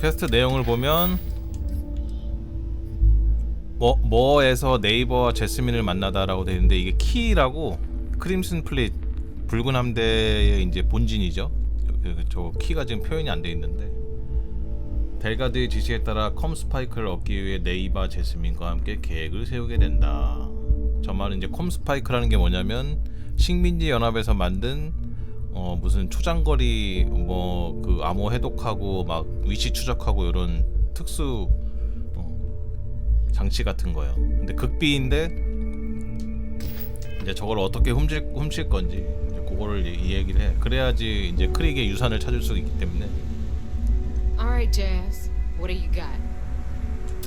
퀘스트 내용을 보면 뭐에서 네이버와 제스민을 만나다라고 되어 있는데, 이게 키라고 크림슨 플릿 붉은 함대의 이제 본진이죠. 저 키가 지금 표현이 안 돼 있는데, 델가드의 지시에 따라 컴스파이크를 얻기 위해 네이버 제스민과 함께 계획을 세우게 된다. 저 말은 이제 컴스파이크라는 게 뭐냐면 식민지 연합에서 만든 무슨 초장거리 그 암호 해독하고 막 위치 추적하고 이런 특수 장치 같은 거예요. 근데 극비인데 이제 저걸 어떻게 훔칠 건지 이제 그거를 이 얘기를 해. 그래야지 이제 크릭의 유산을 찾을 수 있기 때문에. Alright, Jazz. What do you got?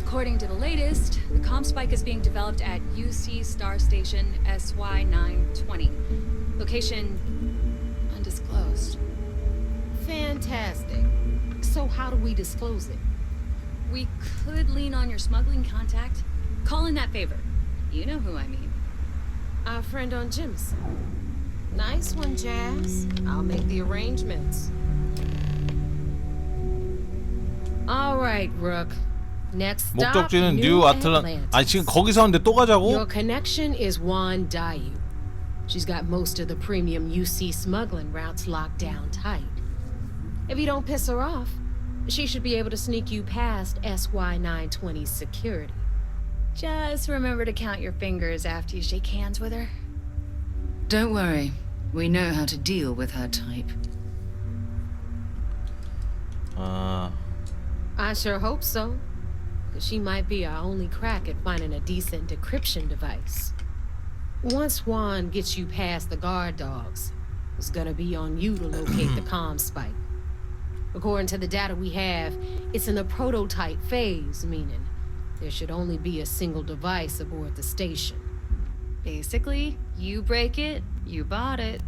According to the latest, the ComSpike is being developed at UC Star Station SY920. Location undisclosed. Fantastic. So how do we disclose it? We could lean on your smuggling contact. Call in that favor. You know who I mean. Our friend on Jim's. Nice one, Jazz. I'll make the arrangements. Alright, Rook. Next stop, 목적지는 New 뉴 아틀란타. 아니 지금 거기서 하는데 또 가자고? Your connection is Juan Dayu. She's got most of the premium UC smuggling routes locked down tight. If you don't piss her off, she should be able to sneak you past SY920's security. Just remember to count your fingers after you shake hands with her. Don't worry. We know how to deal with her type. I sure hope so. Because she might be our only crack at finding a decent decryption device. Once Juan gets you past the guard dogs, it's gonna be on you to locate the ComSpike. According to the data we have, it's in the prototype phase, meaning there should only be a single device aboard the station. Basically, you break it, you bought it.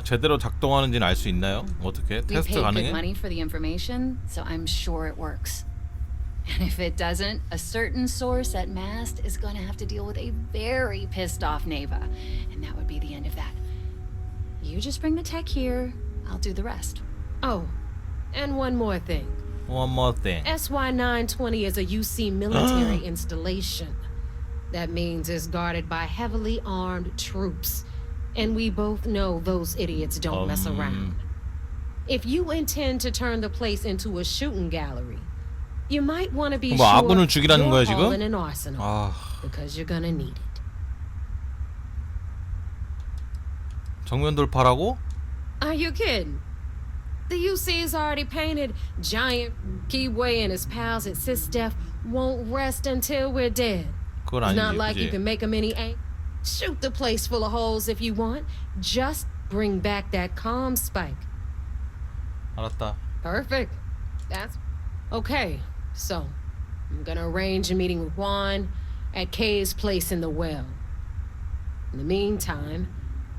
제대로 작동하는지는 알 수 있나요? 어떻게? We 테스트 paid good 가능해? money for the information, so I'm sure it works. And if it doesn't, a certain source at Mast is going to have to deal with a very pissed off Neva, and that would be the end of that. You just bring the tech here, I'll do the rest. Oh, and one more thing. One more thing. SY920 is a UC military installation. That means it's guarded by heavily armed troops. And we both know those idiots don't mess around. If you intend to turn the place into a shooting gallery, you might want to be 뭐 sure 아군을 죽이라는 거야 you're 지금? hauling an arsenal. Because you're gonna need it. 정면 돌파라고? Are you kidding? The UC's already painted giant Keyway and his pals at SysDef won't rest until we're dead. 그건 It's 아니지, not like you 그지? can make them any ain't. Shoot the place full of holes if you want. Just bring back that ComSpike. 알았다. Perfect. That's okay. So, I'm gonna arrange a meeting with Juan at Kay's place in the well. In the meantime,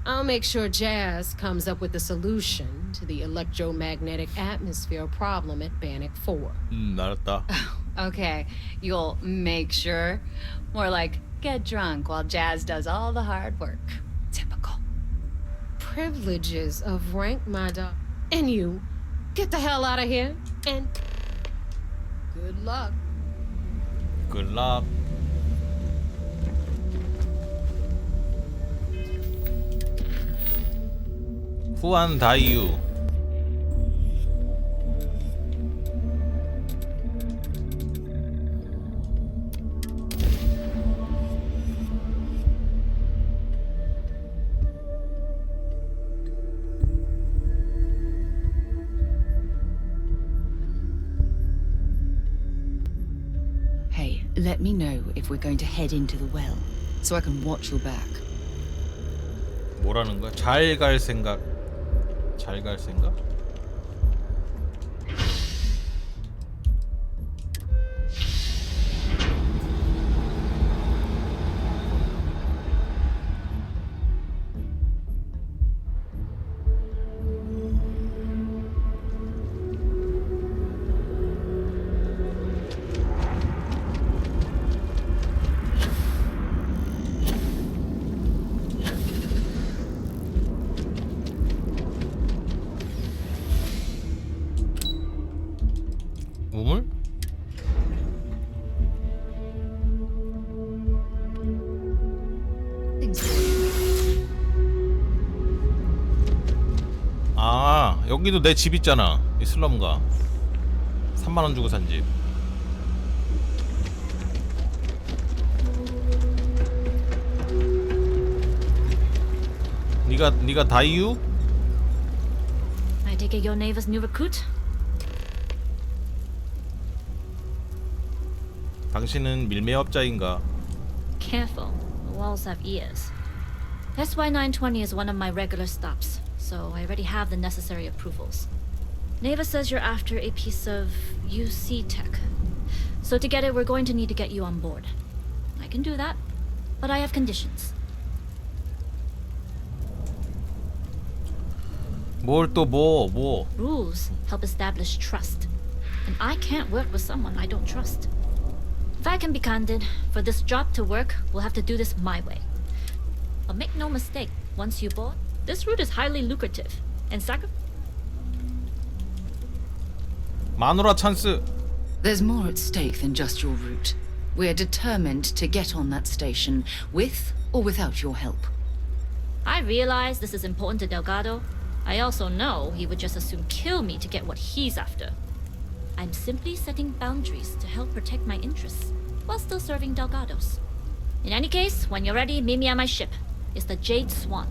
I'll make sure Jazz comes up with a solution to the electromagnetic atmosphere problem at Bannock 4. 알았다. Okay, you'll make sure. More like get drunk while Jazz does all the hard work. Typical. Privileges of rank, my dog. And you, get the hell out of here. And good luck. Good luck. 후안 다이유. Hey, let me know if we're going to head into the well, so I can watch your back. 뭐라는 거야? 잘 갈 생각. 잘 갈 생각? 여기도 내 집 있잖아. 이 슬럼가 3만원 주고 산 집. 네가 다이유? I take it your neighbor's new recruit? 당신은 밀매업자인가? Careful, the walls have ears. SY920 is one of my regular stops, so I already have the necessary approvals. Neva says you're after a piece of UC tech. So to get it, we're going to need to get you on board. I can do that, but I have conditions. 뭘 또 뭐? Rules help establish trust, and I can't work with someone I don't trust. If I can be candid, for this job to work, we'll have to do this my way. But make no mistake, once you board, this route is highly lucrative, and 마누라 찬스. There's more at stake than just your route. We're determined to get on that station, with or without your help. I realize this is important to Delgado. I also know he would just as soon kill me to get what he's after. I'm simply setting boundaries to help protect my interests, while still serving Delgado's. In any case, when you're ready, meet me at my ship. It's the Jade Swan.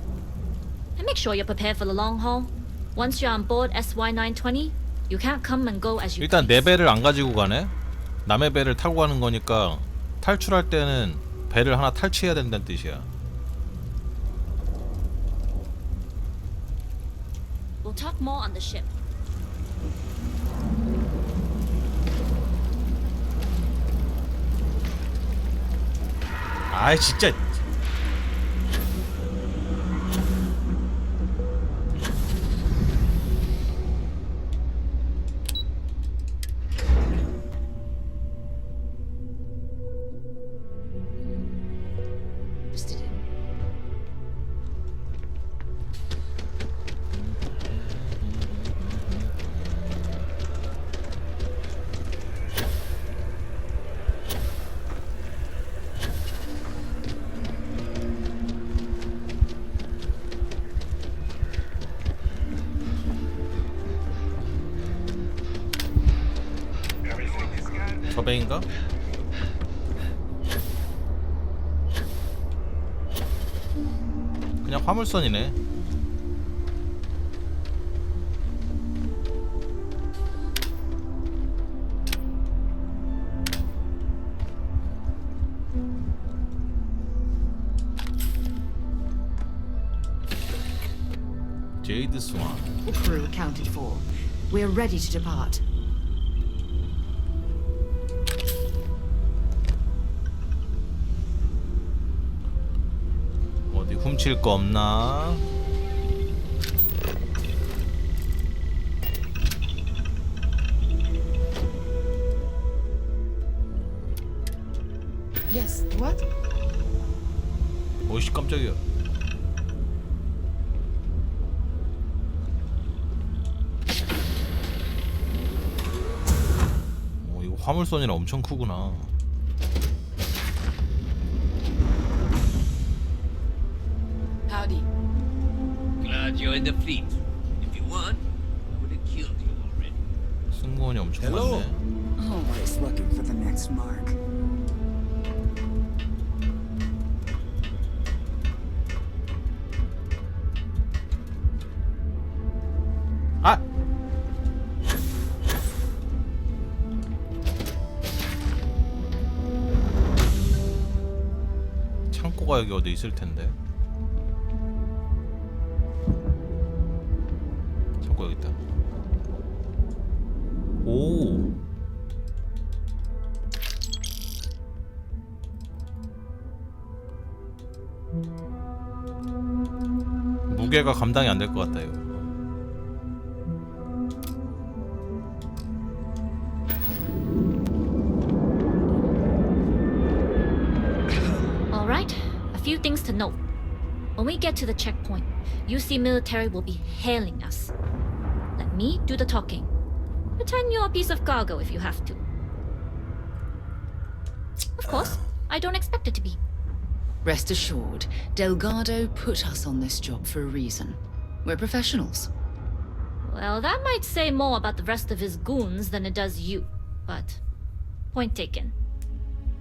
And make sure you're prepared for the long haul. Once you're on board SY920, you can't come and go as you 일단 내 please. 배를 안 가지고 가네. 남의 배를 타고 가는 거니까 탈출할 때는 배를 하나 탈취해야 된다는 뜻이야. We'll talk more on the ship. 아이 진짜. 저 배인가? 그냥 화물선이네. 제이드 스완. Crew accounted for. We're ready to depart. 어디 훔칠 거 없나? Yes, what? 오이씨 깜짝이야. 이거 화물선이라 엄청 크구나. Howdy. Glad you're in the fleet. If you weren't, I would have killed you already. 승무원이 엄청 Hello. 많네. Always looking for the next mark. 아! 창고가 여기 어디 있을 텐데. 창고 여기 있다. 오. 무게가 감당이 안 될 것 같다 이거. All right, a few things to note. When we get to the checkpoint, UC military will be hailing us. Let me do the talking. Pretend you're a piece of cargo if you have to. Of course, I don't expect it to be. Rest assured, Delgado put us on this job for a reason. We're professionals. Well, that might say more about the rest of his goons than it does you, but point taken.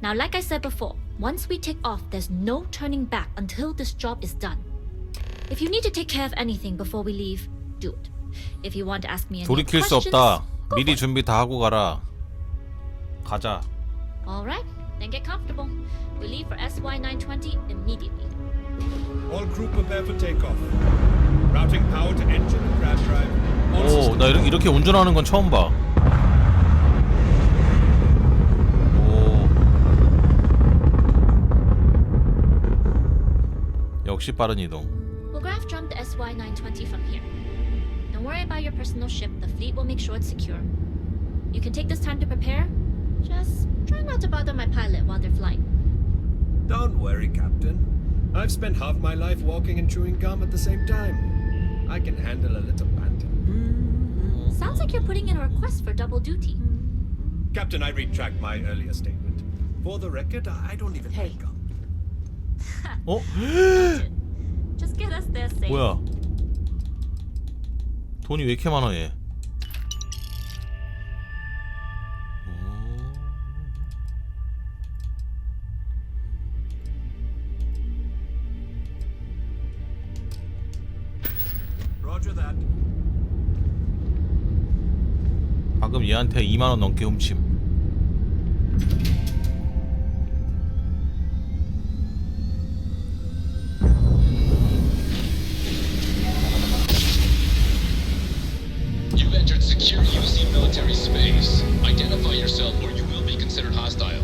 Now, like I said before, once we take off, there's no turning back until this job is done. If you need to take care of anything before we leave, do it. If you want to ask me any 돌이킬 수 questions, 없다. go 미리 for it. 준비 다 하고 가라. 가자. All right, then get comfortable. We leave for SY-920 immediately. All crew prepare for takeoff. Routing power to engine and crab drive. All 오, systems. 나 이렇게 운전하는 건 처음 봐. 오. 역시 빠른 이동. We'll graph jump the SY-920 from here. Don't worry about your personal ship. The fleet will make sure it's secure. You can take this time to prepare. Just try not to bother my pilot while they're flying. Don't worry, Captain. I've spent half my life walking and chewing gum at the same time. I can handle a little banter. Sounds like you're putting in a request for double duty. Captain, I retract my earlier statement. For the record, I don't even like gum. 어? Just get us there safe. 뭐야? 돈이 왜 이렇게 많아 얘? Roger that. 방금 얘한테 2만 원 넘게 훔침. You've entered secure UC military space. Identify yourself or you will be considered hostile.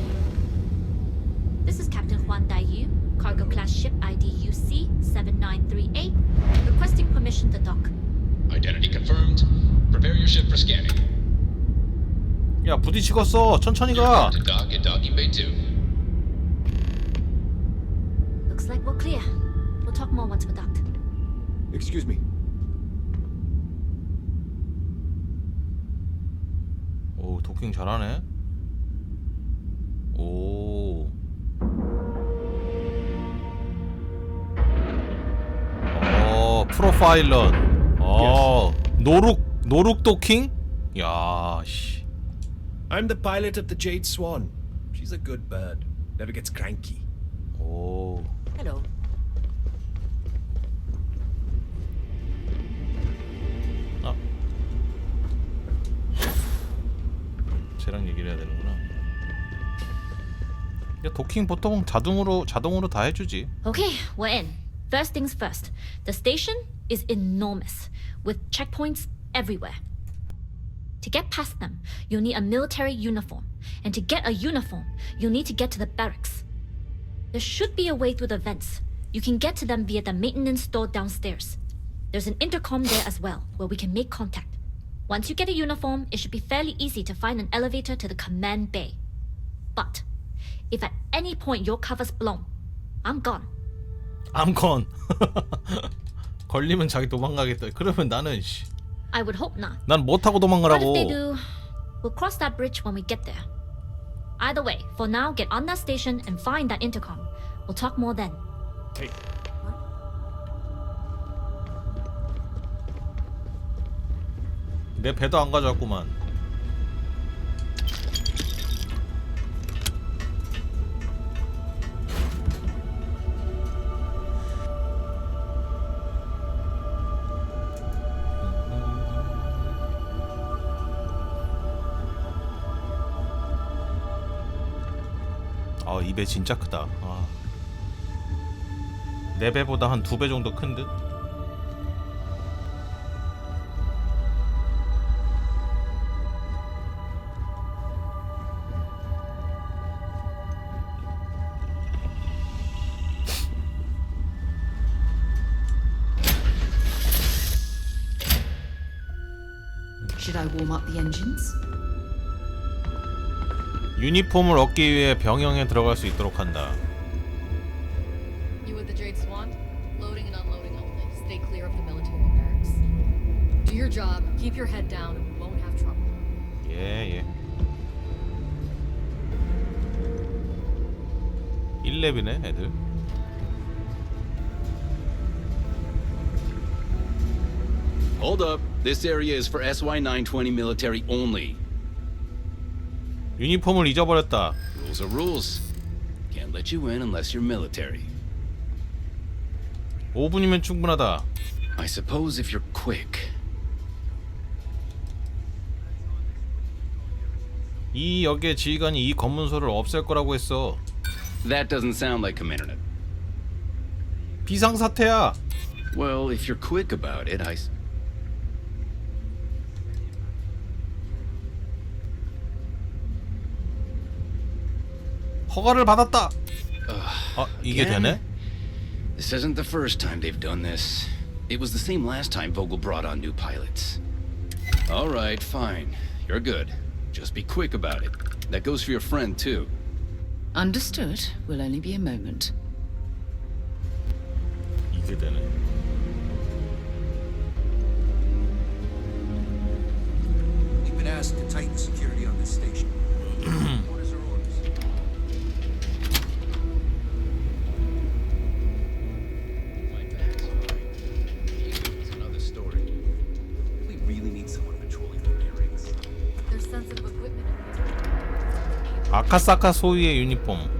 This is Captain Huan Daiyu, cargo class ship ID UC-7938, requesting permission to dock. Identity confirmed. Prepare your ship for scanning. 야 부딪히겠어. 천천히 가. To dock at docking bay 2. Looks like we're clear. We'll talk more once we're docked. Excuse me. 오 도킹 잘하네. 오. 프로파일런. 노룩 도킹? 야 씨. I'm the pilot of the Jade Swan. She's a good bird. Never gets cranky. 오. Hello. 아. 쟤랑 얘기를 해야 되는구나. 야 도킹 보통 자동으로 다 해주지. Okay, we're in. First things first. The station is enormous, with checkpoints everywhere. To get past them, you'll need a military uniform. And to get a uniform, you'll need to get to the barracks. There should be a way through the vents. You can get to them via the maintenance store downstairs. There's an intercom there as well, where we can make contact. Once you get a uniform, it should be fairly easy to find an elevator to the command bay. But if at any point your cover's blown, I'm gone. I'm gone. 걸리면 자기 도망가겠다. 그러면 나는 씨. I would hope not. 난 뭐 타고 But if 도망가라고. they do, we'll cross that bridge when we get there. Either way, for now, get on that station and find that intercom. We'll talk more then. Hey, 내 배도 안 가져왔구만. 아, 이 배 진짜 크다. 아. 내 배보다 한 2배 정도 큰 듯? Should I warm up the engines? 유니폼을 얻기 위해 병영에 들어갈 수 있도록 한다. You with the Jade Swan? Loading and unloading only. Stay clear of the military barracks. Do your job, keep your head down, and we won't have trouble. 예. 1렙이네 애들. Hold up. This area is for SY-920 military only. 유니폼을 잊어버렸다. Rules are rules. Can't let you in unless you're military. 5분이면 충분하다. I suppose if you're quick. 이 역의 지휘관이 이 검문소를 없앨 거라고 했어. That doesn't sound like Commander. 비상사태야. Well, if you're quick about it, 허가를 받았다. 이게 again? 되네? This isn't the first time they've done this. It was the same last time Vogel brought on new pilots. All right, fine. You're good. Just be quick about it. That goes for your friend, too. Understood. Will only be a moment. 이게 되네. We've been asked to tighten security on this station. Orders are orders. My bag's fine. It's another story. We really need someone patrolling the bearings. There's sensitive equipment in here. 아카사카 소위의 유니폼.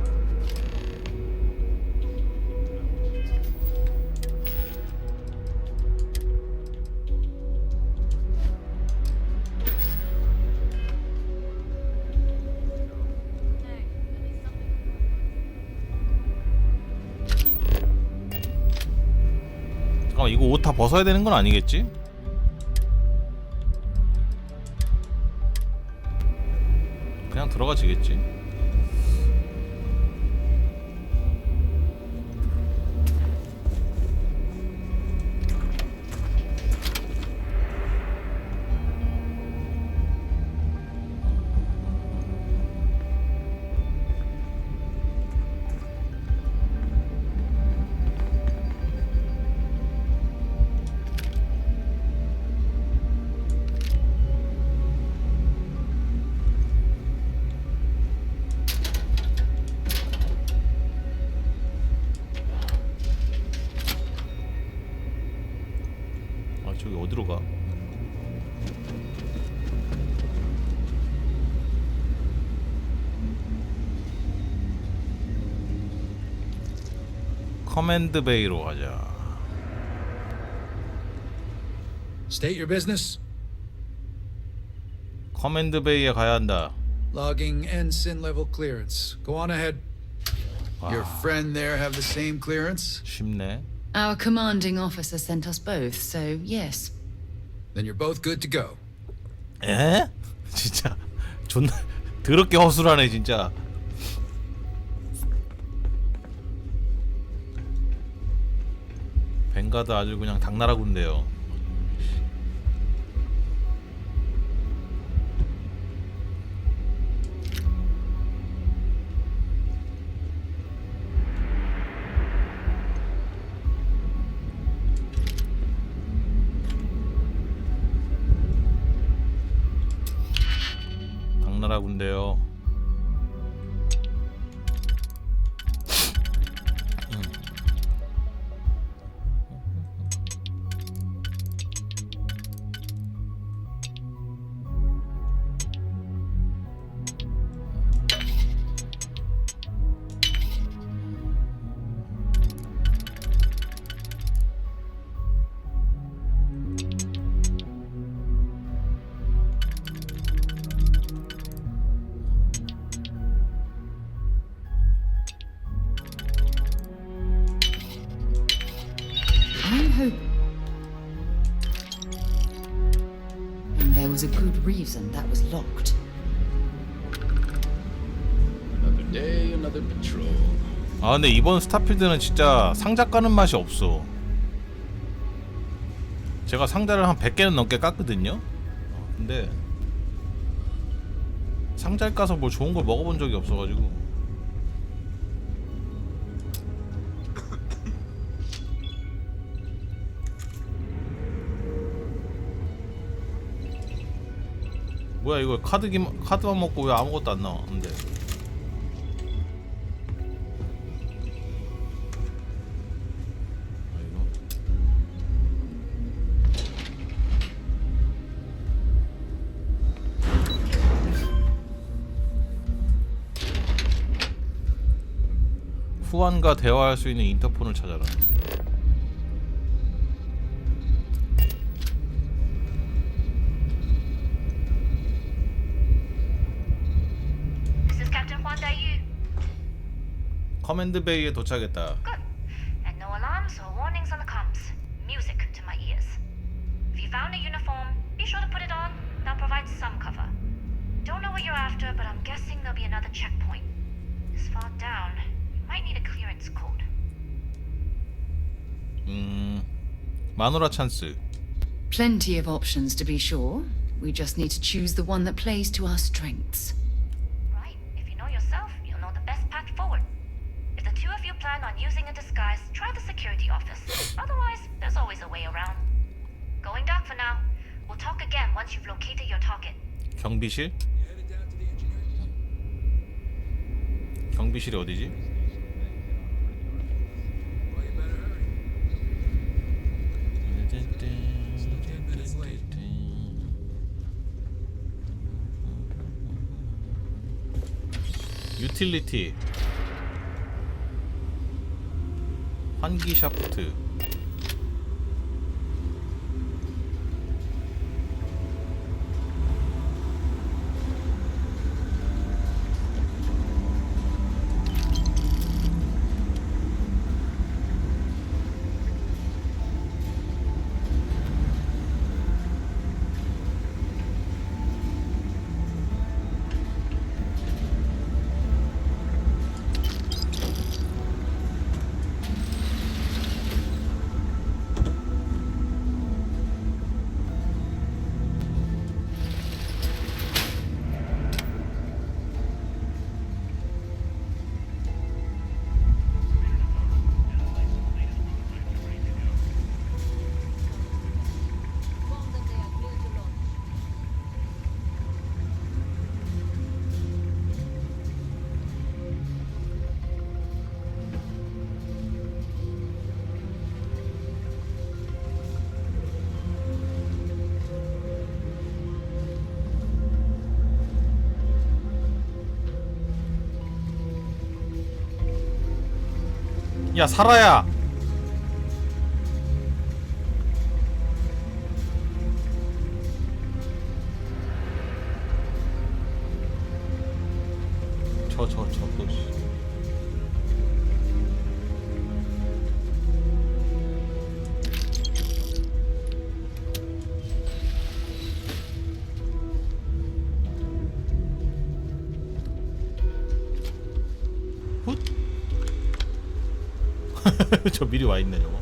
잠깐만, 이거 옷 다 벗어야 되는 건 아니겠지? 그냥 들어가지겠지. 저기 어디로 가? 커맨드 베이로 가자. State your business. 커맨드 베이에 가야 한다. Logging ensign level clearance. Go on ahead. Your friend there have the same clearance? 쉽네. Our commanding officer sent us both, so yes. Then you're both good to go. 에? 진짜 존나 더럽게 허술하네 진짜. 벵가드 아주 그냥 당나라 군대요. 당나라 군대요. I'm hoping. And there was a good reason that was locked. Another day, another patrol. 아 근데 이번 스타필드는 진짜 상자 까는 맛이 없어. 제가 상자를 한 100개는 넘게 깠거든요. 근데 상자를 까서 뭘 좋은 걸 먹어본 적이 없어가지고. 뭐야 이거 카드만 먹고 왜 아무것도 안 나와? 근데 후안과 대화할 수 있는 인터폰을 찾아라. This is Captain Huan Daiyu. 커맨드 베이에 도착했다. Good. And no alarms or warnings on the comms. Music to my ears. If you found a uniform, be sure to put it on. That'll provide some cover. Don't know what you're after, but I'm guessing there'll be another checkpoint. This far down, you might need a clearance code. 마누라 찬스. Plenty of options to be sure. We just need to choose the one that plays to our strengths. Right. If you know yourself, you'll know the best path forward. If the two of you plan on using a disguise, try the security office. Otherwise, there's always a way around. Going dark for now. We'll talk again once you've located your target. 경비실? 경비실이 어디지? 유틸리티 환기 샤프트 야 사라야 또 저 미리 와 있네 저거.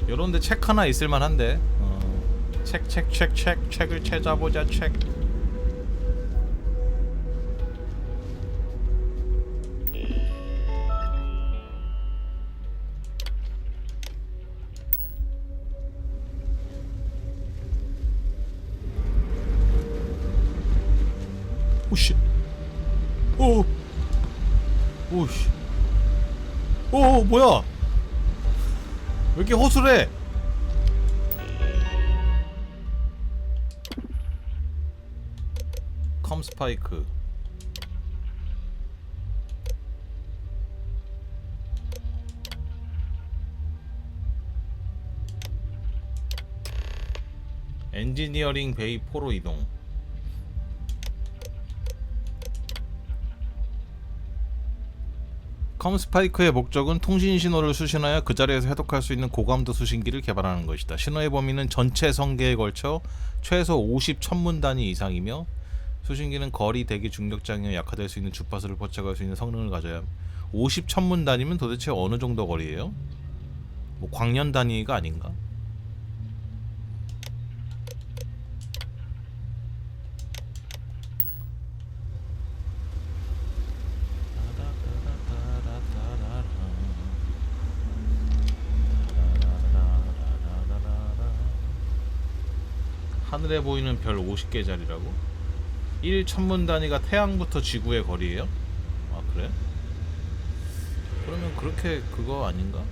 요런데 책 하나 있을만한데. 책을 찾아보자. 책. 오씨. 오씨. 뭐야? 왜 이렇게 허술해? 컴 스파이크. 엔지니어링 베이 4로 이동. 컴스파이크의 목적은 통신 신호를 수신하여 그 자리에서 해독할 수 있는 고감도 수신기를 개발하는 것이다. 신호의 범위는 전체 성계에 걸쳐 최소 50,000문 단위 이상이며 수신기는 거리, 대기, 중력 장애에 약화될 수 있는 주파수를 포착할 수 있는 성능을 가져야 합니다. 50,000문 단위면 도대체 어느 정도 거리예요? 뭐 광년 단위가 아닌가? 하늘에 보이는 별 50개짜리라고? 1천문 단위가 태양부터 지구의 거리예요? 아 그래? 그러면 그렇게 그거 아닌가?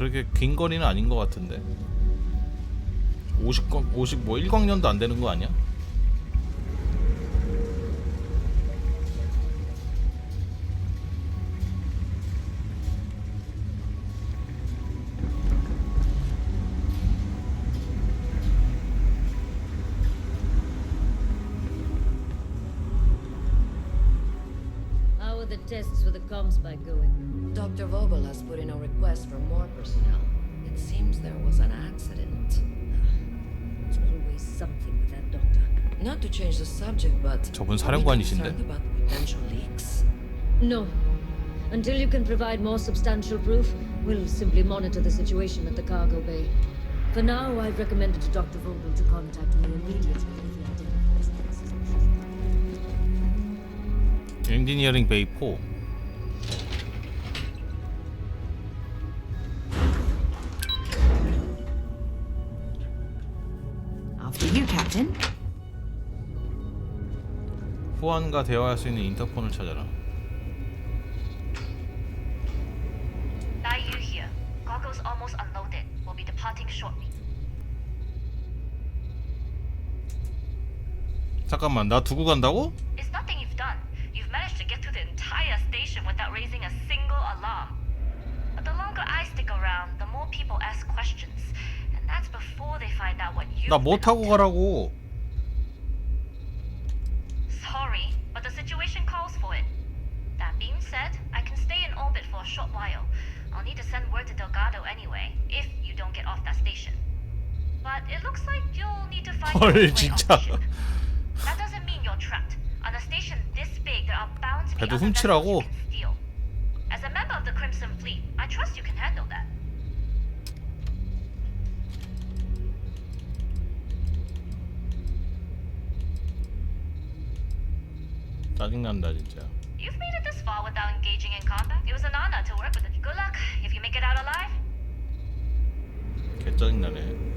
그렇게 긴 거리는 아닌 것 같은데. 50 뭐 1광년도 안 되는 거 아니야? How are the tests for the comms spike going? Dr. Vogel has put in a request for more personnel. It seems there was an accident. There's always something with that doctor. Not to change the subject, but 저분 are we 사령관이신데? concerned about potential leaks? No. Until you can provide more substantial proof, we'll simply monitor the situation at the cargo bay. For now, I've recommended to Dr. Vogel to contact me immediately if he identifies the suspicion. 엔지니어링 베이 4. After you, Captain. 후안과 대화할 수 있는 인터폰을 찾아라. Yu here. Goggles almost unloaded. We'll be departing shortly. 잠깐만, 나 두고 간다고? It's nothing you've done. You've managed to get to the entire station without raising a single alarm. But the longer I stick around, the more people ask questions. And that's before they find out what you've 나 뭐 타고 가라고? Sorry, but the situation calls for it. That being said, I can stay in orbit for a short while. I'll need to send word to Delgado anyway, if you don't get off that station. But it looks like you'll need to find your 헐 way off 진짜. the ship. That doesn't mean you're trapped. On a station this big, there are bound to be 배도 other vessels 훔치라고? you can steal. As a member of the Crimson Fleet, I trust you can handle that. 짜증난다 진짜. You've made it this far without engaging in combat. It was an honor to work with you. Good luck if you make it out alive. 개 짜증나네.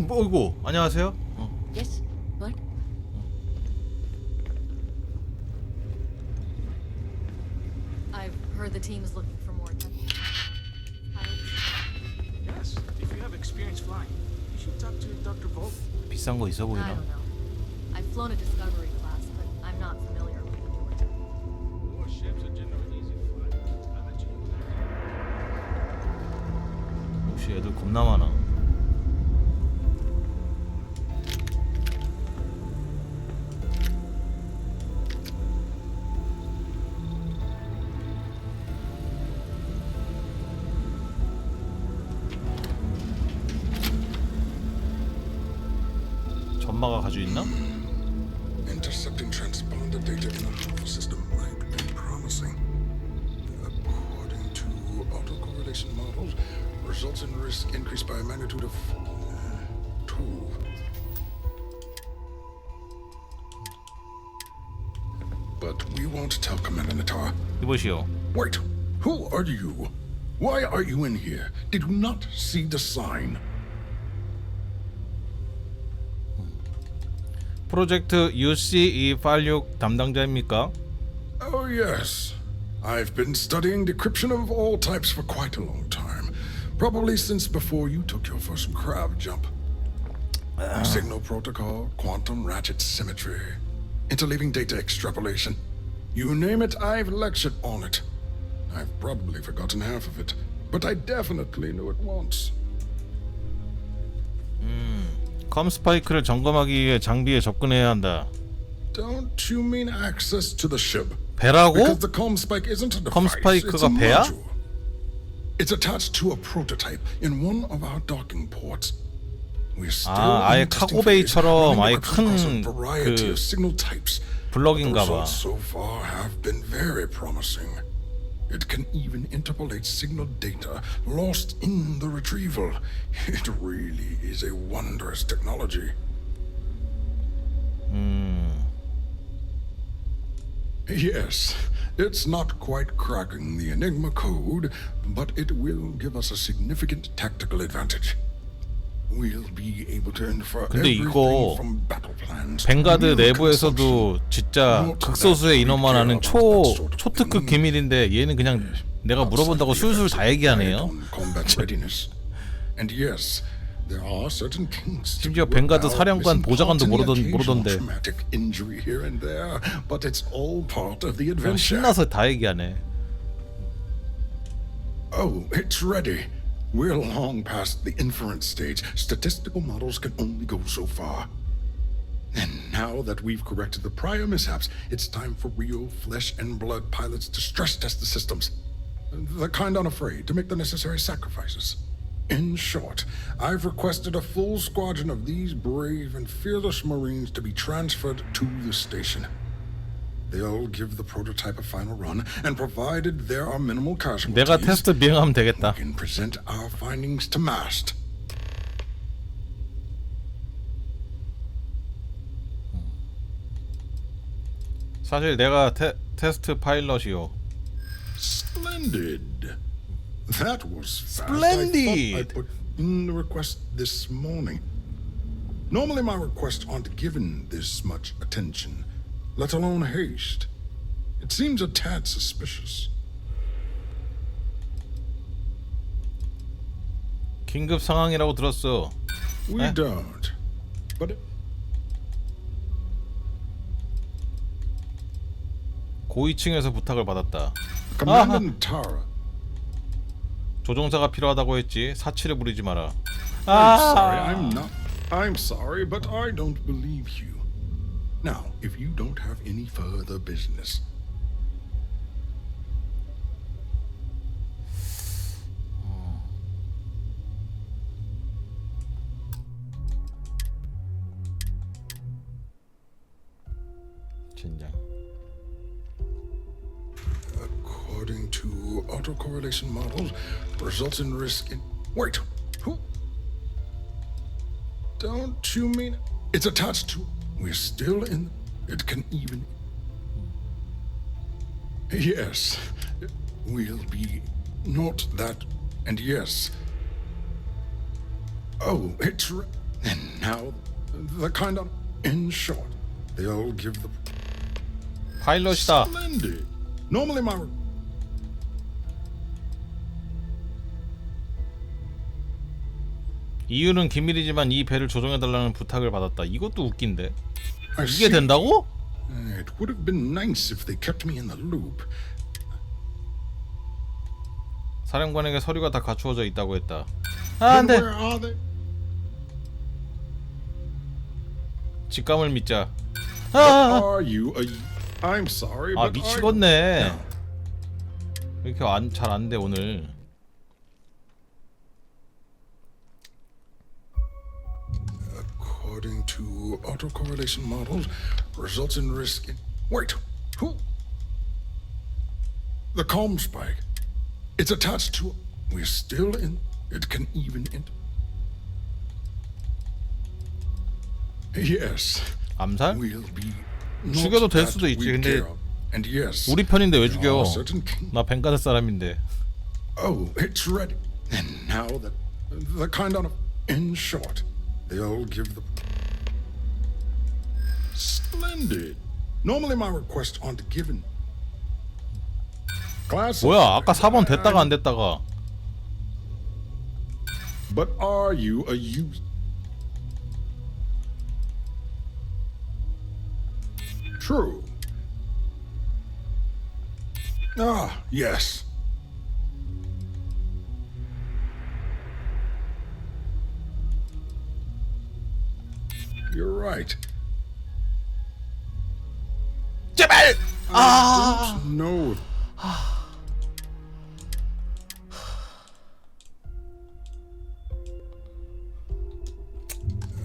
어이구, 안녕하세요. Yes? What? I've heard the team is looking for more pilots. Yes, if you have experience flying, you should talk to Dr. Vogel. 비싼 거 있어 I 보이나? don't know. I've flown a Discovery class, but I'm not familiar with the Georgia. More ships are generally easy to fly. I'll let you know. 역시 애들 겁나 많아. 전마가 가지고 있나? Intercepting transponder data in the Alpha system might be promising. According to autocorrelation models, results in risk increased by a magnitude of 2. But we won't tell Commander Natar. 이보시오. Wait, who are you? Why are you in here? Did you not see the sign? 프로젝트 UC286 담당자입니까? Oh, yes. I've been studying decryption of all types for quite a long time. Probably since before you took your first crab jump. Signal protocol, quantum ratchet symmetry, interleaving data extrapolation. You name it, I've lectured on it. I've probably forgotten half of it, but I definitely knew it once. 컴 스파이크를 점검하기 위해 장비에 접근해야 한다. Don't you mean access to the ship? 배라고? Because the com spike isn't a 컴 device, it's a 스파이크가 배야? module. It's attached to a prototype in one of our docking ports. We're still 아예 in testing 카고베이처럼 phase, 아예 running protocols on 큰 variety 그 of signal types. The 블럭인가 봐. results so far have been very promising. It can even interpolate signal data lost in the retrieval. It really is a wondrous technology. Yes, it's not quite cracking the Enigma code, but it will give us a significant tactical advantage. We'll be able to infer 근데 everything 이거 from battle plans. 뱅가드 to 내부에서도 진짜 극소수의 인원만 아는 초특급 기밀인데 얘는 그냥 내가 물어본다고 술술 다 얘기하네요. And yes, there are certain kinks. 심지어 뱅가드 사령관 보좌관도 모르던데 Injury here and there, but it's all part of the 그냥 adventure. 신나서 다 얘기하네. Oh, it's ready. We're long past the inference stage. Statistical models can only go so far. And now that we've corrected the prior mishaps, it's time for real flesh and blood pilots to stress test the systems. The kind unafraid to make the necessary sacrifices. In short, I've requested a full squadron of these brave and fearless Marines to be transferred to the station. They'll give the prototype a final run, and provided there are minimal casualties, 내가 테스트 비행하면 되겠다. we can present our findings to MAST. 사실 내가 테스트 파일럿이요. Splendid. That was fast. Splendid. I thought I put in the request this morning. Normally my requests aren't given this much attention, let alone haste. It seems a tad suspicious. 긴급 상황이라고 들었어. We 에? don't. But 고위층에서 부탁을 받았다. Commandant Tara. 조종사가 필요하다고 했지. 사치를 부리지 마라. I'm sorry, but I don't believe you. Now, if you don't have any further business. 진작. According to autocorrelation models, results in risk in... Wait, who? Don't you mean... It's attached to... We're still in... It can even... Yes, we'll be... Not that... And yes... Oh, it's... And now, the kind of... In short, they'll give the... 파일럿이다. Splendid. Normally my... 이유는 기밀이지만 이 배를 조종해달라는 부탁을 받았다. 이것도 웃긴데. I 이게 see. 된다고? It would have been nice if they kept me in the loop. 사령관에게 서류가 다 갖추어져 있다고 했다. 아, Then 안돼. where are they? 직감을 믿자. What are you? I'm sorry, 아, but 미치겠네. 왜 이렇게 잘 안 돼 오늘. According to autocorrelation models, results in risk in... Wait, who? The calm spike. It's attached to... We're still in... It can even... Yes. 암살? We'll be... 죽여도 될 수도 있지. 근데 And yes, 우리 편인데 왜 죽여? certain 나 뱅가드 사람인데. Oh, it's ready. And now that the kind of... In short, they'll give the... Splendid. Normally my requests aren't given. 뭐야? 아까 4번 됐다가 안 됐다가. But are you a user? True. Ah, yes. You're right. 제발! I don't know.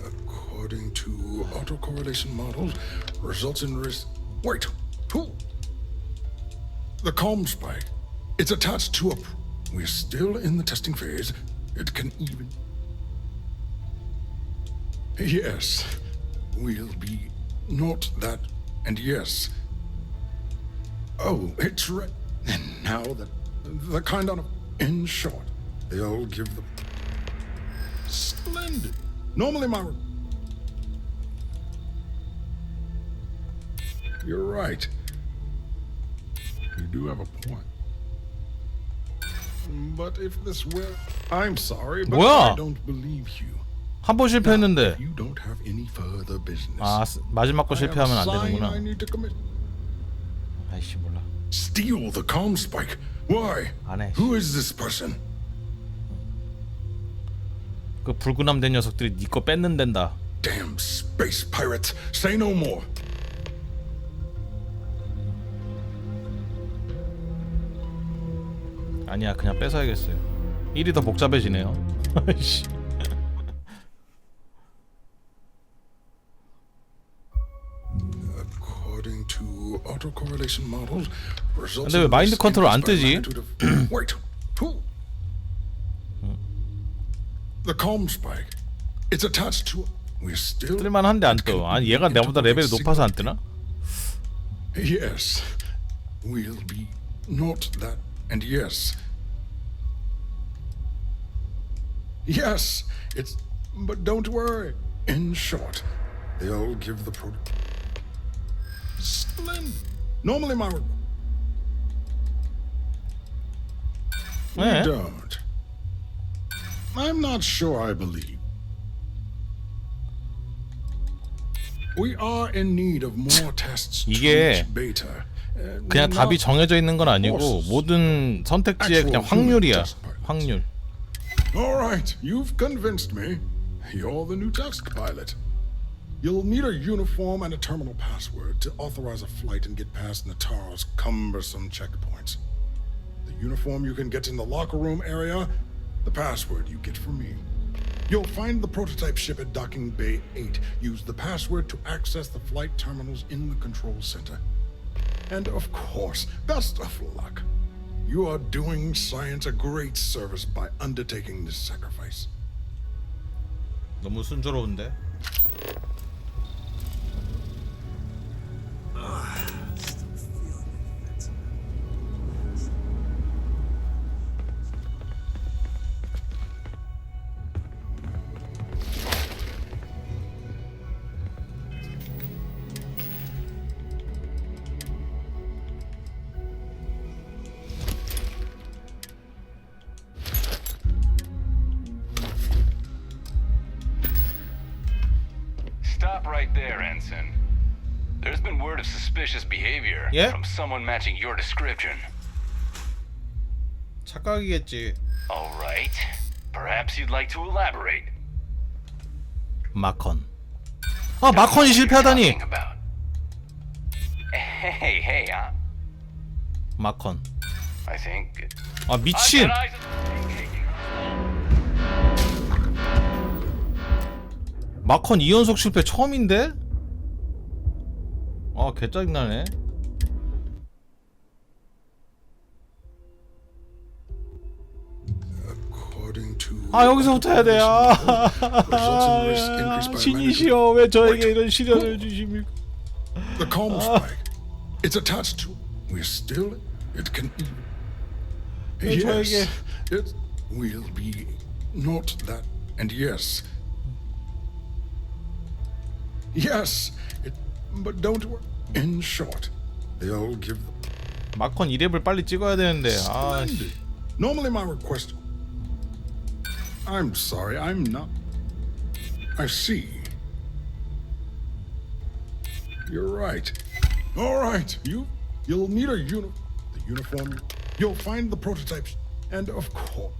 According to autocorrelation models, results in risk... Wait, who? The calm spike. It's attached to a... We're still in the testing phase. It can even... Yes, we'll be... Not that... And yes... Oh, it's right. And now the kind on. In short, they'll give the. Splendid. Normally, my. You're right. You do have a point. But if this were, I'm sorry, but 뭐야? I don't believe you. 한 번 실패했는데. You don't have any further business. 아, 마지막 거 실패하면 안 I 되는구나. need to commit. 아이씨 몰라. Steal the comm spike. Why? 안 해. Who is this person? 그 불구남된 녀석들이 네 거 뺏는댄다. Damn space pirates. Say no more. 아니야, 그냥 뺏어야겠어요. 일이 더 복잡해지네요. 아이씨. According to autocorrelation models, results. 근데 왜 마인드 컨트롤 안 뜨지? Wait. Who? The comm spike. It's attached to. We're still. 뜰만한데 안 떠. 아니 얘가 내보다 레벨이 높아서 안 뜨나? Yes. We'll be not that. And yes. Yes. It's. But don't worry. In short, they'll give the pro. Splendid. Normally, my. We 네. don't. I'm not sure I believe. We are in need of more tests to 이게 reach beta. 그냥 답이 정해져 있는 건 아니고 모든 선택지에 그냥 확률이야. 확률. All right, you've convinced me. You're the new test pilot. You'll need a uniform and a terminal password to authorize a flight and get past Natara's cumbersome checkpoints. The uniform you can get in the locker room area, the password you get from me. You'll find the prototype ship at Docking Bay 8. Use the password to access the flight terminals in the control center. And of course, best of luck. You are doing science a great service by undertaking this sacrifice. 너무 순조로운데? Stop right there, Ensign. There's been word of suspicious behavior from someone matching your description. 착각이겠지. All right. Perhaps you'd like to elaborate. 마컨. 아, 마컨이 실패하다니. Hey, 마컨. I think. 아, 미친. 마컨 2연속 실패 처음인데? 아, 개 짜증나네. 아, 여기서부터 해야 돼. 신이시여, 왜 저에게 이런 시련을 주십니까? The comm spike. It's attached to. We're still. It can. Yes. It will be not that. And yes. Yes. It. But don't worry. In short, they'll give. 마컨 2렙을 빨리 찍어야 되는데. 아. Normally, my request. I'm sorry. I'm not. I see. You're right. All right, you'll need a the uniform. You'll find the prototypes, and of course.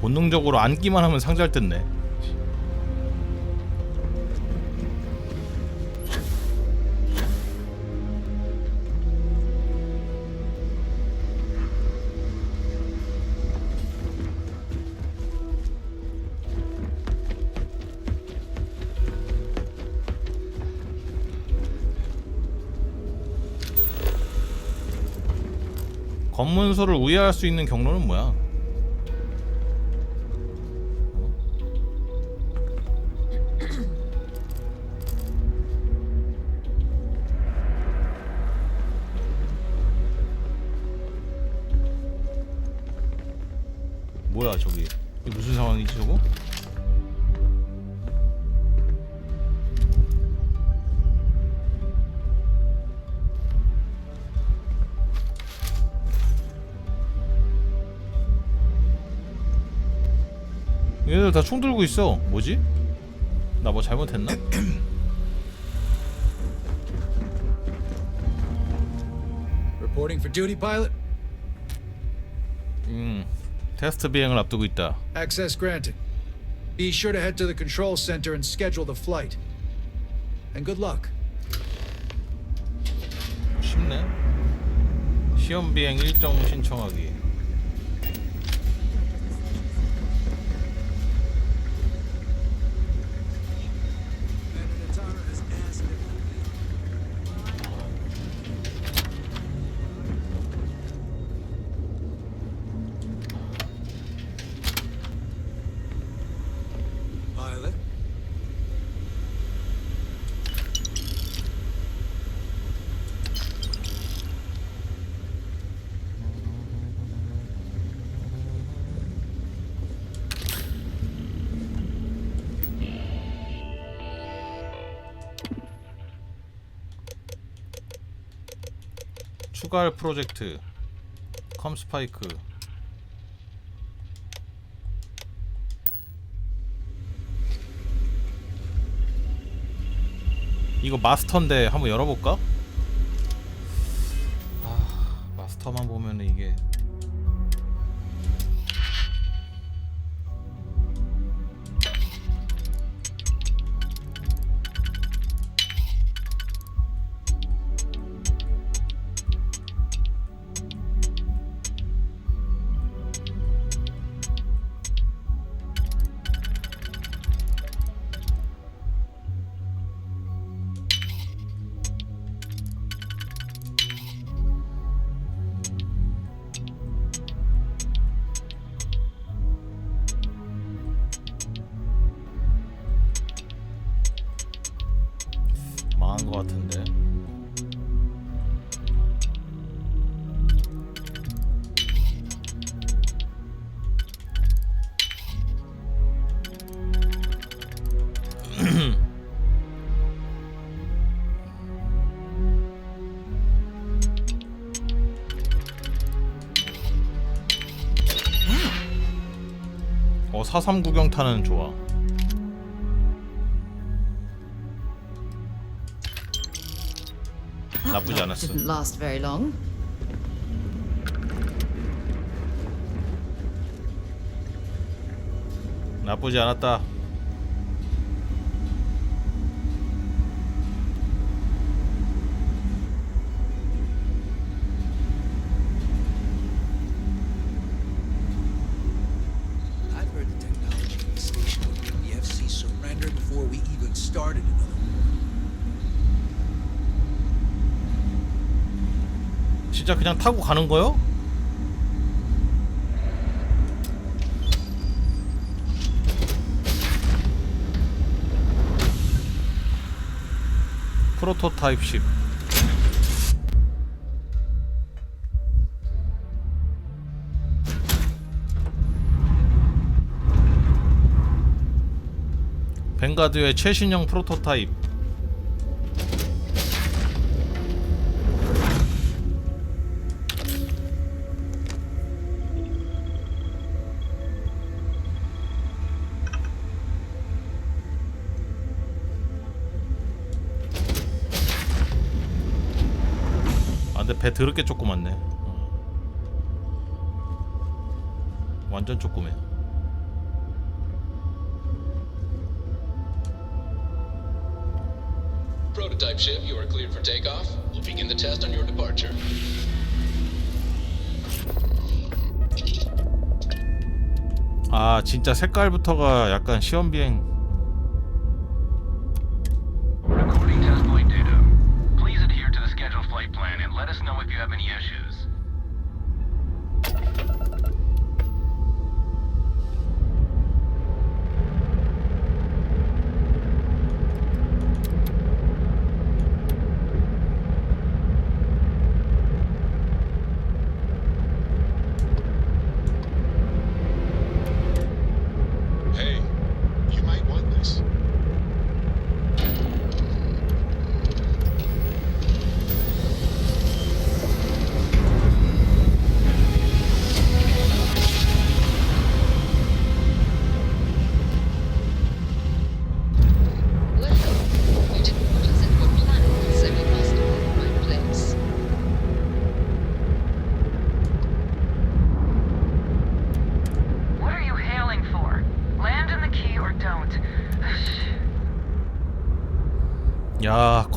본능적으로 앉기만 하면 상자를 뜯네. 검문소를 우회할 수 있는 경로는 뭐야? 뭐야 저기? 이게 무슨 상황이지 저거? 얘들 다 총 들고 있어. 뭐지? 나 뭐 잘못했나? Reporting for duty, pilot? 테스트 비행을 앞두고 있다. Access granted. Be sure to head to the control center and schedule the flight. And good luck. 쉽네. 시험 비행 일정 신청하기. Pilot? 추가할 프로젝트 컴스파이크. 이거 마스터인데 한번 열어볼까? 아, 마스터만 보면 이게 망한 것 같은데. 어, 4.3 구경타는 좋아. 나쁘지 않았어. Didn't last very long. 나쁘지 않았다. I've heard the technology in the station will make the FC surrender before we even started another war. 진짜 그냥 타고 가는 거요? 프로토타입 십. 뱅가드의 최신형 프로토타입. 근데 배 더럽게 조그맣네. 완전 조그매. Prototype ship, you are cleared for takeoff. We'll begin the test on your departure. 아, 진짜 색깔부터가 약간 시험 비행. Recording test flight data. Please adhere to the scheduled flight plan and let us know if you have any issues.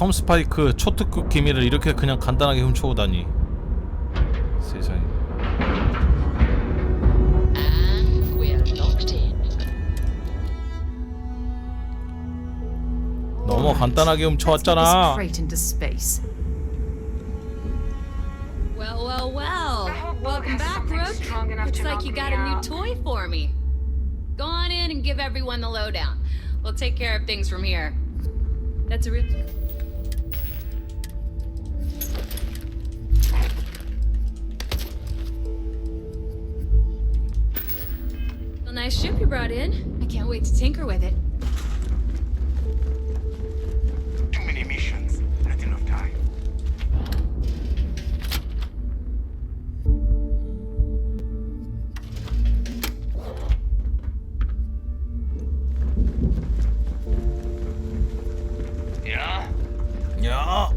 컴스파이크 초특급 기밀을 이렇게 그냥 간단하게 훔쳐오다니. 세상에. And we're locked in. 너무 간단하게 Let's get this 훔쳐왔잖아. crate into space. Well, well, well. Welcome back, Rook. Looks like you got a new toy for me. Go on in and give everyone the lowdown. We'll take care of things from here. That's a real... A nice ship you brought in. I can't wait to tinker with it. Too many missions, not enough time. Yeah? 야.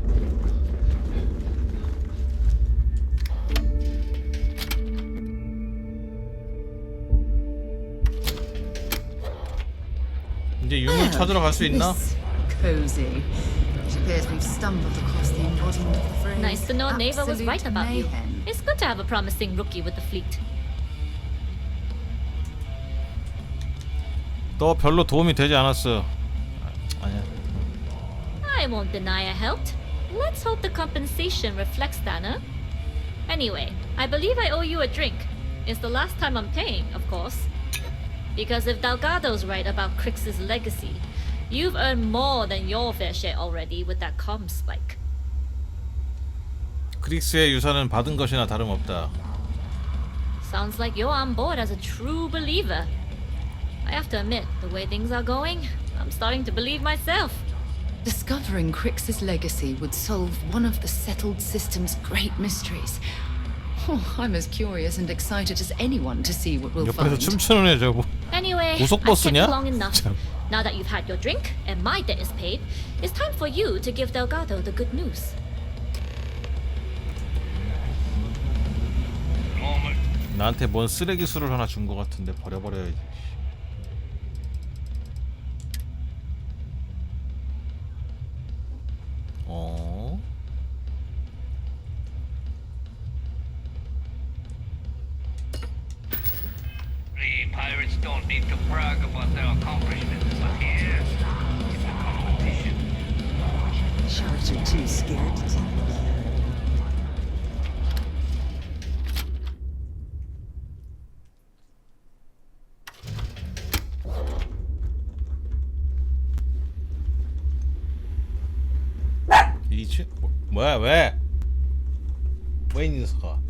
이제 유물 찾으러 갈 수 있나? Cozy. It appears we've stumbled across the embodiment of the phrase. Nice to know Neva was right absolute about you. mayhem. It's good to have a promising rookie with the fleet. 너 별로 도움이 되지 않았어. 아니야. I won't deny I helped. Let's hope the compensation reflects that, huh? Anyway, I believe I owe you a drink. It's the last time I'm paying, of course. Because if Delgado's right about Crix's legacy, you've earned more than your fair share already with that comm spike. 크릭스의 유산은 받은 것이나 다름없다. Sounds like you're on board as a true believer. I have to admit, the way things are going, I'm starting to believe myself. Discovering Crix's legacy would solve one of the settled system's great mysteries. Oh, I'm as curious and excited as anyone to see what we'll 옆에서 find. 춤추는 애 저거. Anyway, I've 고속버스냐? kept long enough. 참. Now that you've had your drink and my debt is paid, it's time for you to give Delgado the good news. 나한테 뭔 쓰레기 술을 하나 준 것 같은데 버려버려야지. 어? The pirates don't need to brag about their accomplishments, but here, it's a competition. Sharks are too scared to talk about it. 이치 뭐야 왜? 왜 이 녀석아?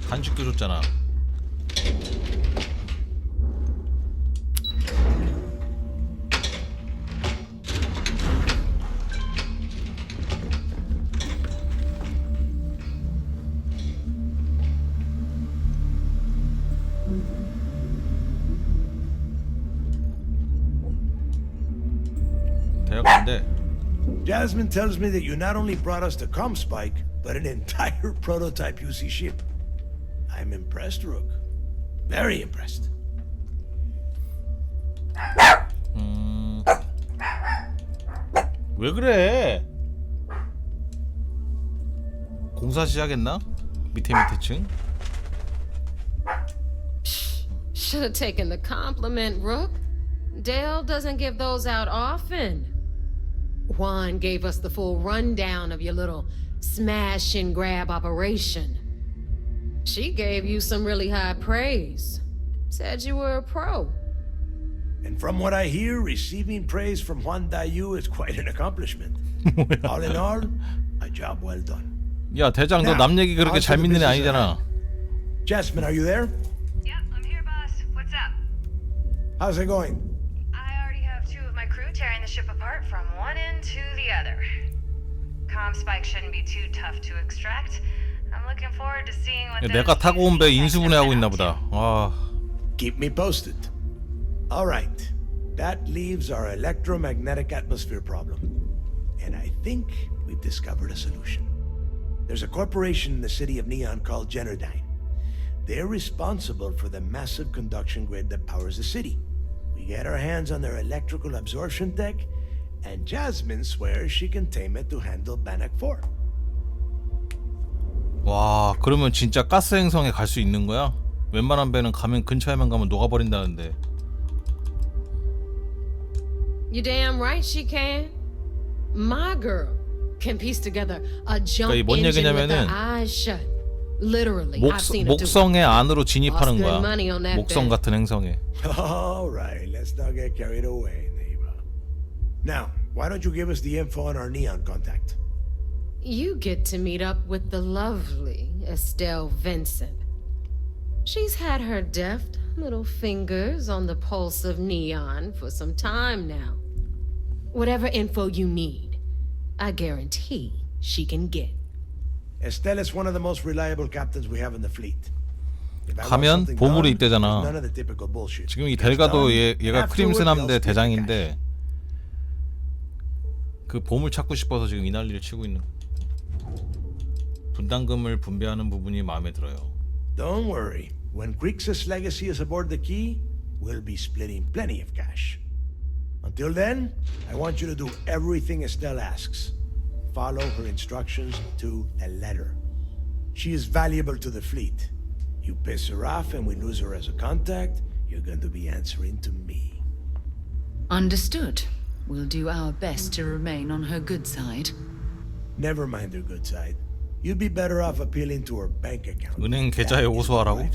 간식도 줬잖아. 데려간대. Jasmine tells me that you not only brought us the comm spike, but an entire prototype UC ship. I'm impressed, Rook. Very impressed. 왜 그래? 공사 시작했나? 밑에층? Should have taken the compliment, Rook. Dale doesn't give those out often. Juan gave us the full rundown of your little smash and grab operation. She gave you some really high praise. Said you were a pro. And from what I hear, receiving praise from Juan Dayu is quite an accomplishment. All in all, a job well done. 야 대장 너 남 얘기 그렇게 잘 믿는 애 아니잖아. Jasmine, are you there? Yep, I'm here, boss. What's up? How's it going? I already have two of my crew tearing the ship apart from one end to the other. Comm spike shouldn't be too tough to extract. I'm looking forward to seeing what 내가 타고 온 배 인수분해하고 있나 보다. 와. Keep me posted. All right. That leaves our electromagnetic atmosphere problem. And I think we've discovered a solution. There's a corporation in the city of Neon called Generdyne. They're responsible for the massive conduction grid that powers the city. We get our hands on their electrical absorption tech, and Jasmine swears she can tame it to handle Bannock 4. 와, 그러면 진짜 가스 행성에 갈 수 있는 거야? 웬만한 배는 가면 근처에만 가면 녹아버린다는데. You damn right she can. My girl can piece together a jump 그러니까 이게 뭔 engine with her 얘기냐면은 eyes shut. Literally, I've seen her do it. 목성의 안으로 진입하는 Lost good 거야. money on that 목성 bet. 같은 행성에. All right, let's not get carried away, neighbor. Now, why don't you give us the info on our neon contact? You get to meet up with the lovely Estelle Vincent. She's had her deft little fingers on the pulse of neon for some time now. Whatever info you need, I guarantee she can get. Estelle is one of the most reliable captains we have in the fleet. If I want 가면 something 보물이 done, there's 있대잖아. none of the typical bullshit. 지금 이 It's 델가도 done, 얘가 afterward, 크림슨 they'll 함대 split the cash. 대장인데 그 보물 찾고 싶어서 지금 이 난리를 치고 있는. 분담금을 분배하는 부분이 마음에 들어요. Don't worry. When Crixus' legacy is aboard the key, we'll be splitting plenty of cash. Until then, I want you to do everything Estelle asks. Follow her instructions to a letter. She is valuable to the fleet. You piss her off and we lose her as a contact, you're going to be answering to me. Understood. We'll do our best to remain on her good side. Never mind her good side. You'd be better off appealing to her bank account. 은행 계좌에 호소하라고?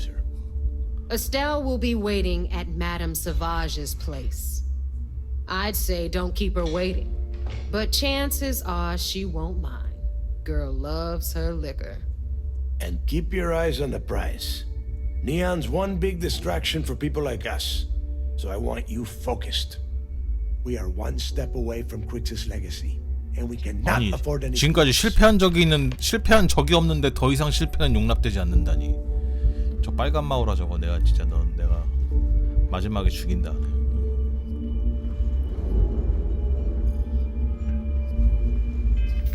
Estelle will be waiting at Madame Sauvage's place. I'd say don't keep her waiting, but chances are she won't mind. Girl loves her liquor. And keep your eyes on the prize. Neon's one big distraction for people like us, so I want you focused. We are one step away from Crixus' legacy, and we cannot 아니 afford any. 지금까지 실패한 적이 없는데 더 이상 실패는 용납되지 않는다니. 저 빨간 마우라 저거 내가 진짜 내가 마지막에 죽인다.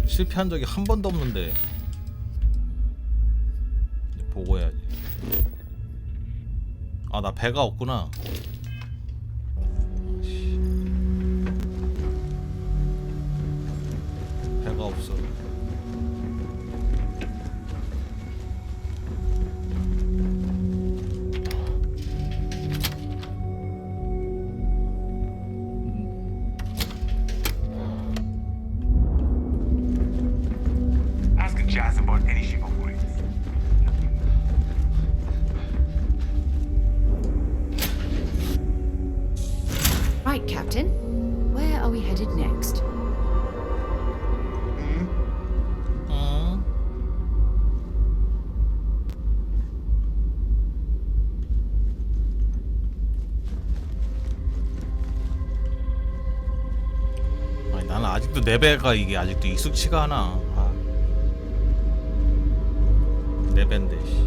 실패한 적이 한 번도 없는데 보고해야지. 아, 나 배가 없구나. 배가 없어. Ask Jazz about any ship operates. Right, Captain. Where are we headed next? 아니, 나는 아직도 내 배가 이게 아직도 익숙치가 않아. 아. 내 배인데. 씨.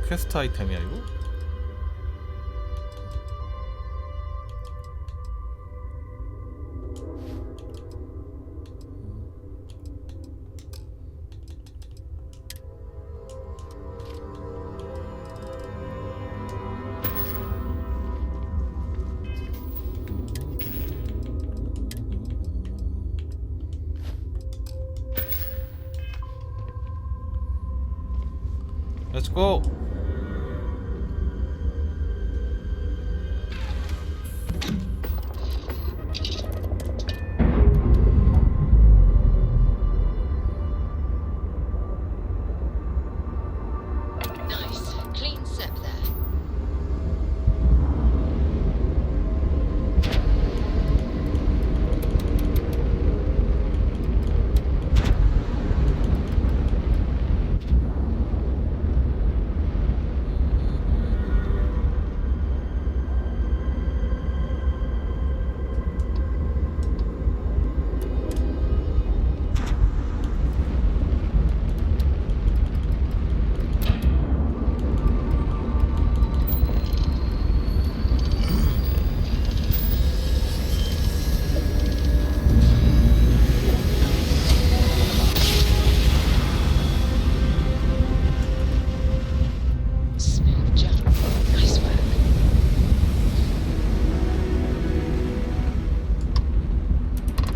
퀘스트 아이템이야 이거? Let's go. Nice. Clean step there.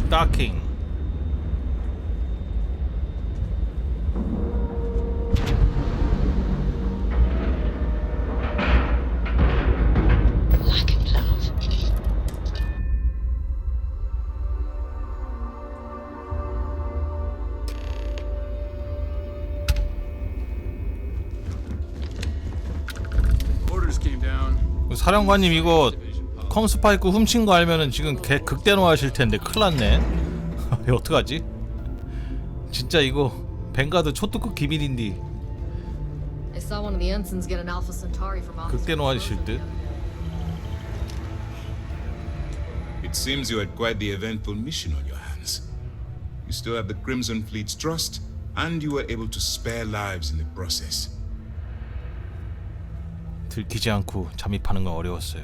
Docking. 사령관님 이거 컴스파이크 훔친 거 알면은 지금 개 극대노하실 텐데 큰일 났네. 이거 어떡하지? 진짜 이거 벵가드 초특급 기밀인디 I saw one of the ensigns get an Alpha Centauri from officer. 극대노하실 듯. It seems you had quite the eventful mission on your hands. You still have the Crimson Fleet's trust, and you were able to spare lives in the process. 들키지 않고 잠입하는 건 어려웠어요.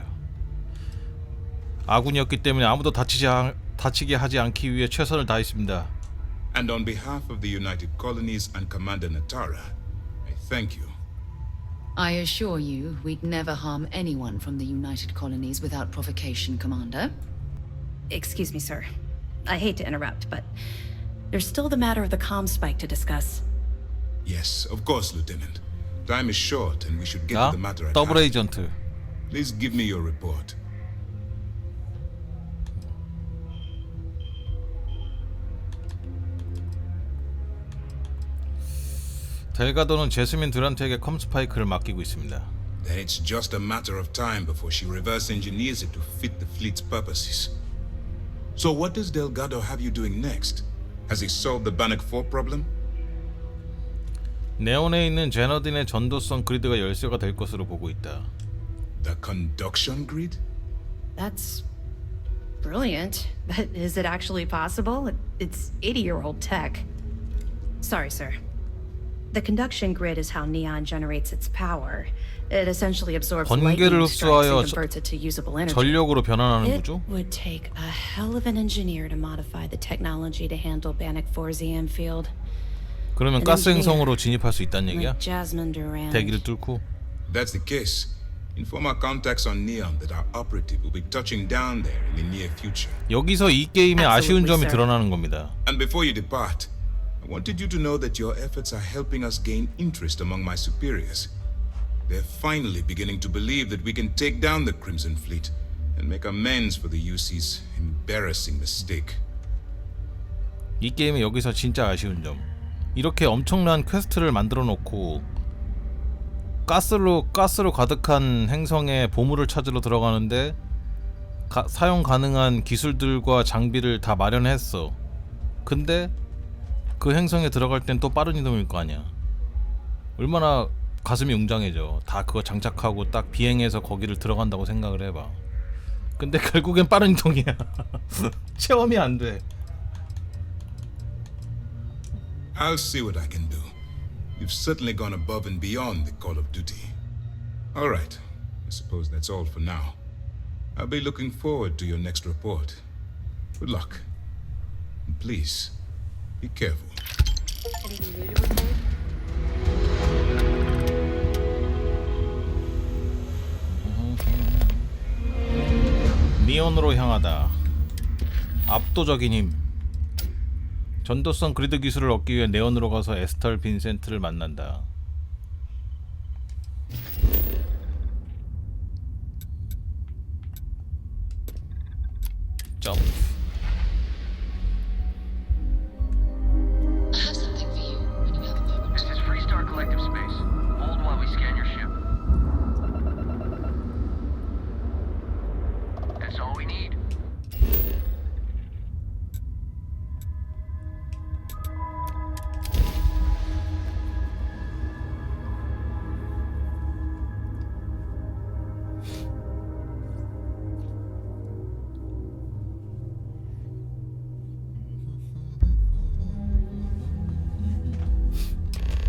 아군이었기 때문에 아무도 다치게 하지 않기 위해 최선을 다했습니다. And on behalf of the United Colonies and Commander Natara, I thank you. I assure you, we'd never harm anyone from the United Colonies without provocation, Commander. Excuse me, sir. I hate to interrupt, but there's still the matter of the comm spike to discuss. Yes, of course, Lieutenant. Time is short, and we should get 자, to the matter at 더블 hand. 에이전트. Please give me your report. 델가도는 제스민 듀란트에게 컴스파이크를 맡기고 있습니다. Then it's just a matter of time before she reverse engineers it to fit the fleet's purposes. So what does Delgado have you doing next? Has he solved the Bannock 4 problem? 네온에 있는 제너딘의 전도성 그리드가 열쇠가 될 것으로 보고 있다. The conduction grid? That's brilliant. But is it actually possible? It's 80-year-old tech. Sorry, sir. The conduction grid is how Neon generates its power. It essentially absorbs 번개를 lightning strikes 흡수하여 and converts it to usable energy. 전력으로 변환하는 It 구조? would take a hell of an engineer to modify the technology to handle Bannock 4's EM field. 그러면 가스 행성으로 진입할 수 있다는 얘기야? Like Jasmine Durand. 대기를 뚫고. That's the case. Inform our contacts on Neon that our operative will be touching down there in the near future. 여기서 이 게임의 아쉬운 점이 sir. 드러나는 겁니다. And before you depart, I wanted you to know that your efforts are helping us gain interest among my superiors. They're finally beginning to believe that we can take down the Crimson Fleet and make amends for the UC's embarrassing mistake. 이 게임의 여기서 진짜 아쉬운 점. 이렇게 엄청난 퀘스트를 만들어 놓고 가스로 가득한 행성에 보물을 찾으러 들어가는데 사용 가능한 기술들과 장비를 다 마련했어. 근데 그 행성에 들어갈 땐 또 빠른 이동일 거 아니야. 얼마나 가슴이 웅장해져. 다 그거 장착하고 딱 비행해서 거기를 들어간다고 생각을 해봐. 근데 결국엔 빠른 이동이야. 체험이 안 돼. I'll see what I can do. You've certainly gone above and beyond the call of duty. All right, I suppose that's all for now. I'll be looking forward to your next report. Good luck. And please, be careful. 니온으로 향하다. 압도적인 힘. 전도성 그리드 기술을 얻기 위해 네온으로 가서 에스털 빈센트를 만난다. 점프. This is Freestar Collective Space. Hold while we scan your ship. That's all we need.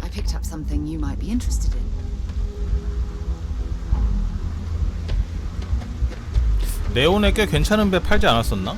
I picked up something you might be interested in. 네온에 꽤 괜찮은 배 팔지 않았었나?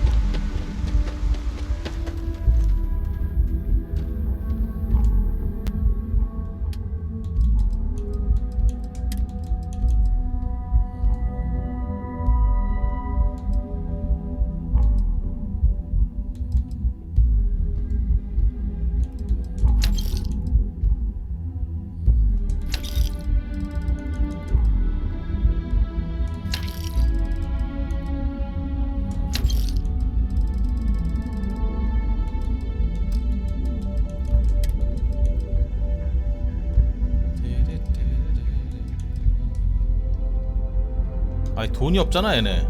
아니 돈이 없잖아 얘네.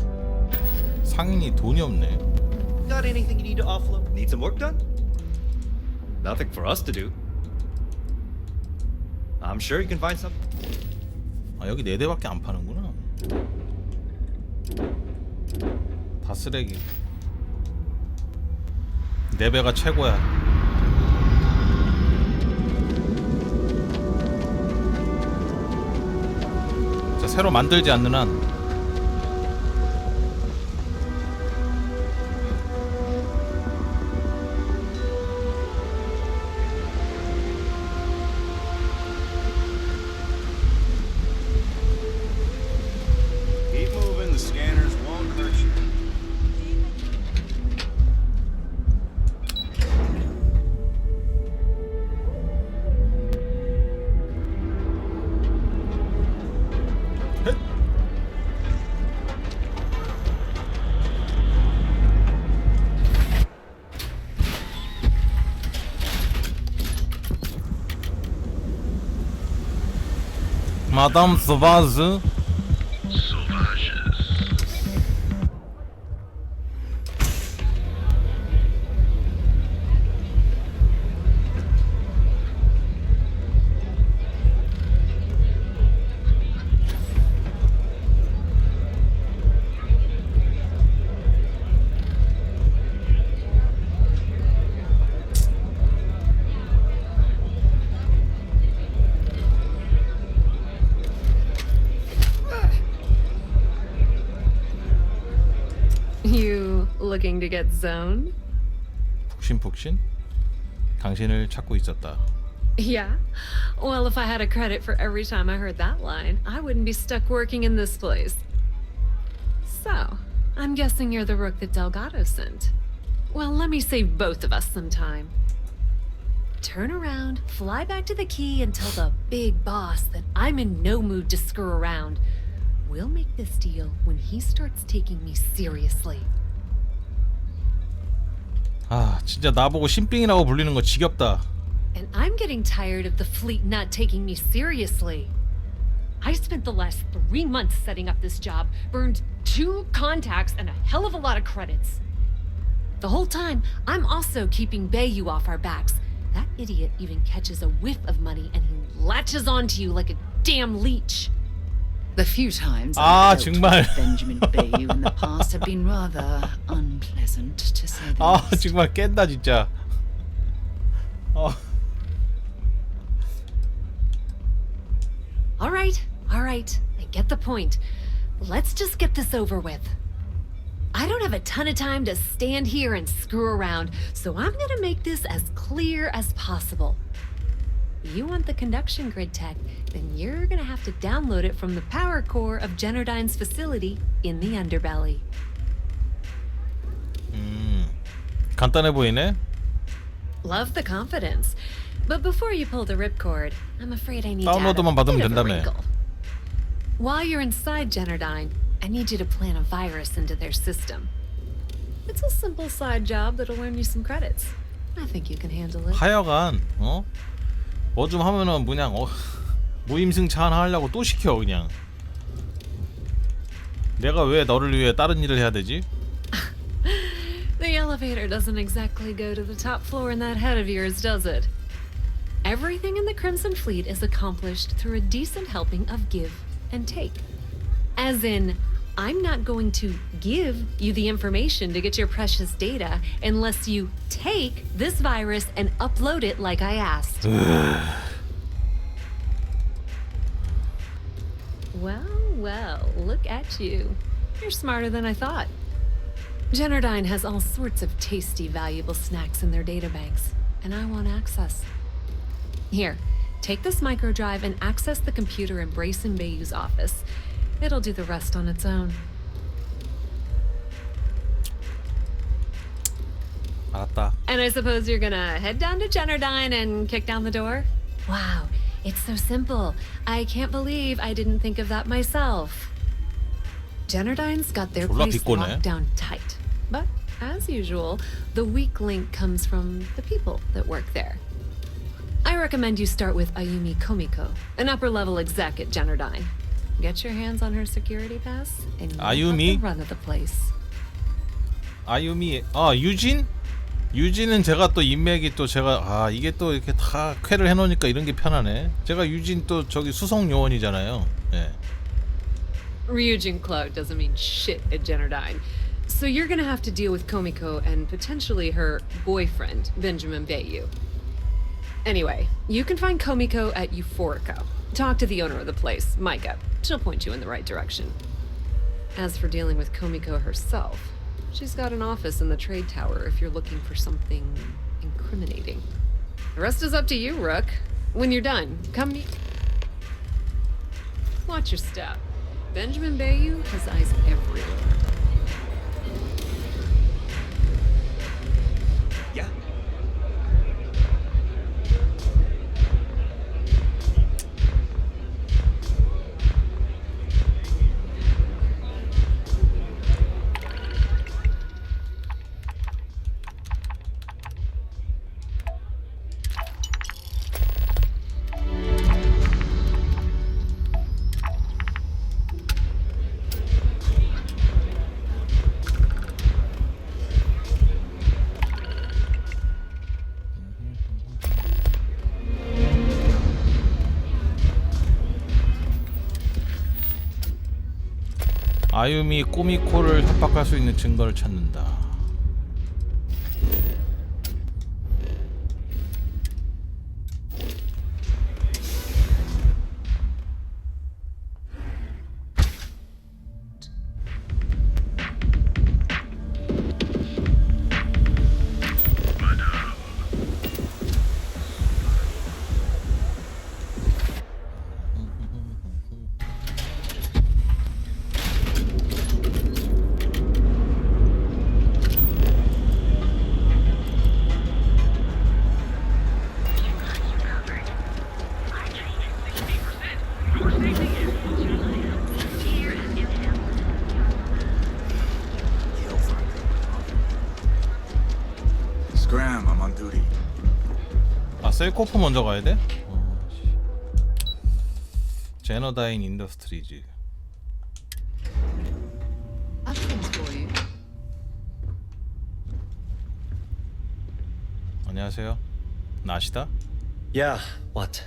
상인이 돈이 없네. Got anything you need to offload? Need some work done? Nothing for us to do. I'm sure you can find some. 아 여기 4대밖에 안 파는구나. 다 쓰레기. 4배가 최고야. 자, 새로 만들지 않는 한. Keep moving, the scanners won't hurt you. Madame Sauvage. You looking to get zoned? 푹신푹신? 당신을 찾고 있었다. Yeah. Well, if I had a credit for every time I heard that line, I wouldn't be stuck working in this place. So, I'm guessing you're the rook that Delgado sent. Well, let me save both of us some time. Turn around, fly back to the key, and tell the big boss that I'm in no mood to screw around. We'll make this deal when he starts taking me seriously. 아, 진짜 나보고 신빙이라고 불리는 거 지겹다. And I'm getting tired of the fleet not taking me seriously. I spent the last 3 months setting up this job, burned 2 contacts and a hell of a lot of credits. The whole time, I'm also keeping Bayou off our backs. That idiot even catches a whiff of money and he latches onto you like a damn leech. The few times 아, I've dealt 정말. with Benjamin Bayou in the past have been rather unpleasant, to say the 아, least. 정말 깬다 진짜. All right, I get the point. Let's just get this over with. I don't have a ton of time to stand here and screw around, so I'm gonna make this as clear as possible. You want the conduction grid tech, then you're gonna have to download it from the power core of Generdyne's facility in the underbelly. 간단해 보이네. Love the confidence. But before you pull the ripcord, I'm afraid I need to add a 다운로드만 받으면 bit of a 된다며. wrinkle. While you're inside Generdyne, I need you to plant a virus into their system. It's a simple side job that'll earn you some credits. I think you can handle it. 하여간 뭐 좀 하면은 그냥 무임승차 하나 하려고 또 시켜 그냥. 내가 왜 너를 위해 다른 일을 해야 되지? The elevator doesn't exactly go to the top floor in that head of yours, does it? Everything in the Crimson Fleet is accomplished through a decent helping of give and take. As in, I'm not going to give you the information to get your precious data unless you take this virus and upload it like I asked. Well, look at you. You're smarter than I thought. Generdyne has all sorts of tasty, valuable snacks in their databanks, and I want access. Here, take this microdrive and access the computer in Brayson Bayou's office. It'll do the rest on its own. 알았다. And I suppose you're gonna head down to Generdyne and kick down the door? Wow, it's so simple. I can't believe I didn't think of that myself. Generdyne's got their 졸라 place 비꼬네. locked down tight. But, as usual, the weak link comes from the people that work there. I recommend you start with Ayumi Komiko, an upper-level exec at Generdyne. Get your hands on her security pass and you'll Ayumi? have the run of the place. 아유미 유진? 유진은 제가 또 인맥이 또 제가 이게 또 이렇게 다 쾌를 해놓으니까 이런 게 편하네. 제가 유진 또 저기 수송 요원이잖아요. 예. Ryujin Clark doesn't mean shit at Generdyne. So you're gonna have to deal with Komiko and potentially her boyfriend, Benjamin Bayou. Anyway, you can find Komiko at Euphorico. Talk to the owner of the place, Micah. She'll point you in the right direction. As for dealing with Komiko herself, she's got an office in the trade tower if you're looking for something incriminating. The rest is up to you, Rook. When you're done, come meet. Watch your step. Benjamin Bayou has eyes everywhere. Yeah. 아유미 꼬미코를 협박할 수 있는 증거를 찾는다. Scram, I'm on duty. 셀코프 먼저 가야 돼? 제너다인 인더스트리즈. 안녕하세요. 나시다? Yeah, what?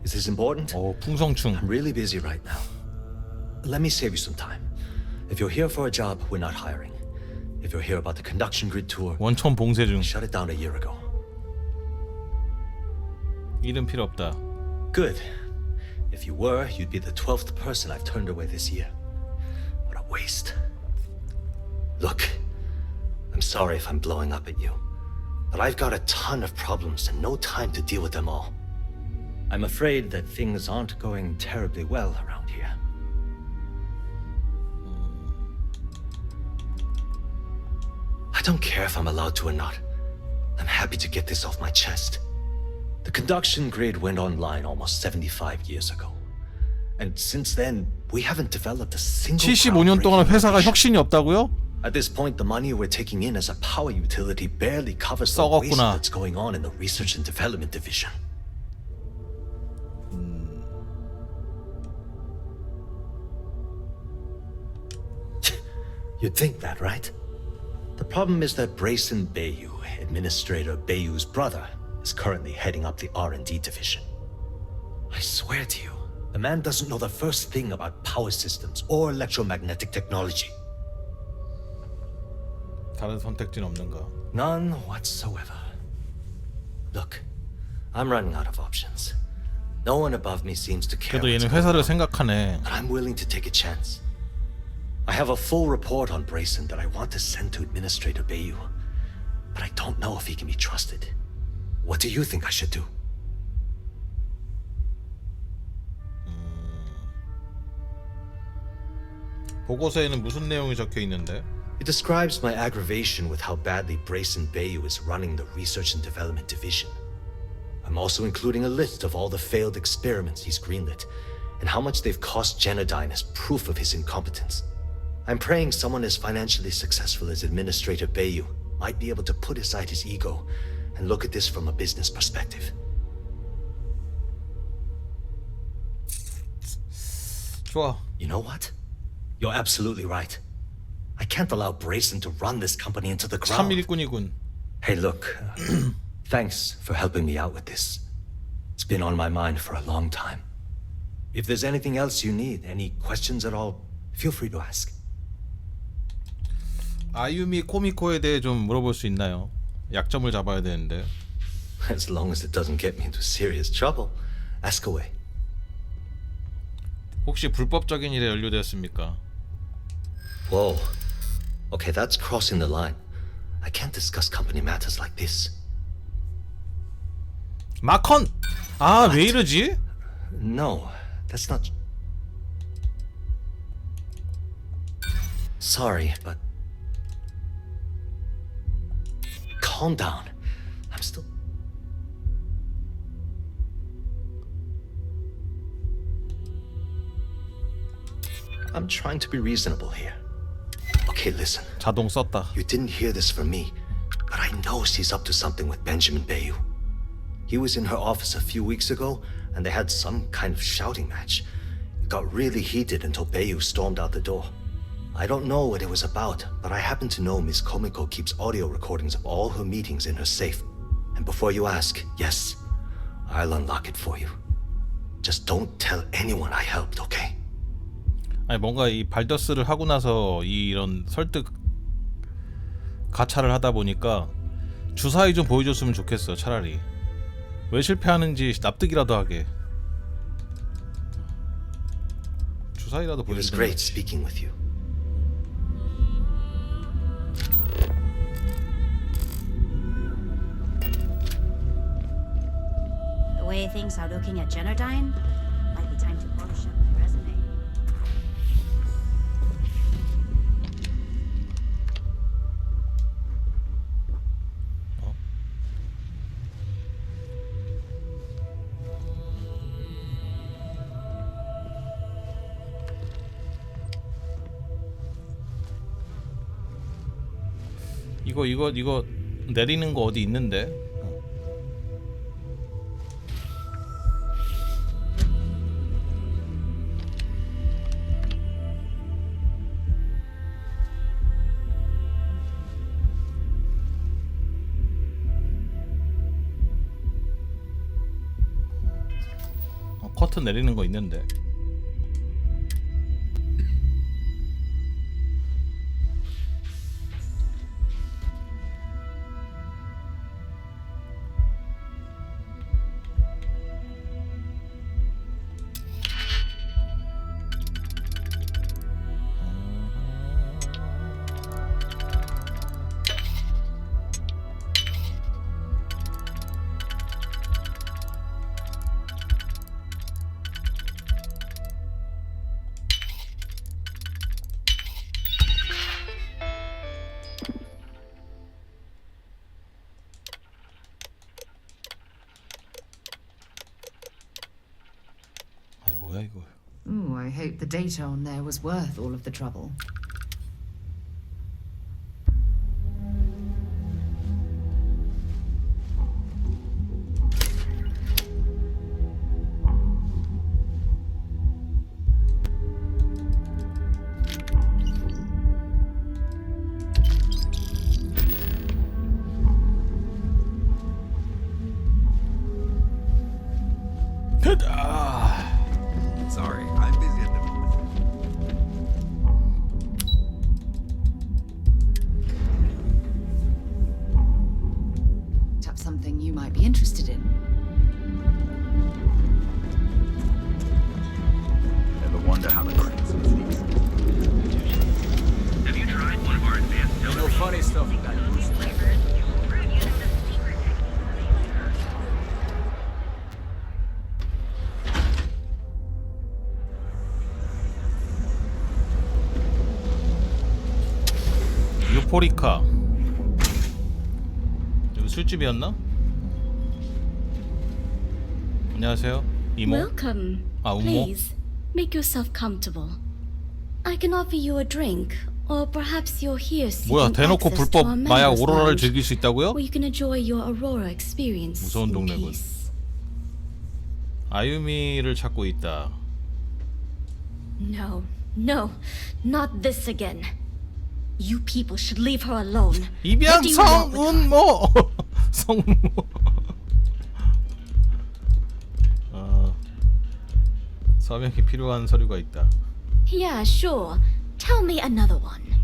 Is this important? 풍성충. I'm really busy right now. Let me save you some time. If you're here for a job, we're not hiring. If you're here about the conduction grid tour, 원천 봉쇄 중. shut it down a year ago. 이름 필요 없다. Good. If you were, you'd be the 12th person I've turned away this year. What a waste. Look, I'm sorry if I'm blowing up at you, but I've got a ton of problems and no time to deal with them all. I'm afraid that things aren't going terribly well around here. I don't care if I'm allowed to or not. I'm happy to get this off my chest. The conduction grid went online almost 75 years ago. And since then, we haven't developed a single 75년 동안 회사가 혁신이 없다고요? At this point, the money we're taking in as a power utility barely covers the waste 썩었구나. that's going on in the research and development division. You'd think that, right? The problem is that Brayson Bayou, Administrator Bayou's brother, is currently heading up the R&D division. I swear to you, the man doesn't know the first thing about power systems or electromagnetic technology. 다른 선택지는 없는가? None whatsoever. Look, I'm running out of options. No one above me seems to care. 그래도 얘는 회사를 생각하네. But I'm willing to take a chance. I have a full report on Brayson that I want to send to Administrator Bayou, but I don't know if he can be trusted. What do you think I should do? 보고서에는 무슨 내용이 적혀 있는데? It describes my aggravation with how badly Brayson Bayou is running the Research and Development Division. I'm also including a list of all the failed experiments he's greenlit, and how much they've cost Genodyne as proof of his incompetence. I'm praying someone as financially successful as Administrator Bayou might be able to put aside his ego and look at this from a business perspective. 좋아. You know what? You're absolutely right. I can't allow Brayson to run this company into the ground. 참 일꾼이군. Hey, look. Thanks for helping me out with this. It's been on my mind for a long time. If there's anything else you need, any questions at all, feel free to ask. 아유미 코미코에 대해 좀 물어볼 수 있나요? 약점을 잡아야 되는데. As long as it doesn't get me into serious trouble, ask away. 혹시 불법적인 일에 연루되었습니까? Whoa. Okay, that's crossing the line. I can't discuss company matters like this. 마컨! 아, 왜 이러지? No, that's not... Sorry, but... Calm down. I'm still... I'm trying to be reasonable here. Okay, listen. 자동 썼다. You didn't hear this from me, but I know she's up to something with Benjamin Bayou. He was in her office a few weeks ago, and they had some kind of shouting match. It got really heated until Bayou stormed out the door. I don't know what it was about, but I happen to know Miss Komiko keeps audio recordings of all her meetings in her safe. And before you ask, yes, I'll unlock it for you. Just don't tell anyone I helped, okay? 아니 뭔가 이 발더스를 하고 나서 이런 설득 가차를 하다 보니까 주사위 좀 보여줬으면 좋겠어. 차라리 왜 실패하는지 납득이라도 하게. 주사위라도 It was 보여주는 great 거지. speaking with you. The way things are looking at Generdyne, might be time to polish up my resume. 이거 내리는 거 어디 있는데? 커튼 내리는 거 있는데. Ooh, I hope the data on there was worth all of the trouble. Sorry, I'm busy at the moment. Tap something you might be interested in. Ever wonder how the crazy things? Have you tried one of our advanced You know funny stuff with that boost. 유포리카. 여기 술집이었나? 안녕하세요. 이모. Welcome. 아, 우모. Please, make yourself comfortable. I can offer you a drink, or perhaps you're here seeking 뭐야, 대놓고 access to 불법 our 마약 members' 오로라를 lounge, 즐길 수 있다고요? where you can enjoy your Aurora experience 무서운 in 동네군. peace. 아유미를 찾고 있다. No, no, not this again. You people should leave her alone. 이병 성운모 성운모. 서명이 필요한 서류가 있다. Yeah, sure. Tell me another one.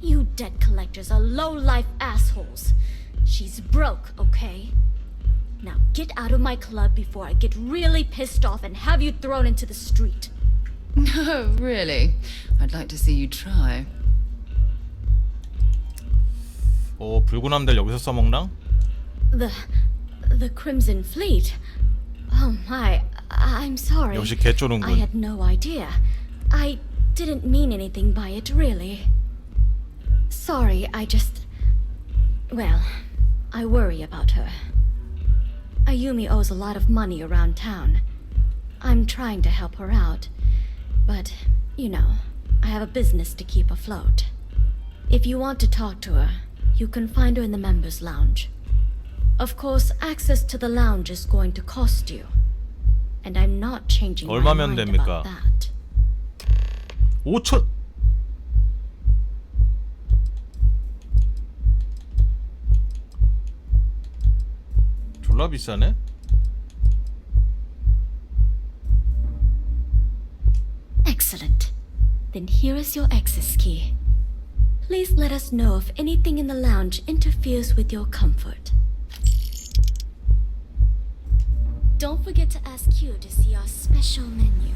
You debt collectors are low-life assholes. She's broke, okay? Now get out of my club before I get really pissed off and have you thrown into the street. No, really. I'd like to see you try. 붉은 함대를 여기서 써먹나? The Crimson Fleet. Oh my, I'm sorry. 역시 개쩌는군. I had no idea. I didn't mean anything by it, really. Sorry, well, I worry about her. Ayumi owes a lot of money around town. I'm trying to help her out. But, you know, I have a business to keep afloat. If you want to talk to her, you can find her in the members' lounge. Of course, access to the lounge is going to cost you. And I'm not changing my 얼마면 mind 됩니까? about that. 5천. 졸라 비싸네. Excellent. Then here is your access key. Please let us know if anything in the lounge interferes with your comfort. Don't forget to ask Q to see our special menu.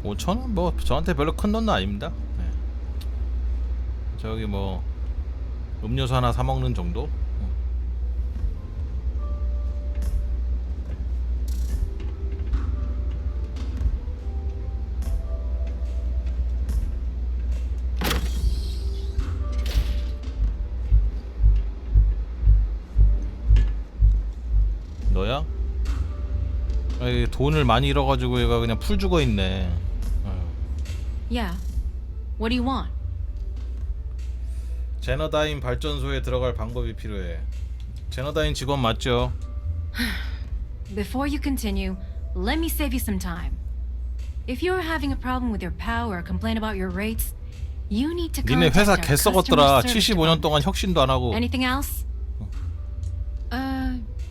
$5,000원? 뭐 저한테 별로 큰 돈은 아닙니다. 네. 저기 뭐 음료수 하나 사 먹는 정도? 너야? 아니, 돈을 많이 잃어가지고 얘가 그냥 풀 죽어 있네. Yeah. What do you want? 제너다인 발전소에 들어갈 방법이 필요해. 제너다인 직원 맞죠? Before you continue, let me save you some time. If you're having a problem with your POW or complain about your rates, you need to 니네 contact 회사 our 개 customer 썩었더라. service 75년 동안 혁신도 안 하고. Anything else?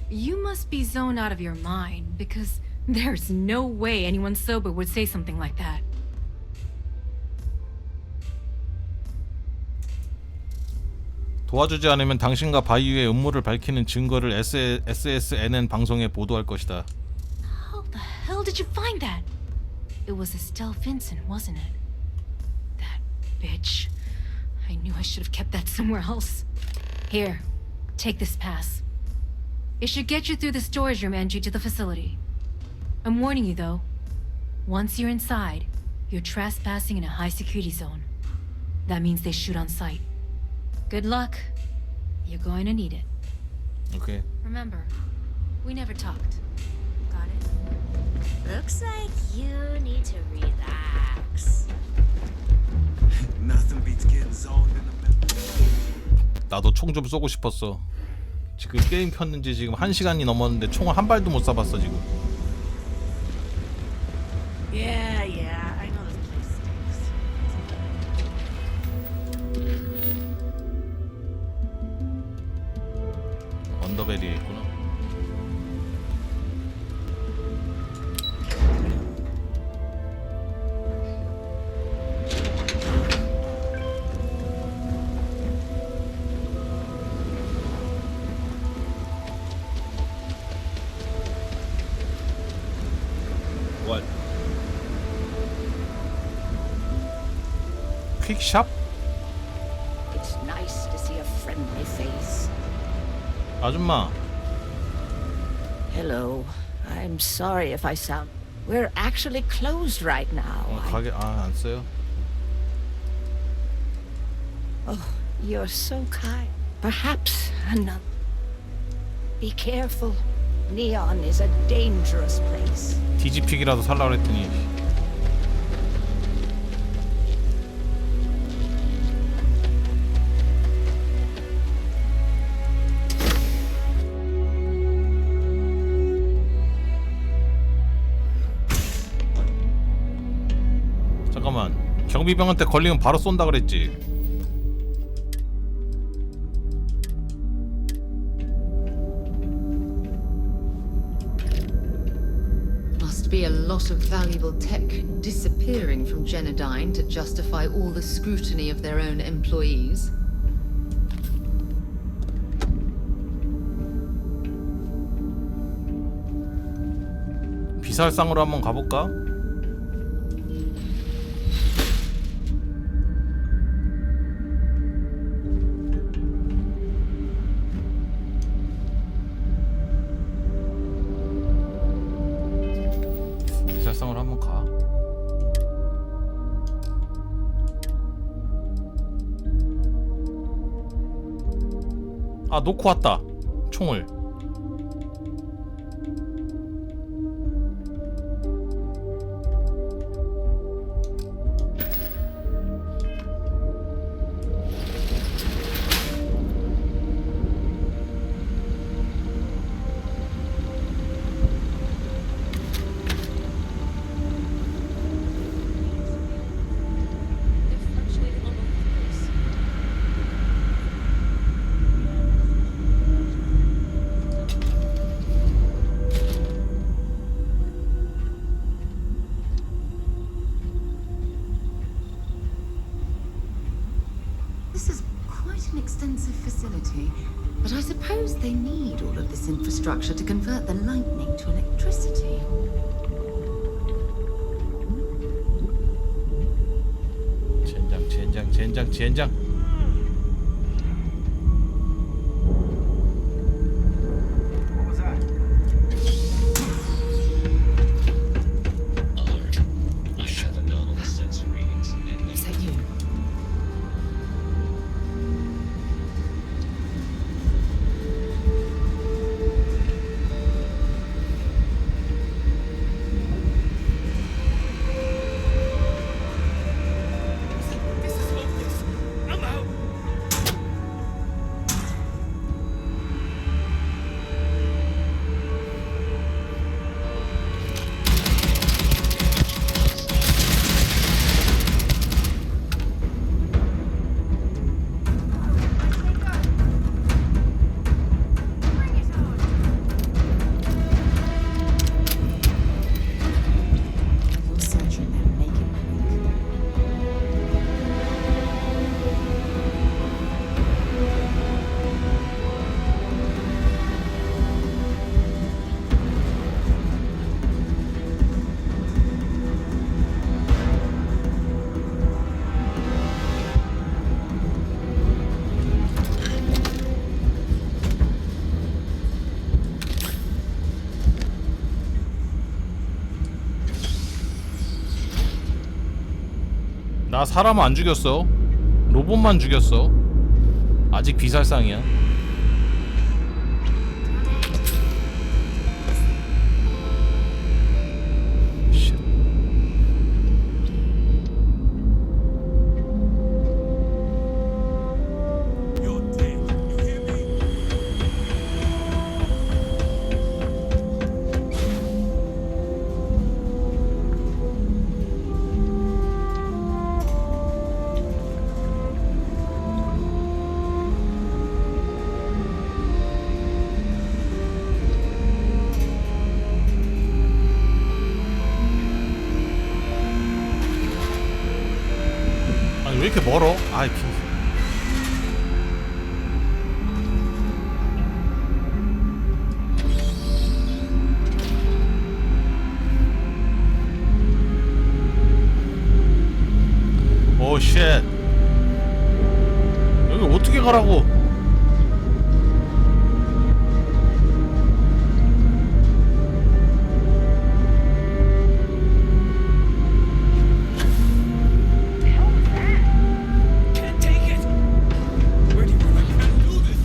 You must be zoned out of your mind because there's no way anyone sober would say something like that. 도와주지 않으면 당신과 바이유의 음모를 밝히는 증거를 SSNN 방송에 보도할 것이다. How the hell did you find that? It was Estelle Vincent, wasn't it? That bitch. I knew I should have kept that somewhere else. Here, take this pass. It should get you through the storage room entry to the facility. I'm warning you though. Once you're inside, you're trespassing in a high security zone. That means they shoot on sight. Good luck. You're going to need it. Okay. Remember, we never talked. Got it? Looks like you need to relax. Nothing beats getting zoned in the middle. 나도 총 좀 쏘고 싶었어. 지금 게임 켰는지 지금 1시간이 넘었는데 총을 한 발도 못 쏴봤어 지금. Yeah, I know this place stinks. 언더베리에 있구나. What? 퀵샵? It's nice to see a friendly face. 아줌마. Hello. I'm sorry if I sound... We're actually closed right now. 가게 안 써요. Oh, you're so kind. Perhaps another... Be careful. Neon is a dangerous place. 디지픽이라도 살라 그랬더니. 잠깐만, 경비병한테 걸리면 바로 쏜다 그랬지. Must be a lot of valuable tech disappearing from Genodyne to justify all the scrutiny of their own employees. 비살상으로 한번 가볼까? 비살상으로 한번 가. 아, 놓고 왔다. 총을. This is quite an extensive facility, but I suppose they need all of this infrastructure to convert the lightning to electricity. 젠장. What was that? Alert. I have anomalous sensor readings. Is that you? This is hopeless. I'm out. You're searching them, make it quick. 나 사람 안 죽였어. 로봇만 죽였어. 아직 비살상이야. 쉣. You're dead. You hear me? 아니 왜 이렇게 멀어? 아이 비. 오 쉣. 여기 어떻게 가라고? Can't take it. Where do you run? I can't do this.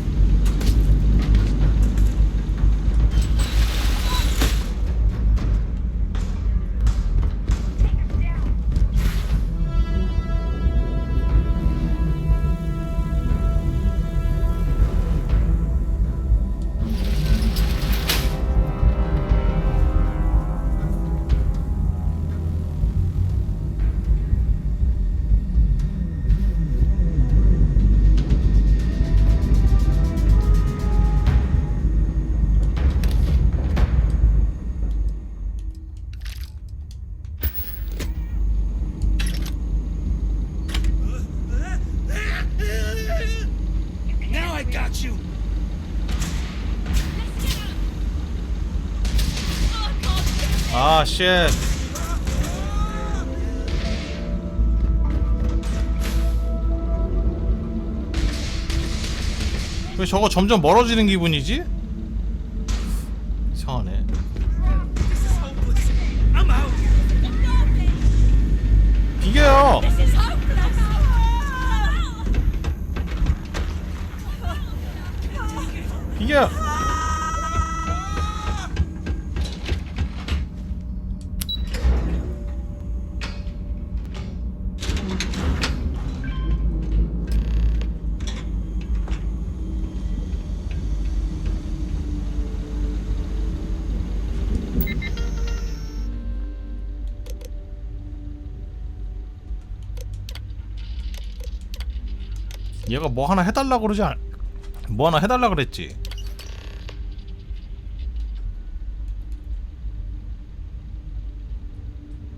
아 쉣. 왜 저거 점점 멀어지는 기분이지? 이상하네. 비겨요. 비겨. 얘가 뭐 하나 해달라고 그러지 않... 뭐 하나 해달라 그랬지.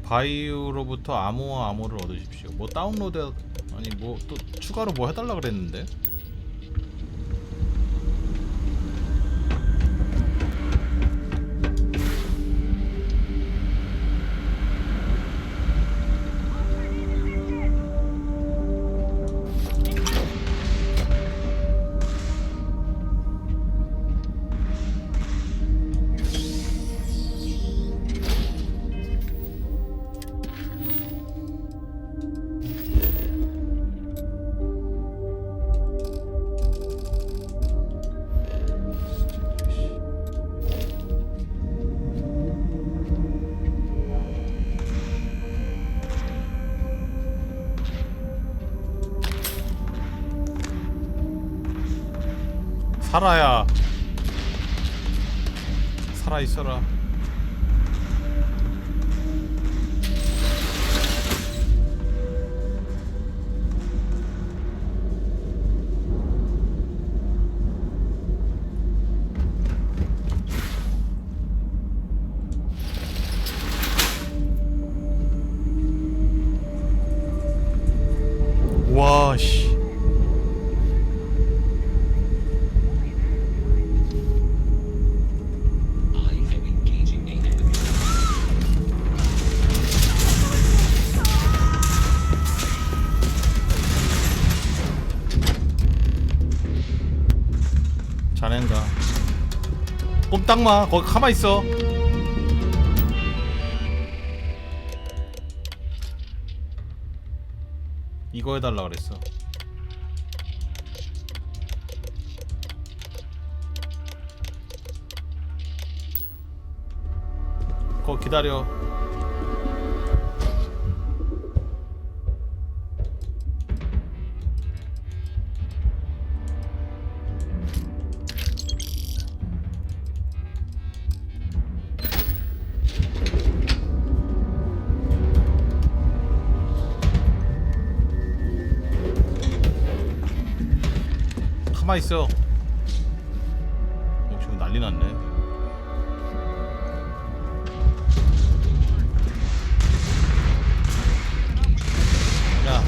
바이오로부터 암호와 암호를 얻으십시오. 뭐 다운로드 아니 뭐 또 추가로 뭐 해달라 그랬는데. 살아야 살아있어라. 와 씨. 자넨가 꼼딱마 거기 가만있어. 이거 해달라 그랬어. 거기 기다려. 가만있어. 지금 난리 났네. 야.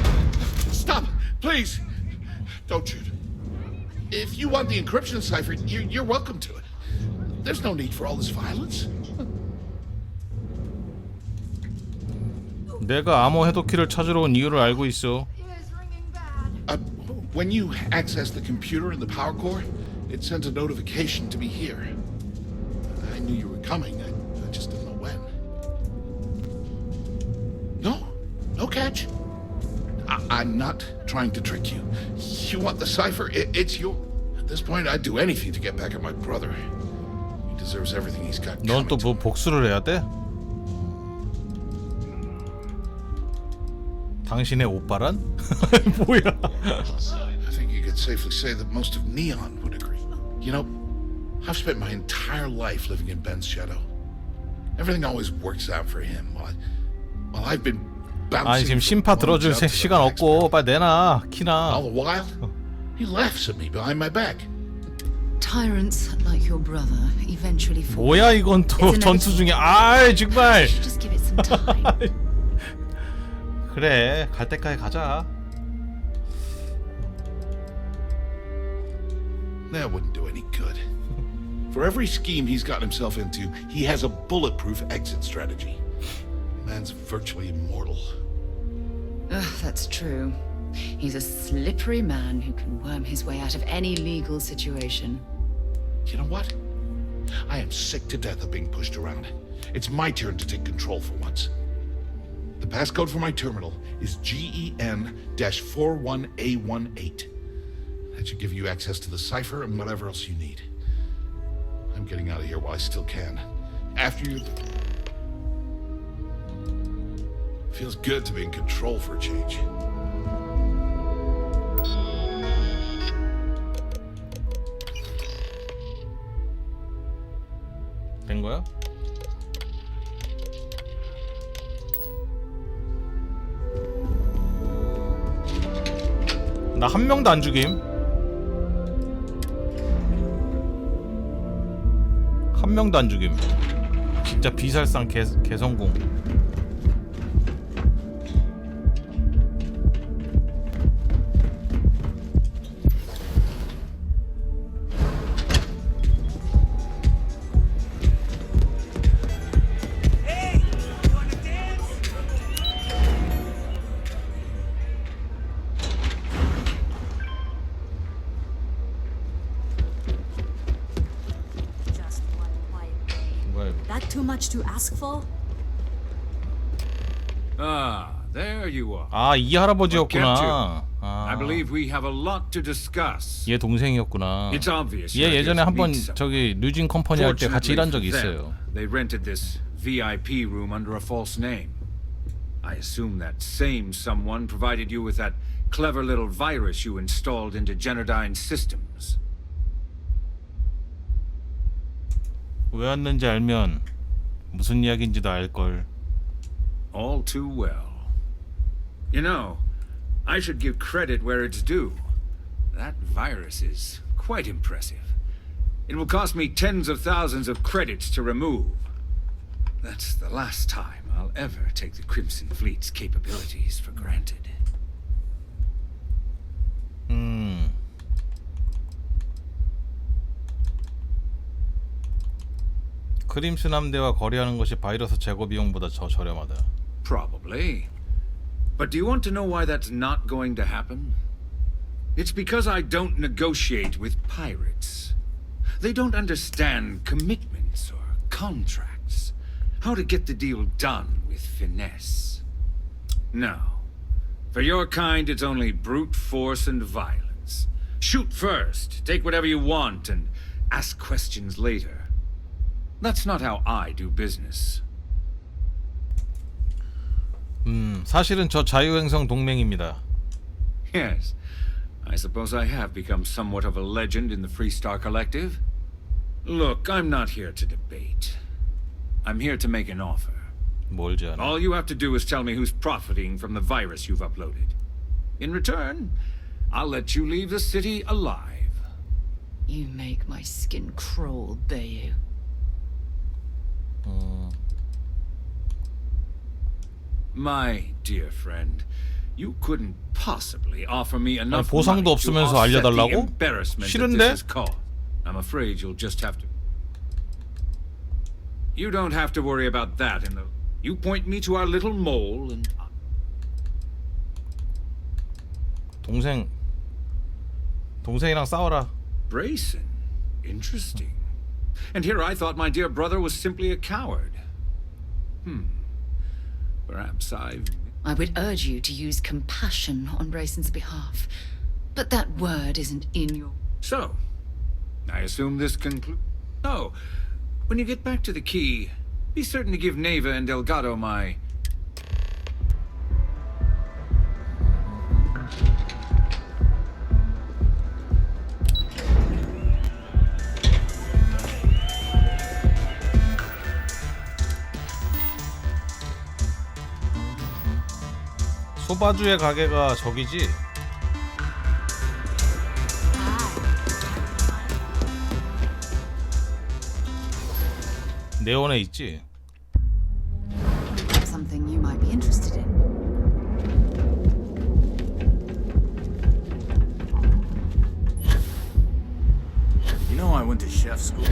Stop, please. Don't shoot. If you want the encryption cipher, you're welcome to it. There's no need for all this violence. 내가 암호 해독키를 찾으러 온 이유를 알고 있어. When you accessed the computer in the power core, it sent a notification to me here. I knew you were coming. I just didn't know when. No catch. I'm not trying to trick you. You want the cipher? It's your. At this point, I'd do anything to get back at my brother. He deserves everything he's got. 넌 또 뭐 복수를 해야 돼? 당신의 오빠란? 뭐야? I think you could safely say that most of Neon would agree. You know, I've spent my entire life living in Ben's shadow. Everything always works out for him. While I've been bouncing. 아니 지금 심파 들어줄 시간 없고 빨리 내놔 키나. All the while, he laughs at me behind my back. Tyrants like your brother eventually fall. 뭐야 이건 또 전투 중에. 아이 정말. Just give it some time. 그래 갈 때까지 가자. That wouldn't do any good. For every scheme he's gotten himself into, he has a bulletproof exit strategy. Man's virtually immortal. Ugh, that's true. He's a slippery man who can worm his way out of any legal situation. You know what? I am sick to death of being pushed around. It's my turn to take control for once. The passcode for my terminal is GEN-41A18. That should give you access to the cipher and whatever else you need. I'm getting out of here while I still can. After you... Feels good to be in control for a change. 된 거야? 나 한 명도 안 죽임. 한 명도 안 죽임. 진짜 비살상 개성공. That too much to ask for? Ah, there you are. 아, 이 할아버지였구나. I believe we have a lot to discuss. 얘 동생이었구나. It's obvious. 얘 예전에 한번 저기 뉴진 컴퍼니 할 때 같이 일한 적이 있어요. They rented this VIP room under a false name. I assume that same someone provided you with that clever little virus you installed into Generdyne's systems. 왜 왔는지 알면 무슨 이야기인지도 알걸. All too well. You know, I should give credit where it's due. That virus is quite impressive. It will cost me tens of thousands of credits to remove. That's the last time I'll ever take the Crimson Fleet's capabilities for granted. 크림슨 함대와 거래하는 것이 바이러스 제거 비용보다 더 저렴하다. Probably. But do you want to know why that's not going to happen? It's because I don't negotiate with pirates. They don't understand commitments or contracts. How to get the deal done with finesse. No. For your kind, it's only brute force and violence. Shoot first, take whatever you want, and ask questions later. That's not how I do business. 사실은 저 자유행성 동맹입니다. Yes. I suppose I have become somewhat of a legend in the Freestar Collective. Look, I'm not here to debate. I'm here to make an offer. 뭘지 않아? All you have to do is tell me who's profiting from the virus you've uploaded. In return, I'll let you leave the city alive. You make my skin crawl, Bayou. My dear friend, you couldn't possibly offer me enough 보상도 money to 없으면서 offset the 알려달라고? embarrassment that 싫은데? this has caused. I'm afraid you'll just have to. You don't have to worry about that. You point me to our little mole and. 동생이랑 싸워라. Brayson, interesting. And here I thought my dear brother was simply a coward. Perhaps I would urge you to use compassion on Brayson's behalf, but that word isn't in your... So, I assume this concludes... No, when you get back to the key, be certain to give Neva and Delgado my... 소바주의 가게가 저기지? 네온에 있지? Something you might be interested in. You know I went to chef school.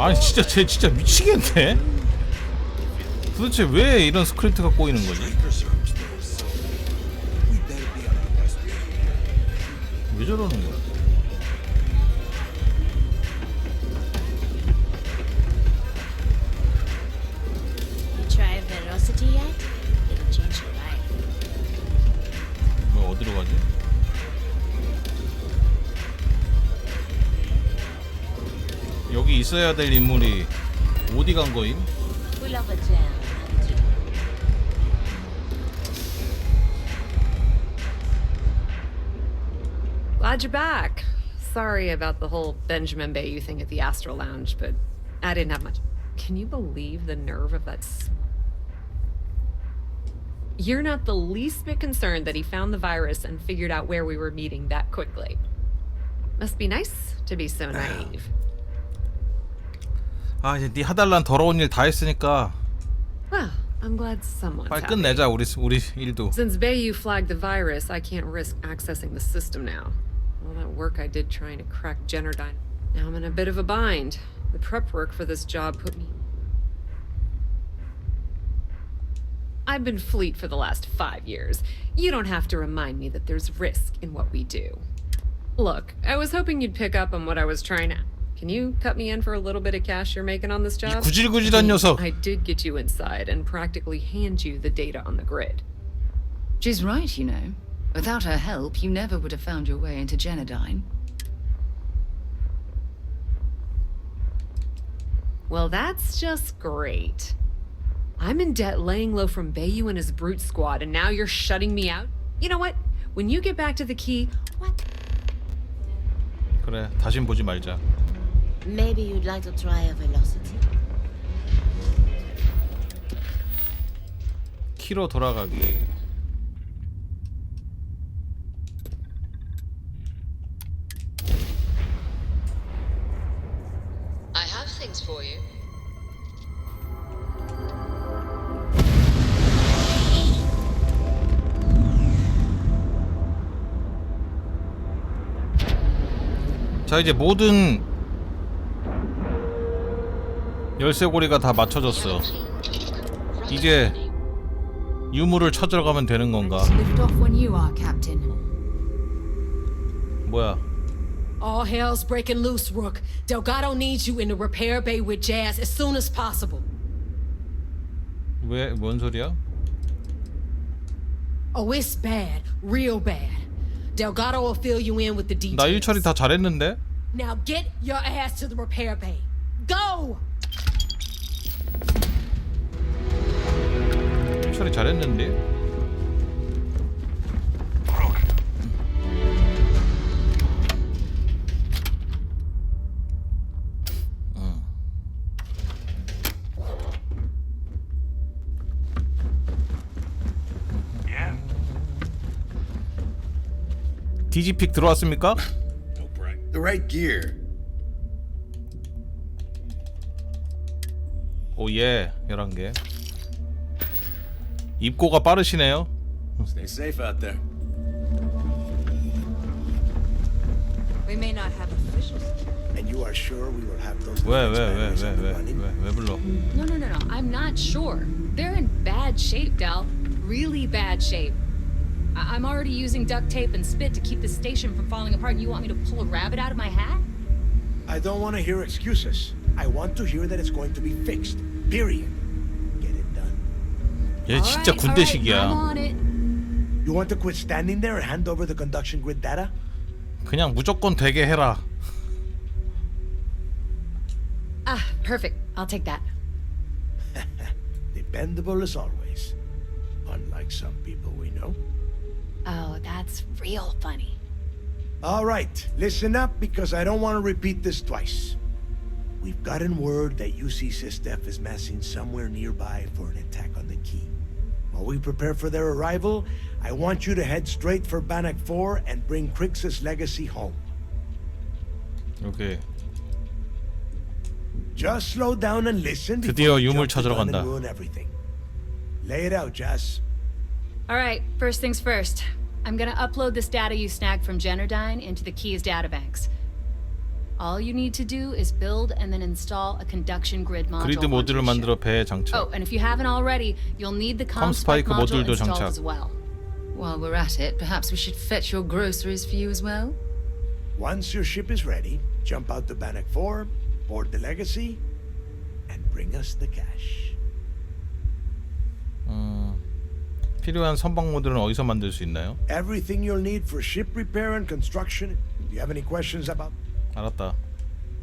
아니 진짜 쟤 진짜 미치겠네. 도대체 왜 이런 스크립트가 꼬이는 거지? 왜 저러는 거야? You try velocity yet? It'll change your life. 뭐 어디로 가지? 여기 있어야 될 인물이 어디 간 거임? We love a jam. Glad you're back. Sorry about the whole Benjamin Bayou thing at the Astral Lounge, but I didn't have much. Can you believe the nerve of that? You're not the least bit concerned that he found the virus and figured out where we were meeting that quickly. Must be nice to be so naive. 아 이제 네 하달란 더러운 일 다 했으니까 Well, I'm glad someone's 빨리 happy. 끝내자 우리 일도. Since Bayou flagged the virus, I can't risk accessing the system now. All that work I did trying to crack Generdyne. Now I'm in a bit of a bind. The prep work for this job put me... I've been fleet for the last 5 years. You don't have to remind me that there's risk in what we do. Look, I was hoping you'd pick up on what I was trying to... Can you cut me in for a little bit of cash you're making on this job? 구질구질한 녀석. I did get you inside and practically hand you the data on the grid. She's right, you know. Without her help, you never would have found your way into Genodyne. Well, that's just great. I'm in debt laying low from Bayou and his brute squad, and now you're shutting me out? You know what? When you get back to the key, what? 그래, 다신 보지 말자. Maybe you'd like to try a velocity. 키로 돌아가기. I have things for you. 자 이제 모든 열쇠고리가 다 맞춰졌어. 이제 유물을 찾으러 가면 되는 건가? Lift off when you are, Captain. 뭐야? All hell's breaking loose, Rook. Delgado needs you in the repair bay with Jazz as soon as possible. 왜? 뭔 소리야? Oh, it's bad. Real bad. Delgado will fill you in with the details. 나 일 처리 다 잘했는데? Now get your ass to the repair bay. Go! 일 처리 잘했는데? 디지픽 들어왔습니까? The right gear. 오예 11개. 입고가 빠르시네요. Stay safe out there. We may not have officials. And you are sure we will have those 왜 불러? No, I'm not sure. They're in bad shape, Del. Really bad shape. I'm already using duct tape and spit to keep the station from falling apart. You want me to pull a rabbit out of my hat? I don't want to hear excuses. I want to hear that it's going to be fixed. Period. Get it done. 얘 진짜 군대식이야. I'm on it. You want to quit standing there and hand over the conduction grid data? 그냥 무조건 되게 해라. Ah, perfect. I'll take that. Dependable as always. Unlike some people we know. Oh, that's real funny. All right, listen up because I don't want to repeat this twice. We've gotten word that UC SysDef is massing somewhere nearby for an attack on the key. While we prepare for their arrival, I want you to head straight for Bannock 4 and bring Crixus' legacy home. 오케이. Just slow down and listen 드디어 before you 유물 jump the 찾으러 gun 간다. and ruin everything. Lay it out, Jazz. All right, first things first. I'm gonna upload this data you snagged from Generdyne into the Key's databanks. All you need to do is build and then install a conduction grid module. 그리드 모듈을 만들어 배에 장착. Oh, and if you haven't already, you'll need the 컴스파이크 ComSpike module 모듈도 installed 장착. as well. While we're at it, perhaps we should fetch your groceries for you as well? Once your ship is ready, jump out the Bannock 4, board the Legacy, and bring us the cash. 필요한 선박 모듈은 어디서 만들 수 있나요? Everything you'll need for ship repair and construction. Do you have any questions about? 알았다.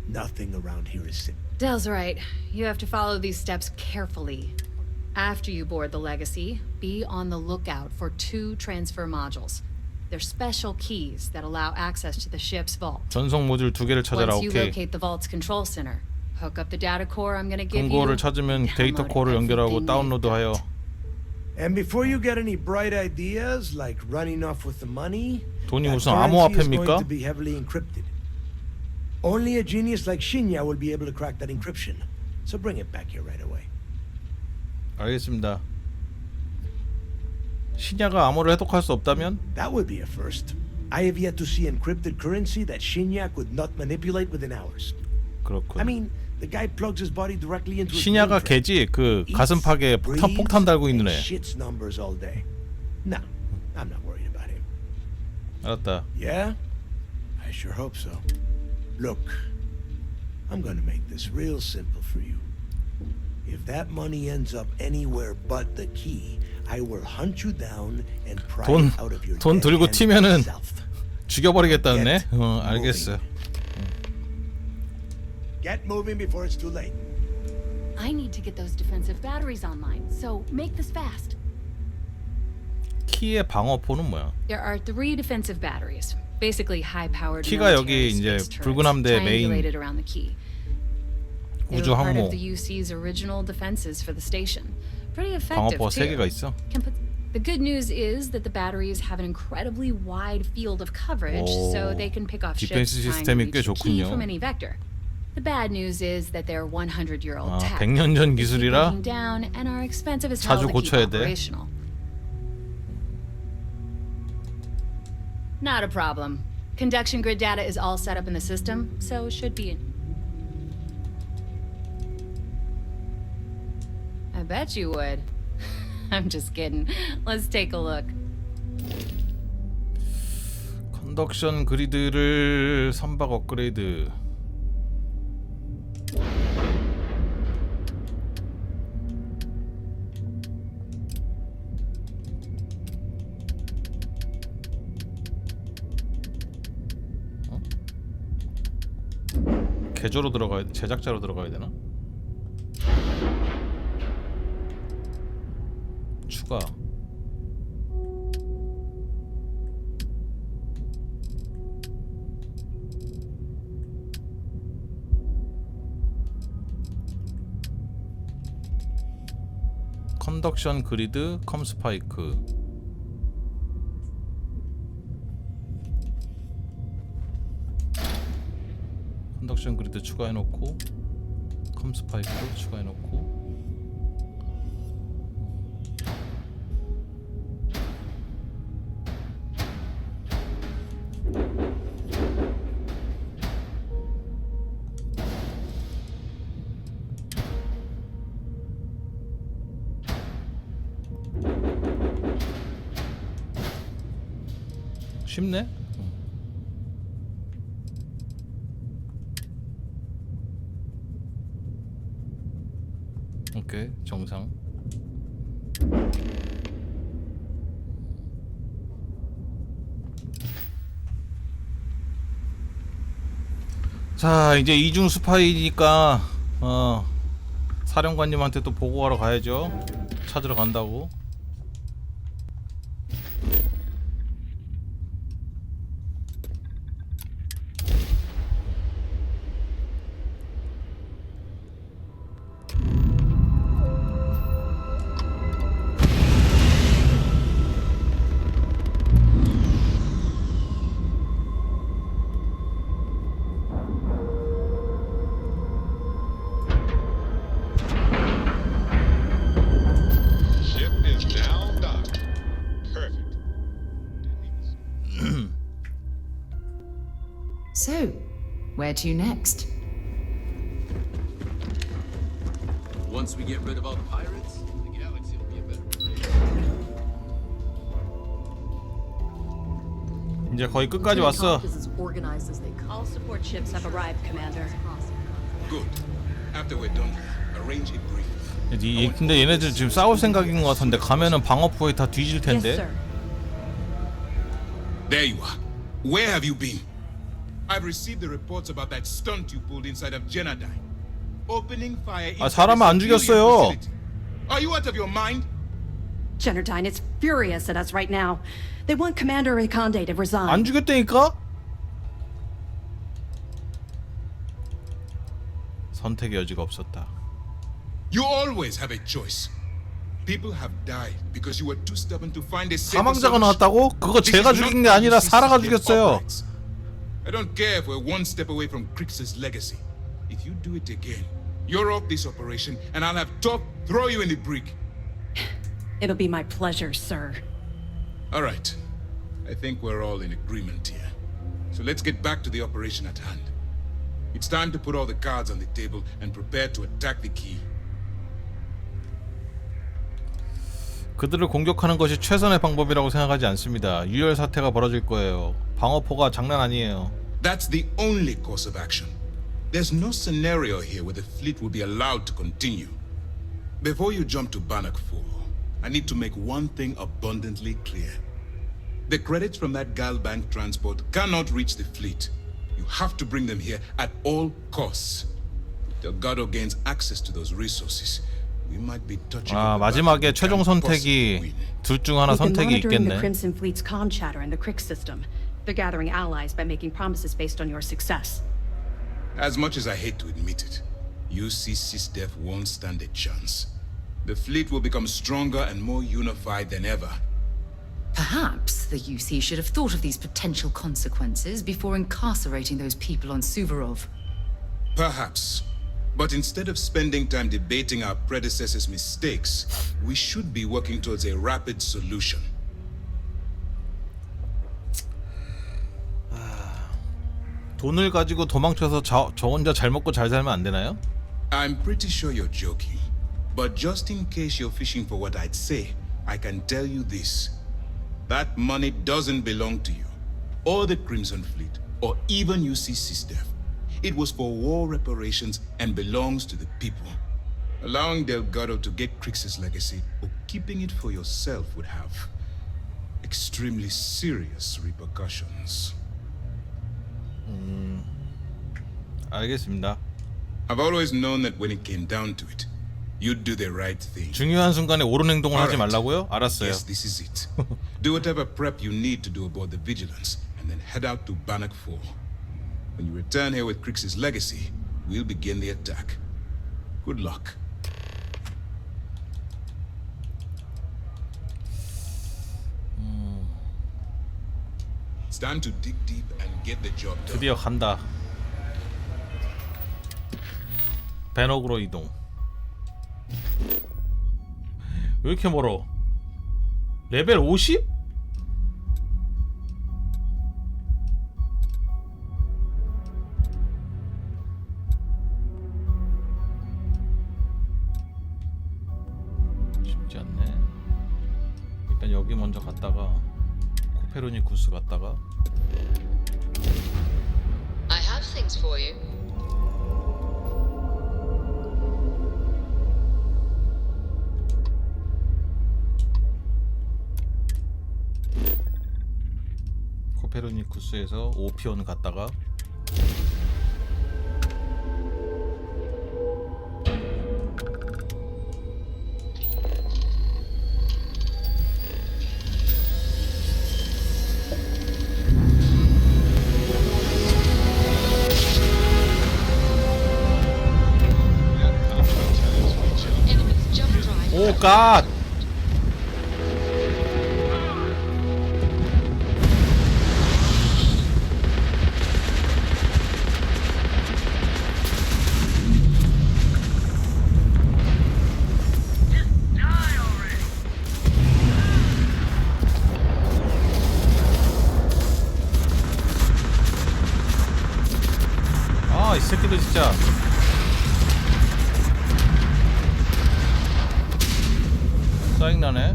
Nothing around here is simple. Dell's right. You have to follow these steps carefully. After you board the Legacy, be on the lookout for 2 transfer modules. They're special keys that allow access to the ship's vault. 전송 모듈 2개를 찾아라. Once you 오케이. locate the vault's control center, hook up the data core I'm going to give you. 금고를 찾으면 데이터 코어를 연결하고 다운로드하여. And before you get any bright ideas like running off with the money, 돈이 that 무슨 currency is 암호화폐입니까? going to be heavily encrypted. Only a genius like Shinya will be able to crack that encryption. So bring it back here right away. 알겠습니다. 신야가 암호를 해독할 수 없다면? That would be a first. I have yet to see encrypted currency that Shinya could not manipulate within hours. 그렇군. I mean, the guy plugs his body directly into his 신야가 mainframe. 걔지? 그 가슴팍에 폭탄 달고 있는 애. Shits numbers all day. No, I'm not worried about him. 알았다. Yeah? I sure hope so. Look, I'm gonna make this real simple for you. If that money ends up anywhere but the key, I will hunt you down and pry it out of your 돈 dead 들고 hand 튀면은 yourself. 죽여버리겠다네. 알겠어. Get moving before it's too late. I need to get those defensive batteries online, so make this fast. 키의 방어포는 뭐야? There are 3 defensive batteries, basically high-powered 키가 여기 military 이제 space turrets 붉은 함대 메인 triangulated around the key. They 우주 were part 항모 of the UC's original defenses for the station. Pretty effective 방어포가 too. 3개가 있어. The good news is that the batteries have an incredibly wide field of coverage, so they can pick off ships 디펜스 trying to 시스템이 reach 꽤 the key 좋군요. from any vector. The bad news is that they're 100-year-old 아, tech. 100년 전 They keep 기술이라 breaking down and are expensive as hell 자주 to keep 고쳐야 돼. operational. Not a problem. Conduction grid data is all set up in the system, so it should be in. I bet you would. I'm just kidding. Let's take a look. 컨덕션 그리드를 선박 업그레이드. 개조로 들어가야 돼. 제작자로 들어가야 되나? 추가. 컨덕션 그리드 컴스파이크. 컨덕션 그리드 추가해놓고 컴스파이크 추가해놓고 쉽네? 오케이, 정상. 자, 이제 이중 스파이니까 사령관님한테 또 보고하러 가야죠. 찾으러 간다고. So, Where to next? Once we get rid of all the pirates, the galaxy will be a better place. 이제 거의 끝까지 왔어. All support ships have arrived, Commander. Good. After we're done, arrange a brief. 근데 얘네들 지금 싸울 생각인 것 같은데 가면은 방어포에 다 뒤질 텐데. Yes, sir. There you are. Where have you been? I've received the reports about that stunt you pulled inside of Genadine. Opening fire into 사람을 안 죽였어요. Are you out of your mind? Genardine is furious at us right now. They want Commander Riconde to resign. 안 죽였다니까? 선택의 여지가 없었다. You always have a choice. People have died because you were too stubborn to find a safer 사망자가 solution. 나왔다고? 그거 제가 죽인 게 아니라 사라가 죽였어요. I don't care if we're one step away from Crix's legacy. If you do it again, you're off this operation, and I'll have Top throw you in the brig. It'll be my pleasure, sir. All right. I think we're all in agreement here. So let's get back to the operation at hand. It's time to put all the cards on the table and prepare to attack the key. 그들을 공격하는 것이 최선의 방법이라고 생각하지 않습니다. 유혈 사태가 벌어질 거예요. 방어포가 장난 아니에요. That's the only course of action. There's no scenario here where the fleet will be allowed to continue. Before you jump to Bannock 4, I need to make one thing abundantly clear. The credits from that Galbank transport cannot reach the fleet. You have to bring them here at all costs. If Delgado gains access to those resources, we might be touching 마지막에 최종 선택이 둘 중 하나 선택이 We've been monitoring the 있겠네. Crimson Fleet's comm chatter in the Crix system. They're gathering allies by making promises based on your success. As much as I hate to admit it, UC SysDef won't stand a chance. The fleet will become stronger and more unified than ever. Perhaps the UC should have thought of these potential consequences before incarcerating those people on Suvorov. Perhaps. But instead of spending time debating our predecessors' mistakes, we should be working towards a rapid solution. 돈을 가지고 도망쳐서 저 혼자 잘 먹고 잘 살면 안 되나요? I'm pretty sure you're joking. But just in case you're fishing for what I'd say, I can tell you this. That money doesn't belong to you, or the Crimson Fleet, or even UC SysDef. It was for war reparations and belongs to the people. Allowing Delgado to get Crix's legacy or keeping it for yourself would have extremely serious repercussions. 알겠습니다. I've always known that when it came down to it, you'd do the right thing. 중요한 순간에 옳은 행동을 하지 말라고요? 알았어요. Yes, this is it. Do whatever prep you need to do aboard the Vigilance, and then head out to Bannock 4. When you return here with Crix's legacy, we'll begin the attack. Good luck. It's time to dig deep and get the job done. 드디어 간다. 배너그로 이동. 왜 이렇게 멀어? 레벨 50? 쉽지 않네. 일단 여기 먼저 갔다가 코페르니쿠스 갔다가. I have things for you. 코페르니쿠스에서 오피온 갔다가 오 갓! 이 새끼들 진짜. 짜증나네.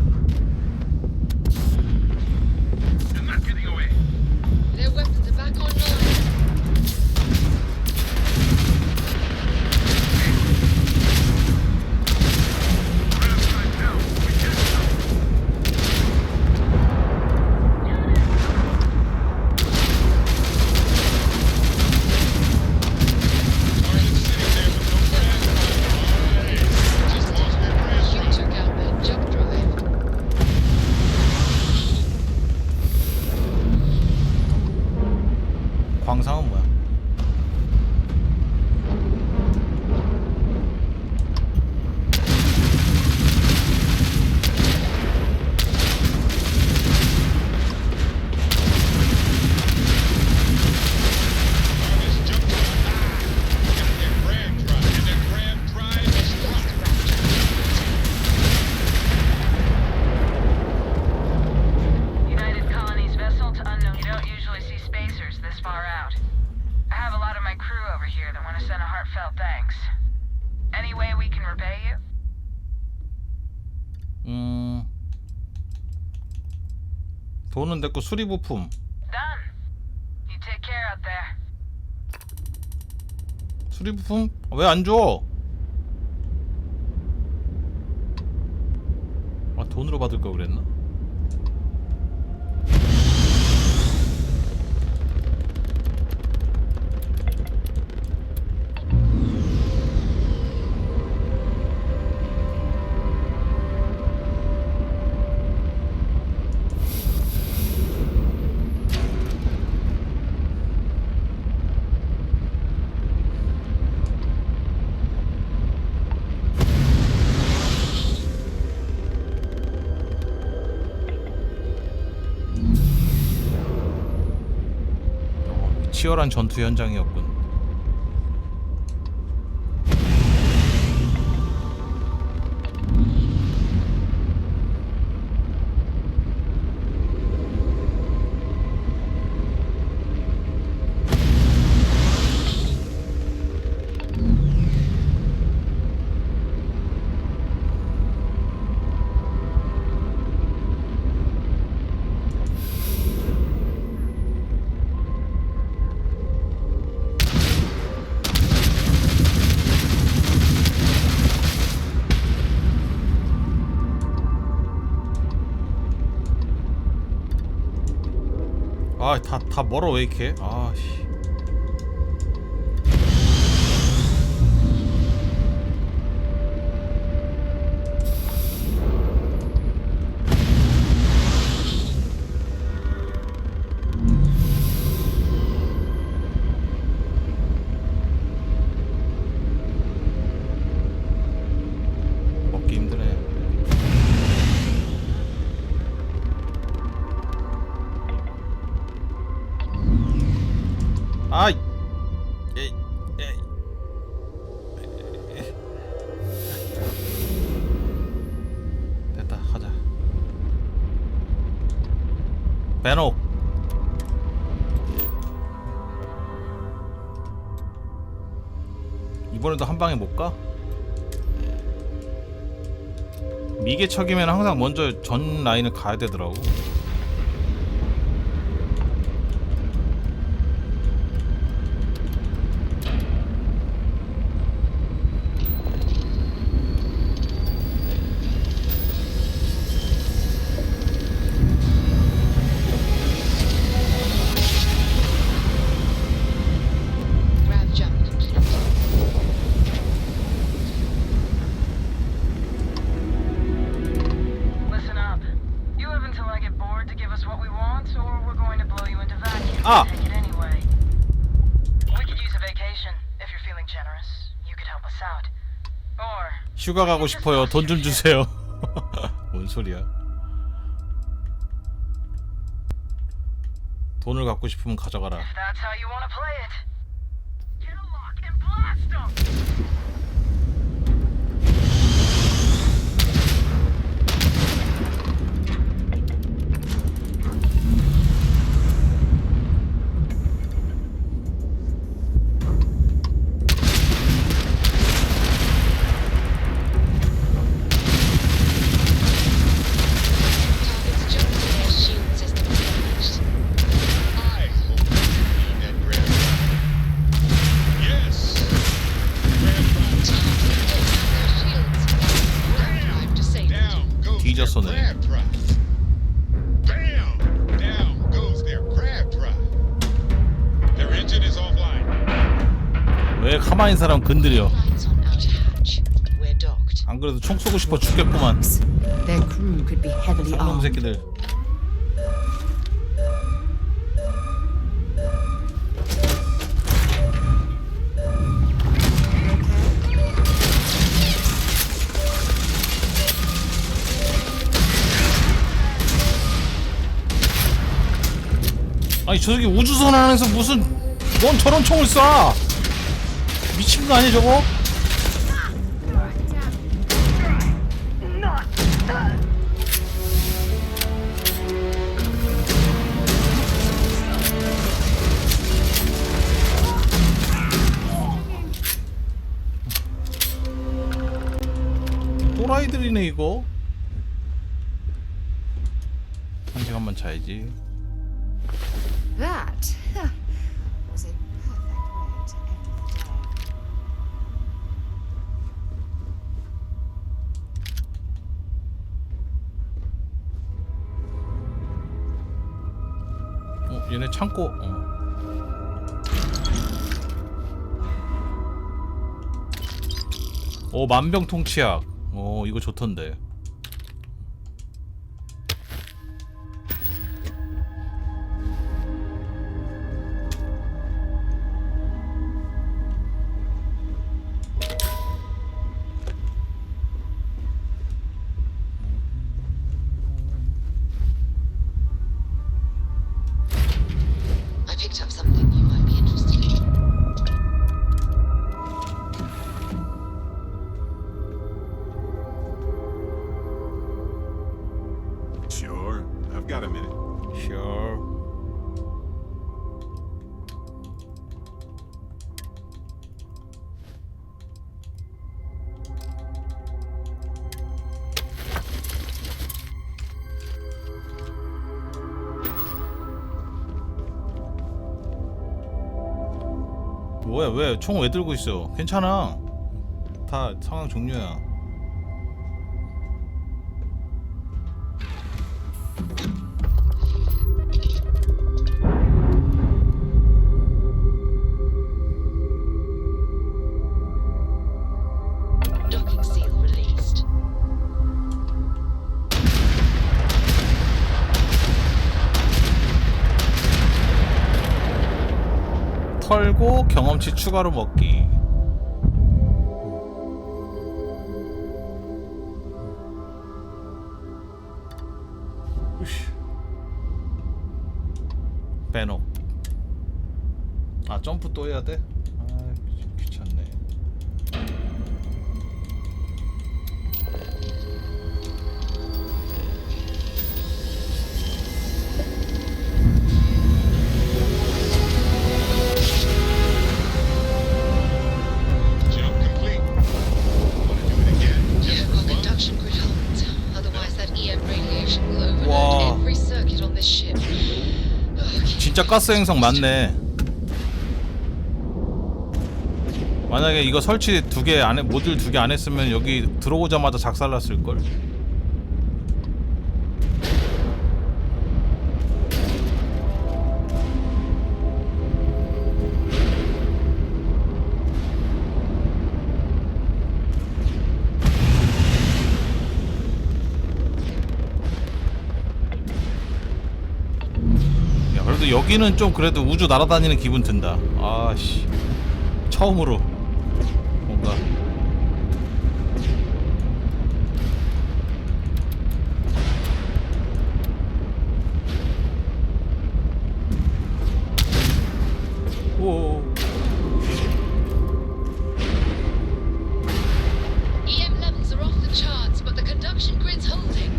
Their weapons are back online. You took out that jump drive. 광상은 뭐야? United Colonies vessel to unknown. You don't usually see spacers this far out. I have a lot of my crew over here that want to send a heartfelt thanks. Any way we can repay you? 돈은 됐고 수리 부품. Done. You take care out there. 수리 부품 왜 안 줘? 아 돈으로 받을 거 그랬나? 치열한 전투 현장이었군. 아, 다 멀어 왜 이렇게? 아, 씨. 먹기 힘드네. 아이, 됐다, 가자. 배녹. 이번에도 한 방에 못 가? 미개척이면 항상 먼저 전 라인을 가야 되더라고. 아! 휴가 가고 싶어요. 돈 좀 주세요. 뭔 소리야? 돈을 갖고 싶으면 가져가라. 쏘네. Crab drive. Bam! Down goes their crab drive. Their engine is offline. 왜 가만히 있는 사람 건드려? Lights on outer hatch. We're docked. 안 그래도 총 쏘고 싶어 죽겠구만. Their crew could be heavily 놈 armed. 새끼들. 아니 저 새끼 우주선 안에서 무슨 뭔 저런 총을 쏴? 미친 거 아니야 저거? 또라이들이네 이거. 한 시간만 자야지. That was a perfect way to end the day. 얘네 창고. 만병통치약. 이거 좋던데. I picked up something you might be interested in. Sure. I've got a minute. Sure. 뭐야 왜 총 왜 들고 있어? 괜찮아. 다 상황 종료야. Docking seal released. 털고 경험치 추가로 먹기. 빼놓. 아 점프 또 해야 돼? 아 귀찮네. Jump complete. Want to do it again? Just Yeah, for well, fun? conduction grid holds. Otherwise, that EM radiation will overload Wow. every circuit on this ship. 진짜 가스 행성 맞네. 만약에 이거 설치 2개 안에 모듈 2개 안 했으면 여기 들어오자마자 작살났을 걸. 야, 그래도 여기는 좀 그래도 우주 날아다니는 기분 든다. 아씨. 처음으로 뭔가 오. EM levels are off the charts, but the conduction grid's holding.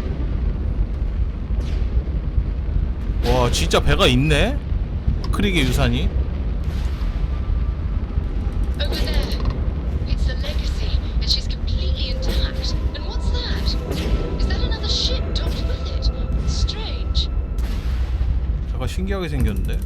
와 진짜 배가 있네? 크릭의 유산이. Over there. It's the Legacy, and she's completely intact. And what's that? Is that another ship docked with it? Strange. 잠깐 신기하게 생겼는데.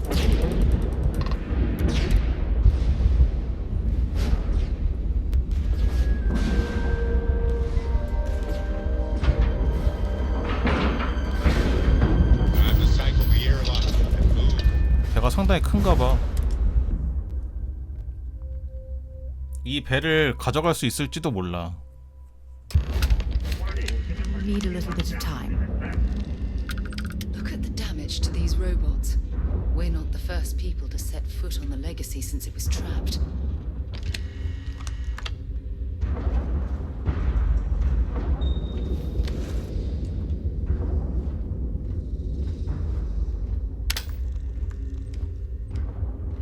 상당히 큰가 봐. 이 배를 가져갈 수 있을지도 몰라. Need a little bit of time. Look at the damage to these robots. We're not the first people to set foot on the Legacy since it was trapped.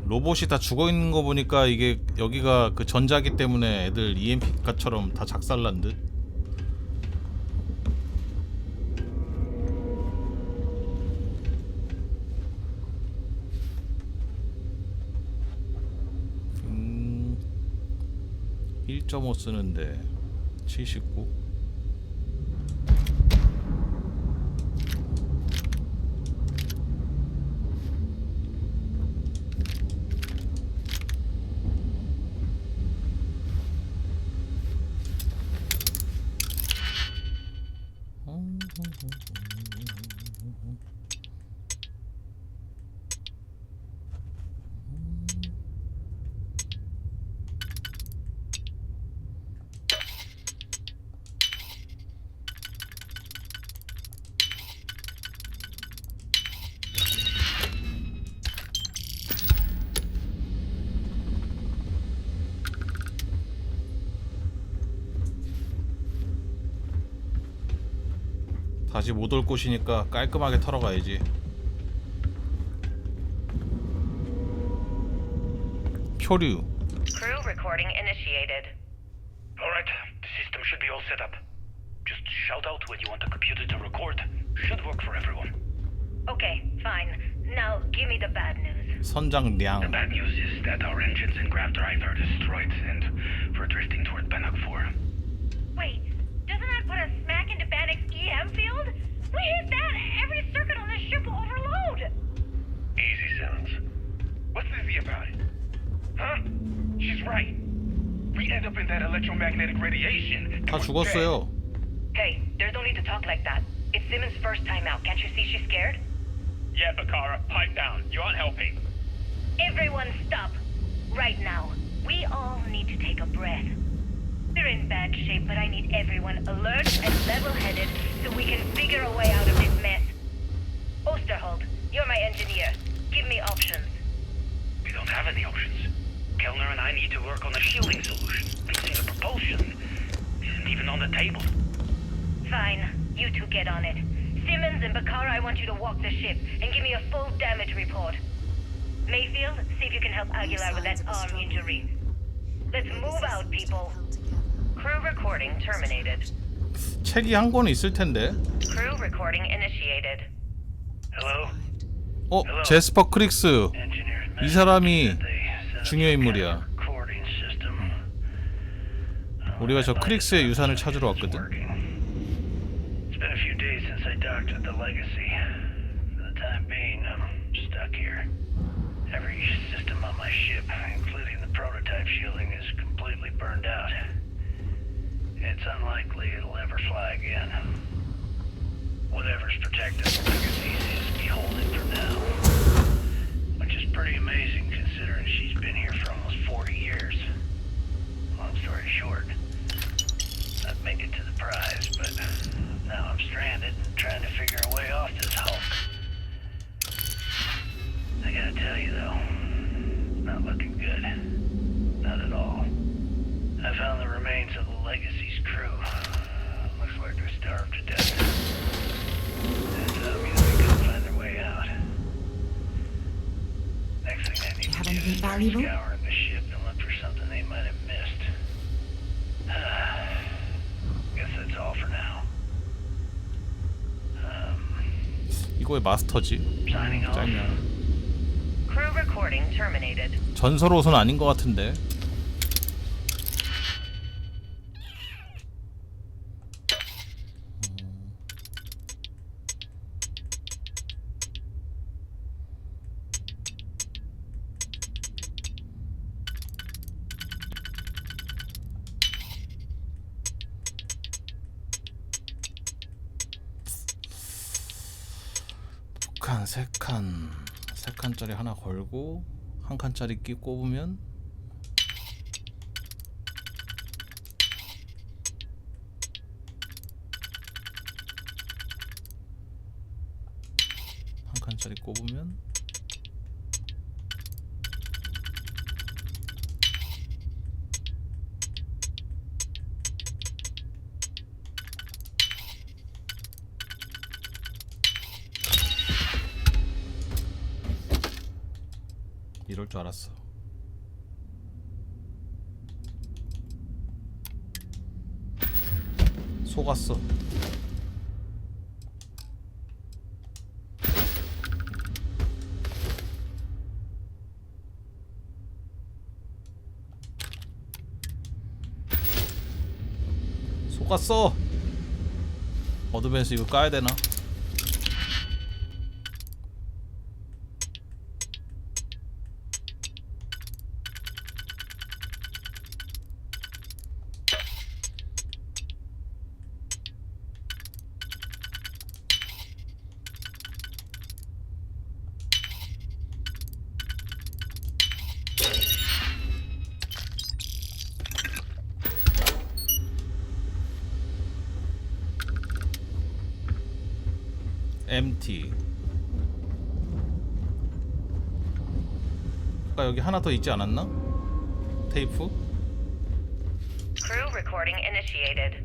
로봇이 다 죽어 있는 거 보니까 이게 여기가 그 전자기 때문에 애들 EMP가처럼 다 작살난 듯. 음, 1.5 쓰는데 79. 다시 못 올 곳이니까 깔끔하게 털어가야지. 표류. Crew recording initiated. Alright, the system should be all set up. Just shout out when you want the computer to record. Should work for everyone. Okay, fine. Now, give me the bad news. 선장량. The bad news is that our engines and grav drive are destroyed, and we're drifting toward Bannock 4. Wait, doesn't that put us smack into Bannock's EM field? We hit that, every circuit on this ship will overload! Easy, Simmons. What's dizzy about it? Huh? She's right. We end up in that electromagnetic radiation. 다 죽었어요. Hey, there's no need to talk like that. It's Simmons' first time out. Can't you see she's scared? Yeah, Bakara, pipe down. You aren't helping. Everyone stop. Right now. We all need to take a breath. We're in bad shape, but I need everyone alert and level-headed so we can figure a way out of this mess. Osterholt, you're my engineer. Give me options. We don't have any options. Kellner and I need to work on a shielding solution. Fixing the propulsion isn't even on the table. Fine. You two get on it. Simmons and Bakara, I want you to walk the ship and give me a full damage report. Mayfield, see if you can help Aguilar with that arm injury. Let's move out, people. Crew recording terminated. 책이 한 권은 있을 텐데. Crew recording initiated. Hello? 제스퍼 크릭스. 이 사람이 중요 인물이야. 우리가 저 크릭스의 유산을 찾으러 왔거든. It's been a few days since I docked at the Legacy. For the time being, I'm stuck here. Every system on my ship, including the prototype shielding, is completely burned out. It's unlikely it'll ever fly again. Whatever's protecting the Legacy seems to be holding for now. Which is pretty amazing considering she's been here for almost 40 years. Long story short, I'd make it to the prize, but now I'm stranded and trying to figure a way off this hulk. I gotta tell you though, not looking good. Not at all. I found the remains of the Legacy's crew. Looks like they're starved to death. It's obvious they couldn't find their way out. Next thing I need to do is start scouring the ship and look for something they might have missed. Guess that's all for now. 이거의 마스터지. 짱이야. Crew recording terminated. 전설옷은 아닌 것 같은데. 북한 3칸, 3칸짜리 하나 걸고 1칸짜리 끼 꼽으면 한 칸짜리 꼽으면 이럴 줄 알았어. 속았어. 속았어. 어드밴스 이거 까야 되나? MT. 아까 여기 하나 더 있지 않았나? 테이프? Crew recording initiated.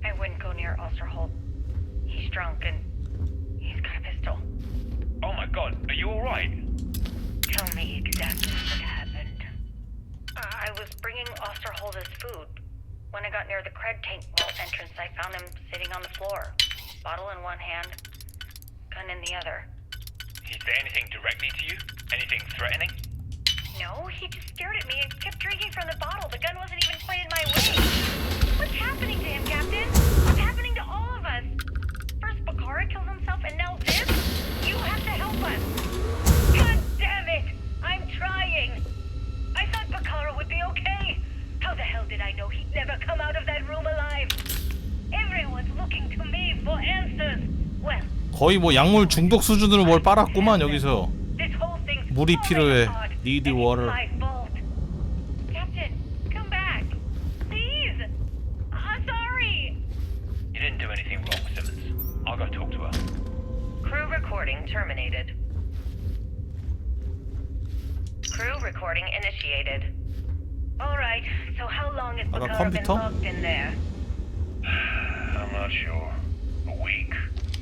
I wouldn't go near Osterholt. He's drunk and he's got a pistol. Oh my god, are you alright? Tell me exactly what happened. I was bringing Osterholt his food. When I got near the cred tank vault entrance, I found him sitting on the floor. Bottle in one hand, gun in the other. He say anything directly to you? Anything threatening? No, he just stared at me and kept drinking from the bottle. The gun wasn't even pointed my way. What's happening to him, Captain? What's happening to all of us? First Bakara kills himself and now this? You have to help us. God damn it! I'm trying. I thought Bakara would be okay. How the hell did I know he'd never come out of that room alive? Everyone's looking to me for answers. Well, 거의 뭐 약물 중독 수준으로 뭘 빨았구만 여기서. this whole thing's 물이 필요해. falling apart. Need It's water. my fault. Captain, come back. Please. I'm sorry. You didn't do anything wrong, Simmons. I'll go talk to her. Crew recording terminated. Crew recording initiated. All right, so how long has 아까 Bakara been 컴퓨터? locked in there? I'm not sure. A week?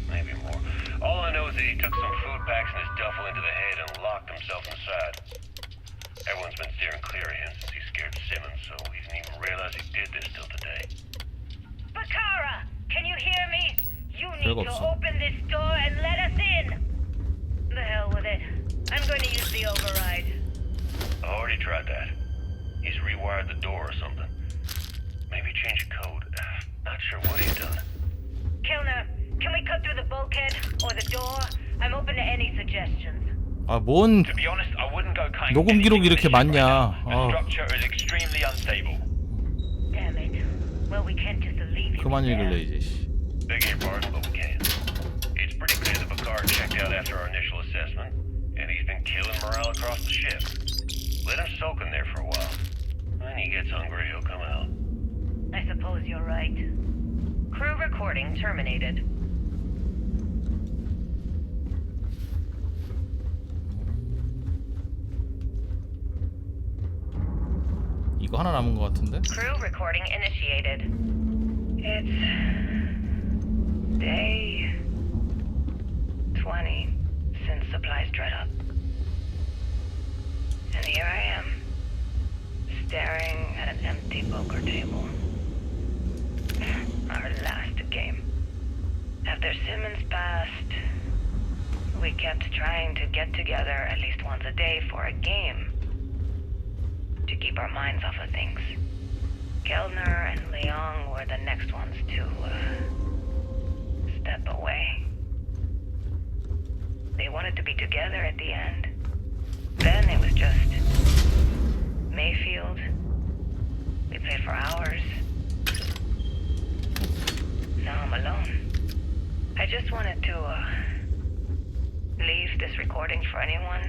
Maybe more. All I know is that he took some food packs and his duffel into the head and locked himself inside. Everyone's been steering clear of him since he scared Simmons, so he didn't even realize he did this till today. Bakara, can you hear me? You need 별거 to 없어. open this door and let us in. The hell with it. I'm going to use the override. I already tried that. He's rewired the door or something. Maybe change a code. Not sure what he's done. Kellner, can we cut through the bulkhead or the door? I'm open to any suggestions. 아, 뭔 To be honest, I wouldn't go kind 녹음 기록이 이렇게 많냐? The 아, structure is extremely unstable. Damn it. Well, we can't just leave him 그만 there. 읽을래 이제. 씨. Beg your pardon, but we can. It's pretty clear that Bakar checked out after our initial assessment, and he's been killing morale across the ship. Let him soak in there for a while. When he gets hungry, he'll come out. I suppose you're right. Crew recording terminated. 이거 하나 남은 것 같은데? Crew recording initiated. It's day 20 since supplies dried up. And here I am, staring at an empty poker table. Our last game. After Simmons passed, we kept trying to get together at least once a day for a game. To keep our minds off of things. Kellner and Leong were the next ones to step away. They wanted to be together at the end. Then it was just Mayfield. We played for hours. Now I'm alone. I just wanted to Leave this recording for anyone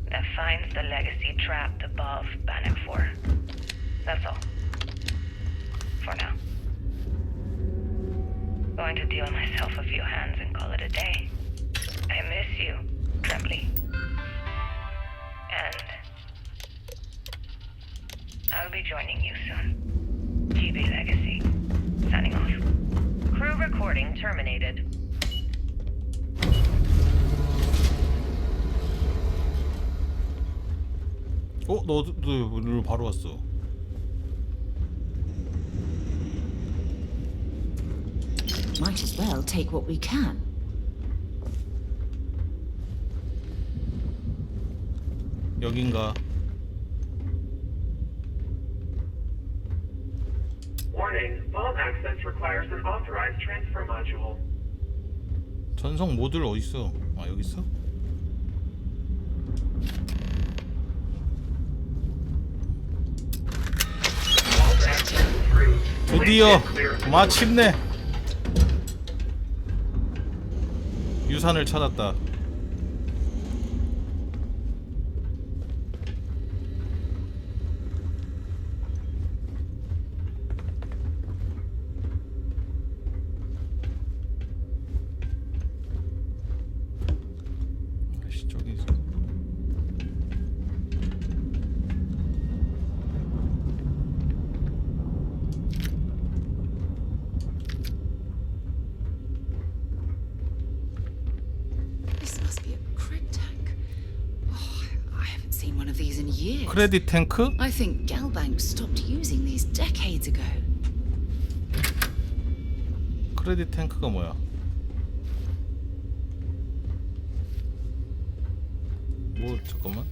that finds the legacy trapped above Bannock 4. That's all. For now. Going to deal myself a few hands and call it a day. I miss you, Trembly. And I'll be joining you soon. GB Legacy. Signing off. Crew recording terminated. 너도 오늘 바로 왔어. Might as well take what we can. 여긴가? Warning, vault access requires an authorized transfer module. 전송 모듈 어딨어? 아, 여기 있어? 드디어 마침내 유산을 찾았다. 저기 있어. 크레딧 탱크? I think Galbank stopped using these decades ago. 크레딧 탱크가 뭐야? 뭐 잠깐만.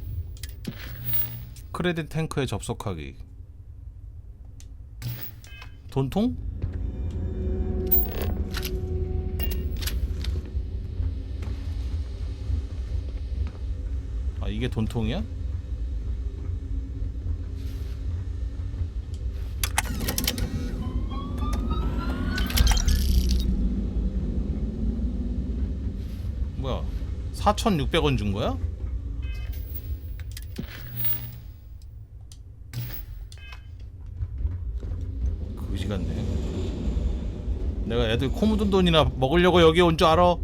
크레딧 탱크에 접속하기. 돈통? 아, 이게 돈통이야? 뭐야? 4,600원 준 거야? 그지 같네. 내가 애들 코 묻은 돈이나 먹으려고 여기 온 줄 알아?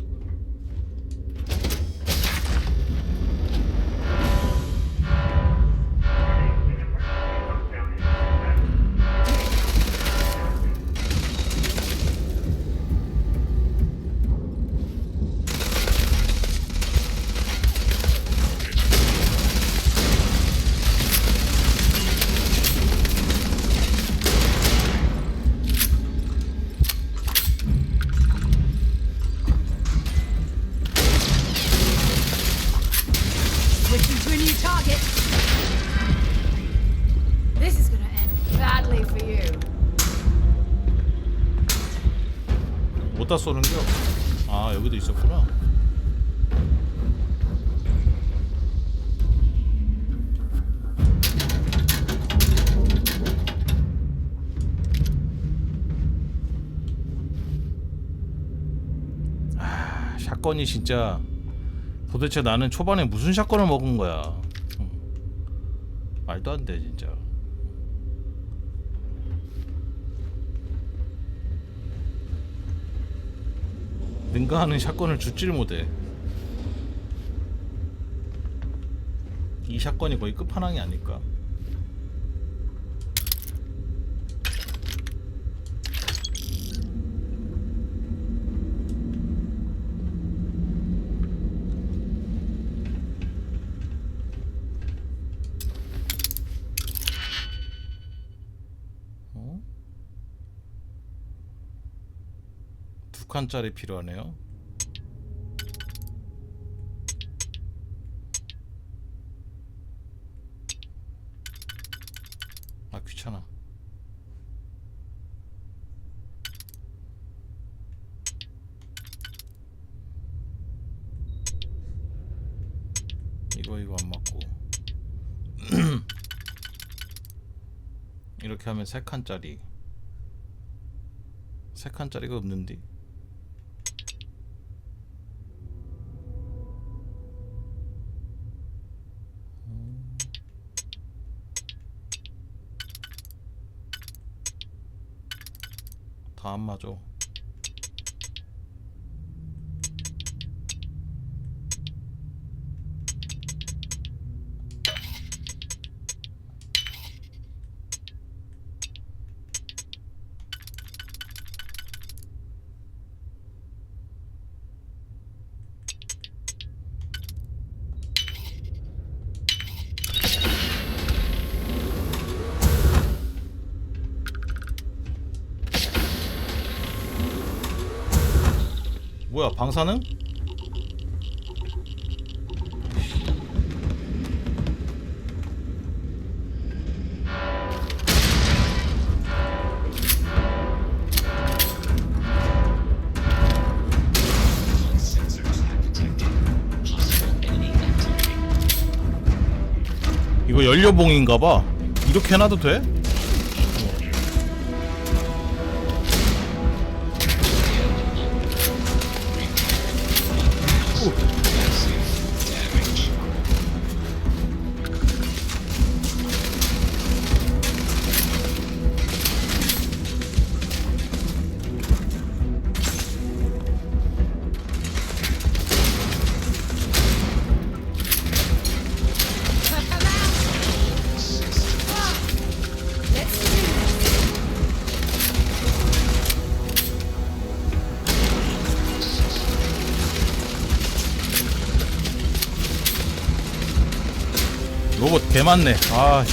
Switching to a new target. This is gonna end badly for you. 어디다 쏘는겨? 아, 여기도 있었구나. 아, 샷건이 진짜 도대체 나는 초반에 무슨 샷건을 먹은 거야. 말도 안 돼 진짜. 능가하는 샷건을 줍질 못해. 이 샷건이 거의 끝판왕이 아닐까? 두 칸짜리 필요하네요. 아, 귀찮아. 이거 안 맞고. 이렇게 하면 세 칸짜리가 없는데. 다 안 맞아. 뭐야, 방사능? 이거 연료봉인가봐. 이렇게 해놔도 돼? 로봇 개 많네. 아.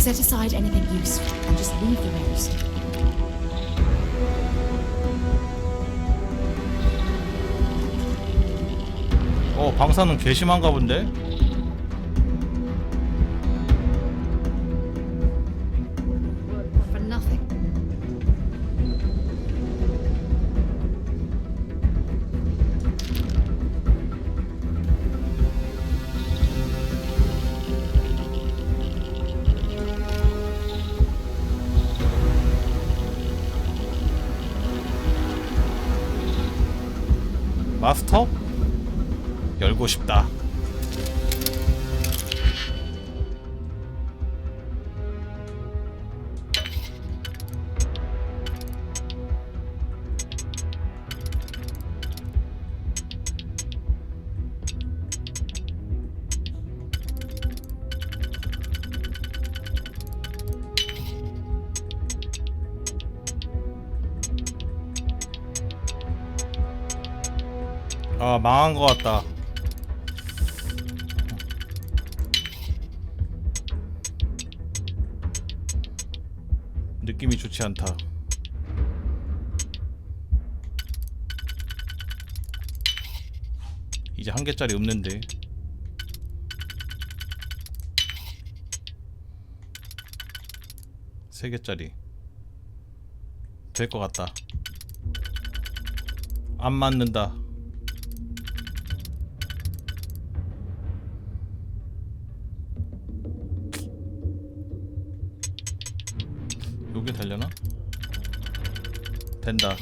Set aside anything useful and just leave the rest. 방사능 개 심한가 본데? For nothing. 마스터? 열고 싶다. 아, 망한 것 같다. 느낌이 좋지 않다. 이제 한 개짜리 없는데. 세 개짜리 될 것 같다. 안 맞는다. 요게 되려나? 된다.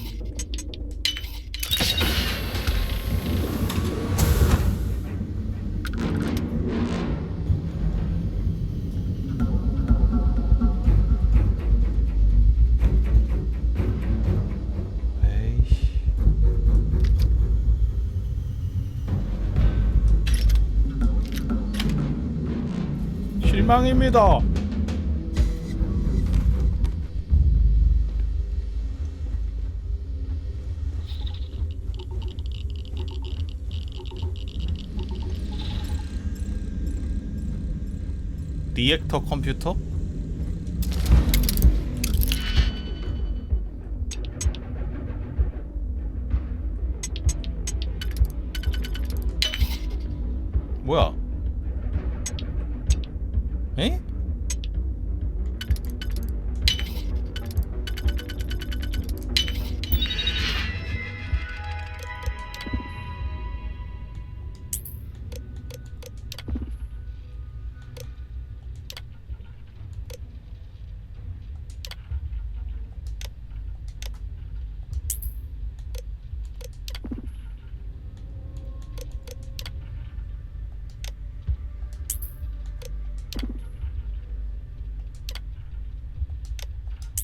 실망입니다. 리액터 컴퓨터? 뭐야? 에?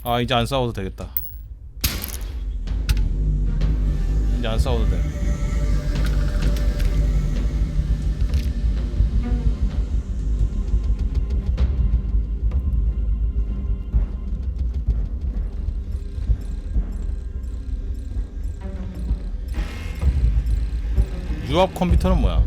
아 이제 안 싸워도 되겠다. 이제 안 싸워도 돼. 유압 컴퓨터는 뭐야?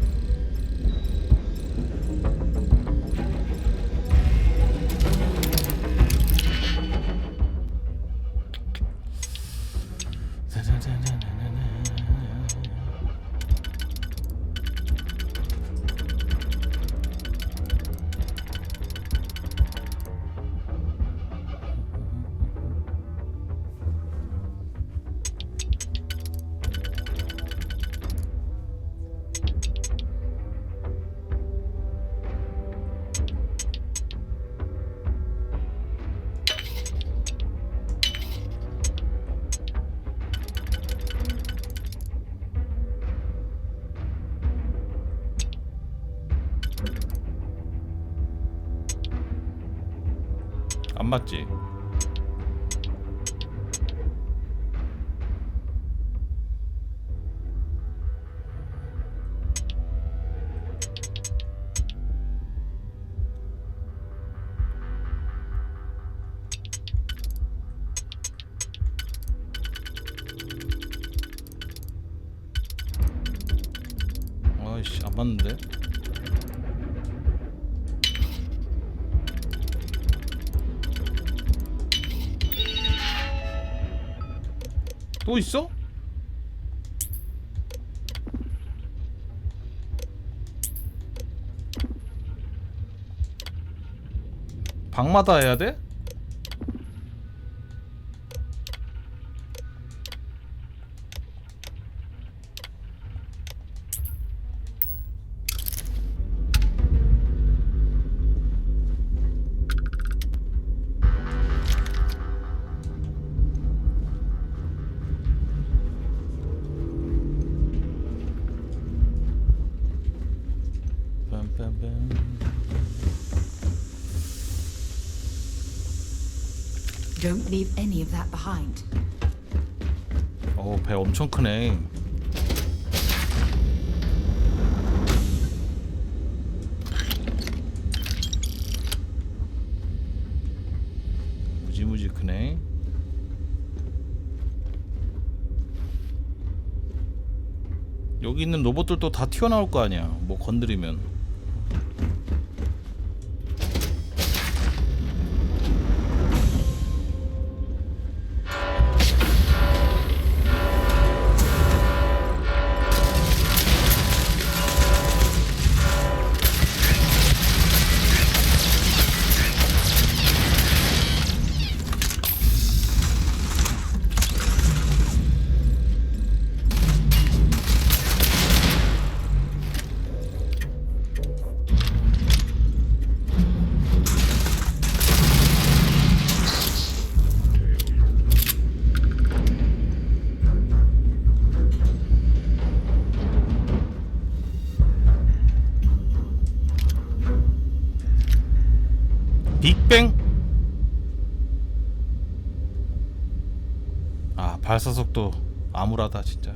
안 맞지? 아이씨 안 맞는데? 또 있어? 방마다 해야 돼? Don't leave any of that behind. 배 엄청 크네. 무지무지 크네. 여기 있는 로봇들도 다 튀어나올 거 아니야. 뭐 건드리면. 빅뱅? 아 발사속도 암울하다 진짜.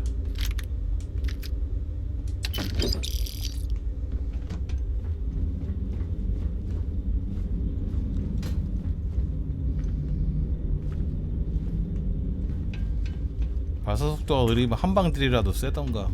발사속도가 느리면 한방들이라도 세던가.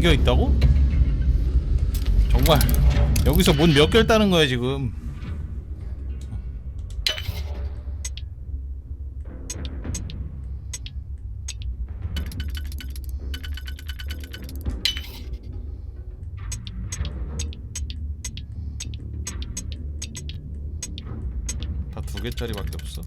개 있다고? 정말 여기서 문 몇 개를 따는 거야 지금. 다 2개짜리밖에 없어.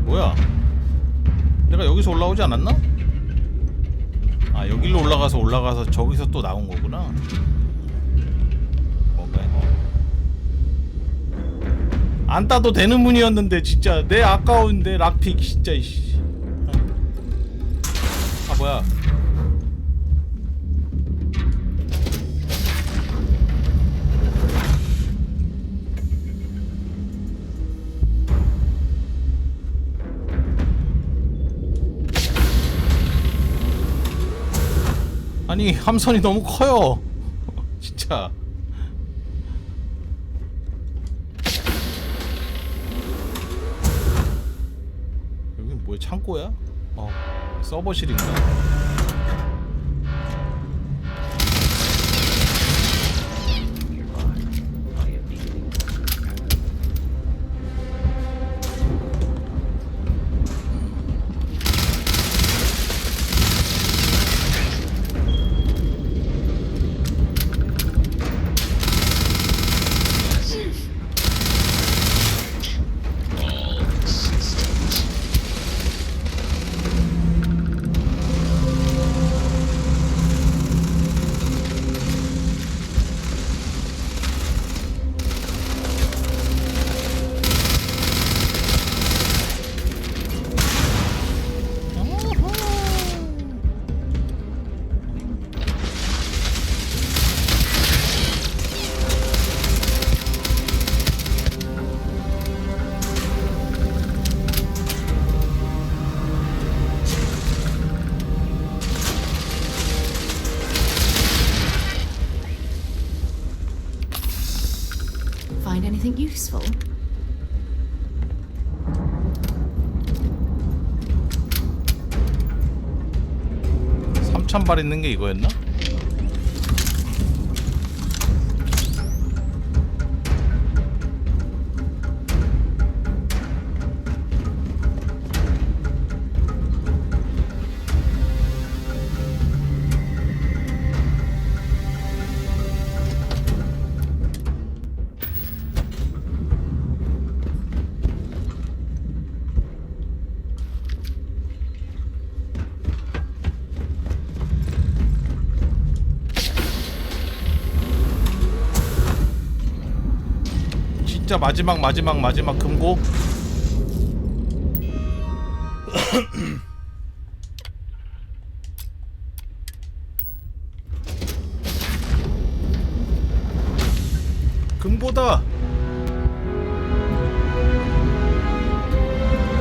뭐야? 내가 여기서 올라오지 않았나? 아, 여기로 올라가서 저기서 또 나온 거구나. 뭔가 안 따도 되는 문이었는데 진짜 내 아까운데 락픽 진짜 이씨. 아 뭐야? 아니 함선이 너무 커요. 진짜. 여긴 뭐야? 창고야? 서버실인가? Find anything useful? 삼천발 있는 게 이거였나? 진짜 마지막 금고. 금고다.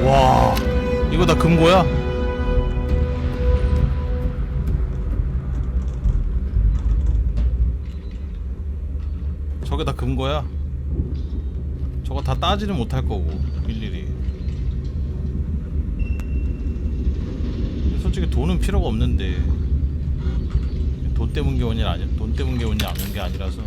와, 이거 다 금고야? 저게 다 금고야? 저거 다 따지는 못할 거고 일일이. 솔직히 돈은 필요가 없는데 돈 때문에 온 일 아니야. 돈 때문에 온 게 아니라서.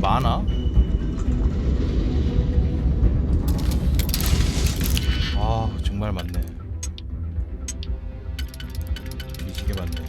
많아? 아 정말 많네. 뒤지게 많네.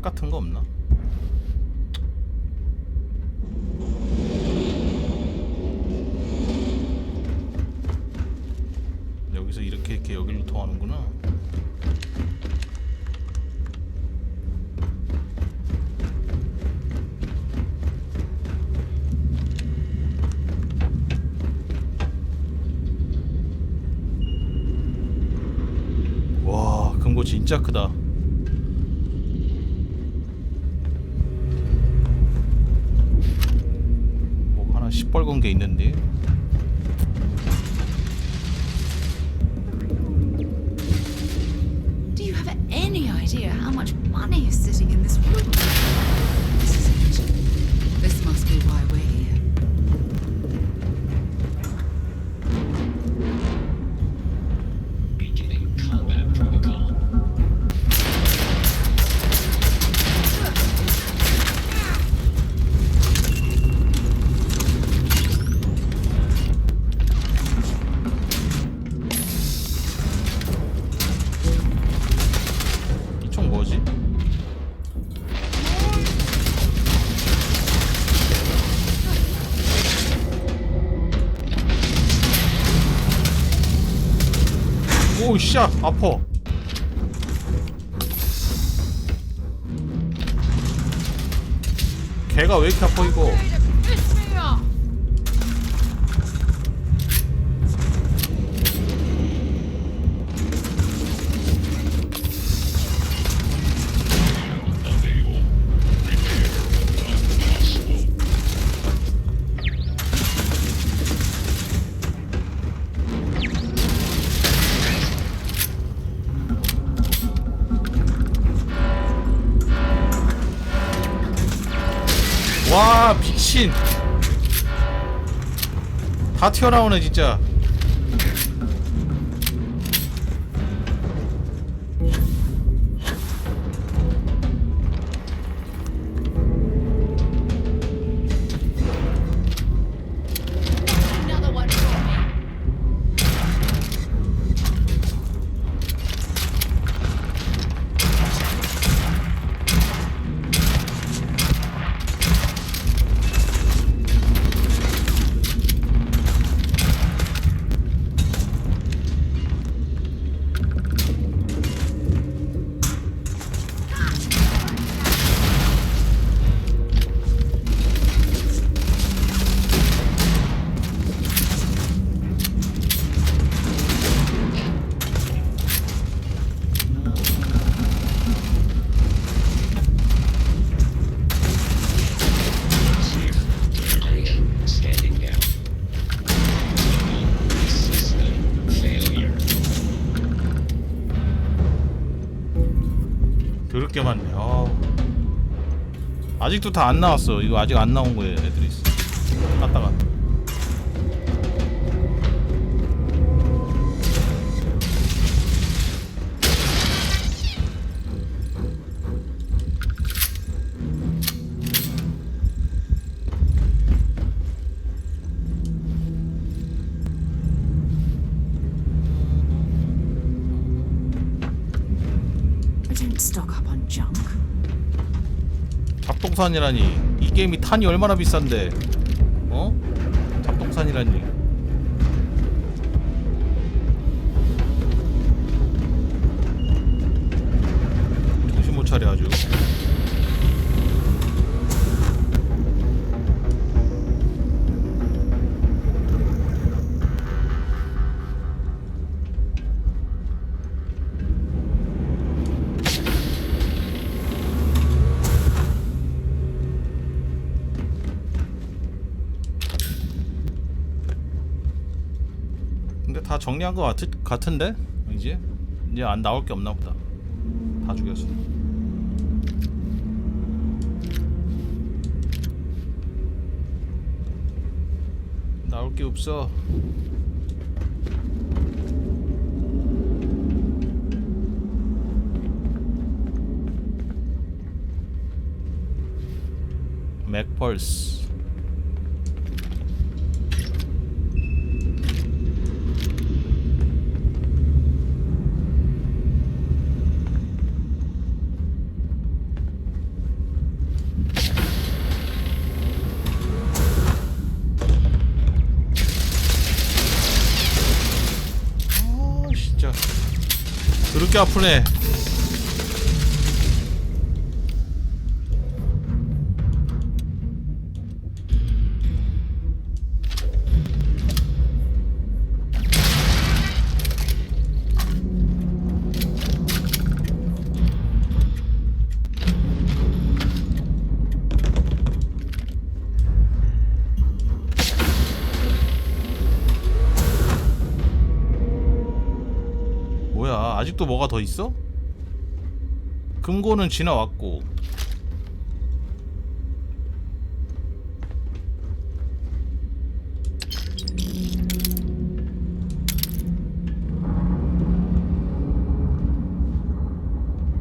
같은 거 없나? 여기서 이렇게 여기로 통하는구나. 와, 금고 진짜 크다. 시뻘건 게 있는데. Do you have any idea how much money is sitting in this room? This is it. This must be why we're here. Beginning combat protocol. 뭐지? 오, 씨, 아파. 걔가 왜 이렇게 아파 이거? 와 미친 다 튀어나오네 진짜. 더럽게 많네. 아직도 다 안 나왔어. 이거 아직 안 나온 거예요. 애들이 있어. 갔다가 Stock up on junk. 잡동산이라니. 이 게임이 탄이 얼마나 비싼데. 어? 잡동산이라니. 정신 못 차려 아주. 다 정리한 거 같은데? 이제 안 나올 게 없나 보다. 다 죽였어. 나올 게 없어. 맥펄스. 진짜 그렇게 아프네. 아직도 뭐가 더 있어? 금고는 지나왔고.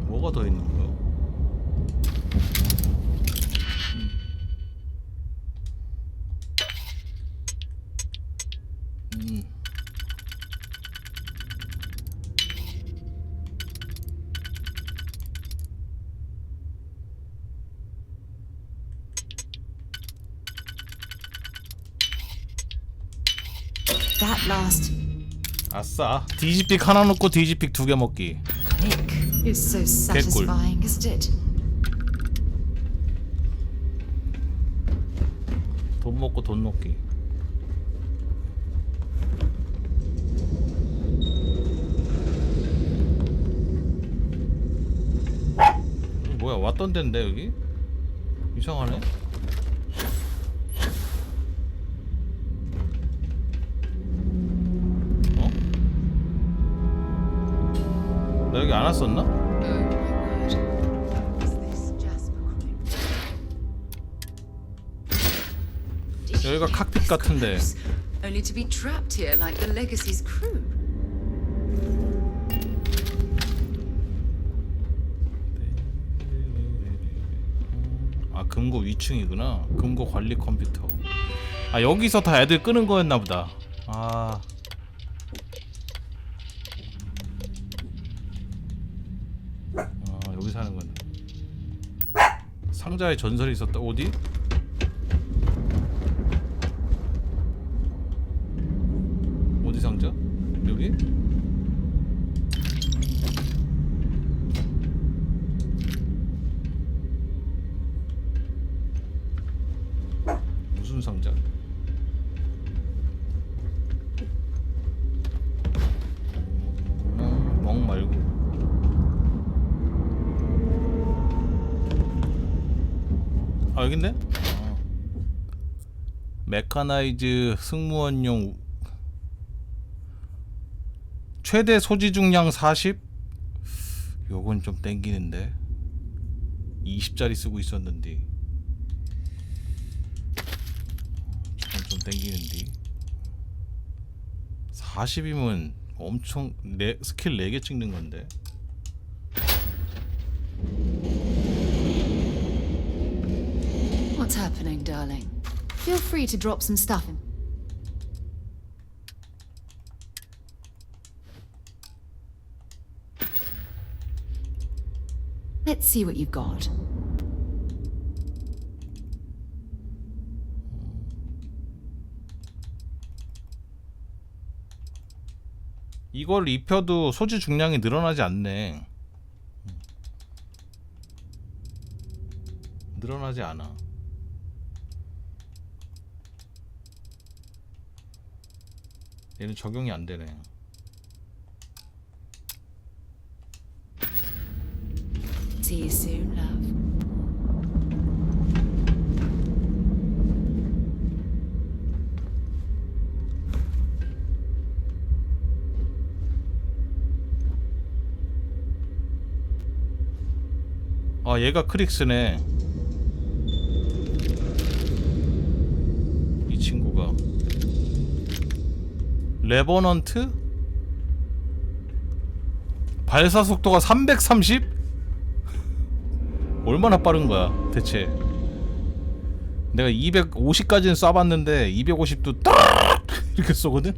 뭐가 더 있는 거야? That last 아싸. 디지픽 하나 넣고 디지픽 2개 먹기. click is so satisfying, isn't it? 돈 먹고 돈 넣기. 뭐야, 왔던 데인데 여기? 이상하네. 나 여기 안 왔었나? 여기가 칵핏 같은데. Only to be trapped here like the Legacy's crew. 아, 금고 위층이구나. 금고 관리 컴퓨터. 아, 여기서 다 애들 끄는 거였나 보다. 아. 여기 사는 건 상자에 전설이 있었다. 어디? 어디 상자? 여기? 무슨 상자? 멍 말고. 아, 여긴데? 메카나이즈 승무원용 최대 소지 중량 40? 요건 좀 땡기는데. 20짜리 쓰고 있었는데. 저건 좀 땡기는데. 40이면 엄청 스킬 4개 찍는 건데. What's happening, darling? Feel free to drop some stuff in. Let's see what you've got. 이걸 입혀도 소지 중량이 늘어나지 않네. 늘어나지 않아. 얘는 적용이 안 되네. See you soon, love. 아 얘가 크릭스네. 이 친구가 레버넌트? 발사 속도가 330? 얼마나 빠른 거야 대체. 내가 250까지는 쏴봤는데 250도 딱 이렇게 쏘거든?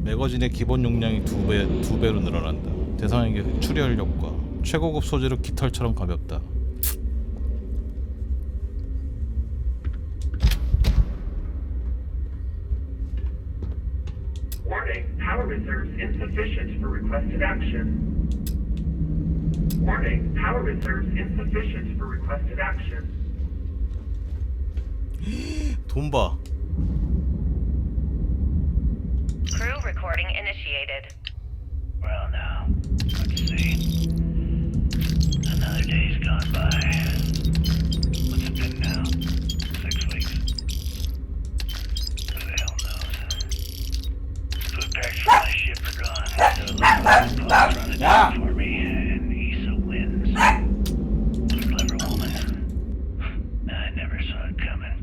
매거진의 기본 용량이 2배로 늘어난다. 대상에게 출혈력과 최고급 소재로 깃털처럼 가볍다. Warning, power reserves insufficient for requested action. Warning, power reserves insufficient for requested action. 돈 봐. Crew recording initiated. Well, now, let's see. Another day's gone by. What's it been now? 6 weeks? Who the hell knows? Food packs from my ship are gone. So the post running down for me, and Issa wins. What a clever woman. I never saw it coming.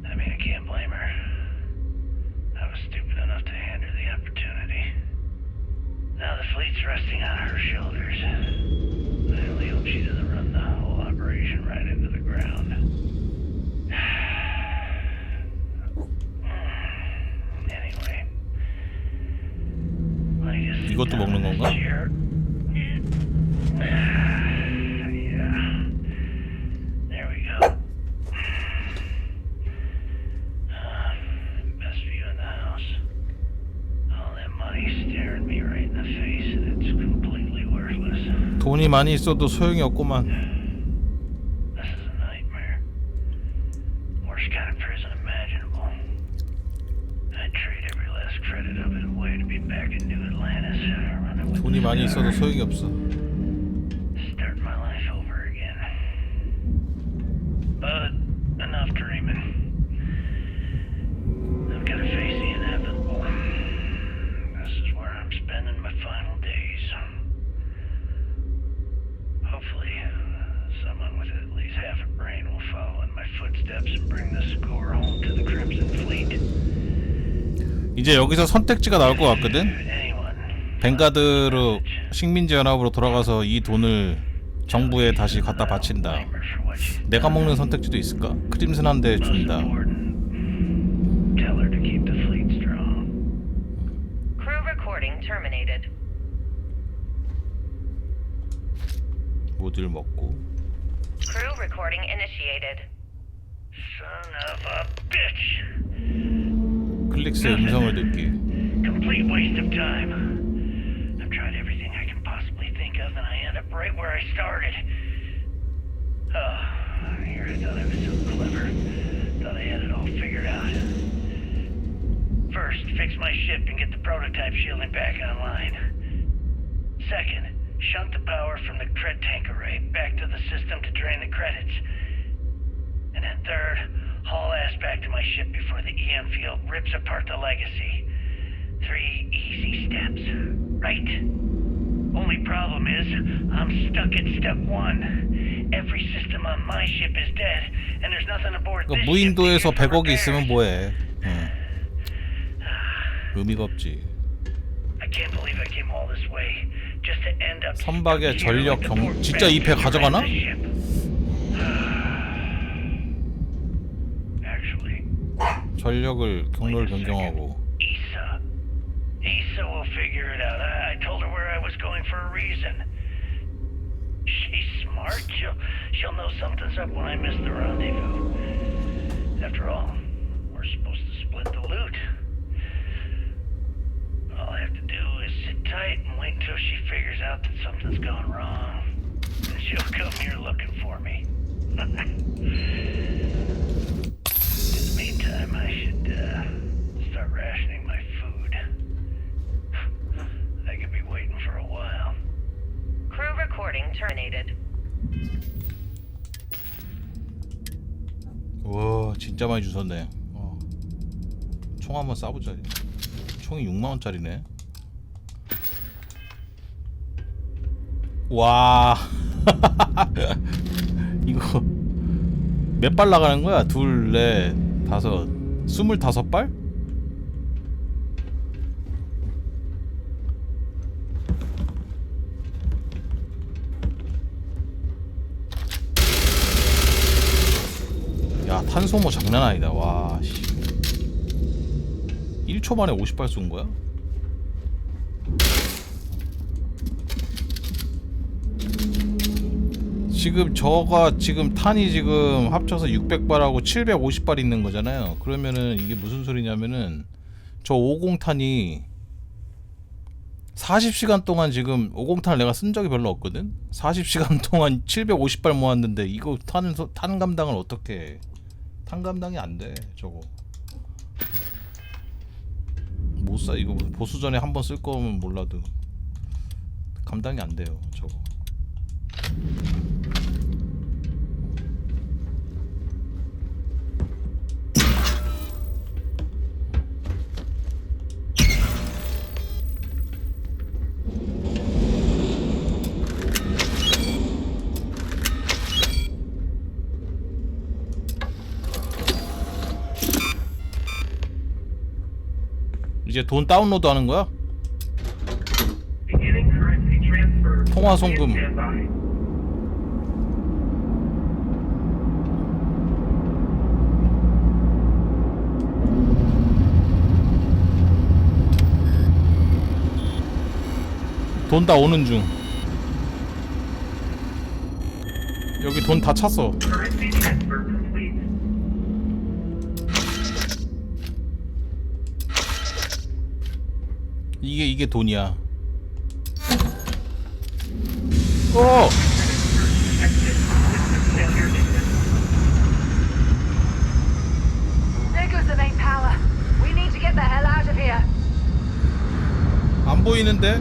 I mean, I can't blame her. I was stupid enough to hand her the opportunity. Now the fleet's resting on her shoulders. I only hope she doesn't run the whole operation right into the ground. Anyway, I guess 이것도 먹는 건가? Yeah. There we go. Best view in the house. All that money staring me right in the face, and it's completely worthless. 돈이 많이 있어도 소용이 없구만. This is a nightmare. Worst kind of prison imaginable. I'd trade every last credit of it away to be back in New Atlantis, running with 돈이 많이 있어도 소용이 없어. start my life over again. But enough dreaming. I've got to face the inevitable. This is where I'm spending my final days. Hopefully, someone with at least half a brain will follow in my footsteps and bring the score home to the Crimson Fleet. 이제 여기서 선택지가 나올 것 같거든? 뱅가드로 식민지 연합으로 돌아가서 이 돈을 정부에 다시 갖다 바친다. 내가 먹는 선택지도 있을까? 크림슨 한 대 준다. Tell her to keep the fleet strong. Crew recording terminated. 모듈 먹고. Crew recording initiated. Son of a bitch! 클릭스의 음성을 듣기. Complete waste of time. I've tried everything I can possibly think of, and I end up right where I started. Oh, here I thought I was so clever. Thought I had it all figured out. First, fix my ship and get the prototype shielding back online. Second, shunt the power from the cred tank array back to the system to drain the credits. And then third, haul ass back to my ship before the EM field rips apart the legacy. 3 easy steps, right? Only problem is, I'm stuck at step 1. Every system on my ship is dead, and there's nothing aboard this ship. 무인도에서 100억이 있으면 뭐해? 의미가 없지. I can't believe I came all this way just to end up. 선박의 전력 진짜 이 배 가져가나? 전력을 경로를 변경하고. Issa will figure it out. I told her where I was going for a reason. She's smart. She'll know something's up when I miss the rendezvous. After all, we're supposed to split the loot. All I have to do is sit tight and wait until she figures out that something's gone wrong. Then she'll come here looking for me. In the meantime, I should start rationing my food. I could be waiting for a while. Crew recording terminated. 와 진짜 많이 주셨네. 총 한번 쏴보자. 총이 6만원짜리네. 와. 이거 몇 발 나가는 거야? 둘, 넷, 다섯, 25발? 야, 탄소모 장난 아니다. 와, 씨. 1초 만에 50발 쏜 거야? 지금 저가 지금 탄이 지금 합쳐서 600발하고 750발 있는 거잖아요. 그러면은 이게 무슨 소리냐면은 저 50탄이 40시간 동안 지금 50탄을 내가 쓴 적이 별로 없거든. 40시간 동안 750발 모았는데 이거 탄 감당을 어떻게 해? 탄 감당이 안 돼. 저거 못 사. 이거 보수전에 한번 쓸 거면 몰라도 감당이 안 돼요. 저거. 이제 돈 다운로드 하는 거야? 통화 송금. 돈 다 오는 중. 여기 돈 다 찼어. 이게 돈이야. 안 보이는데?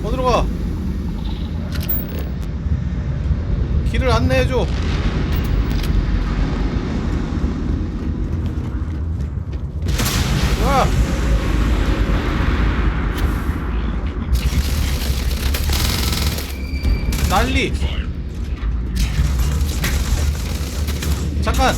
어디로 가? 길을 안내해줘. 와! 난리! 잠깐!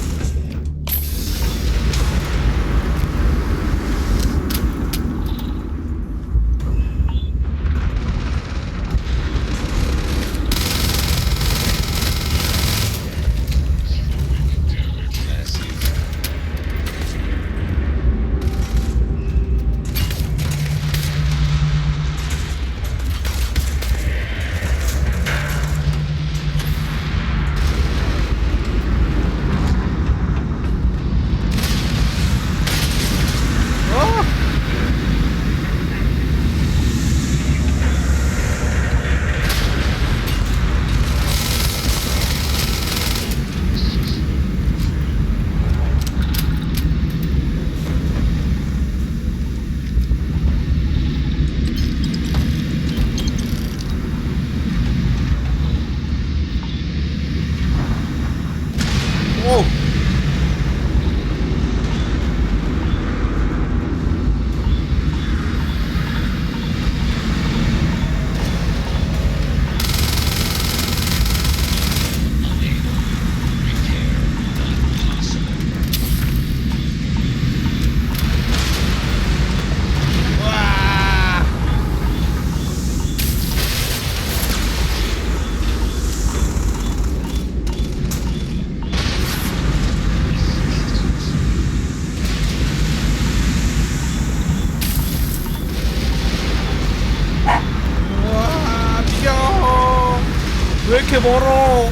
왜 이렇게 멀어?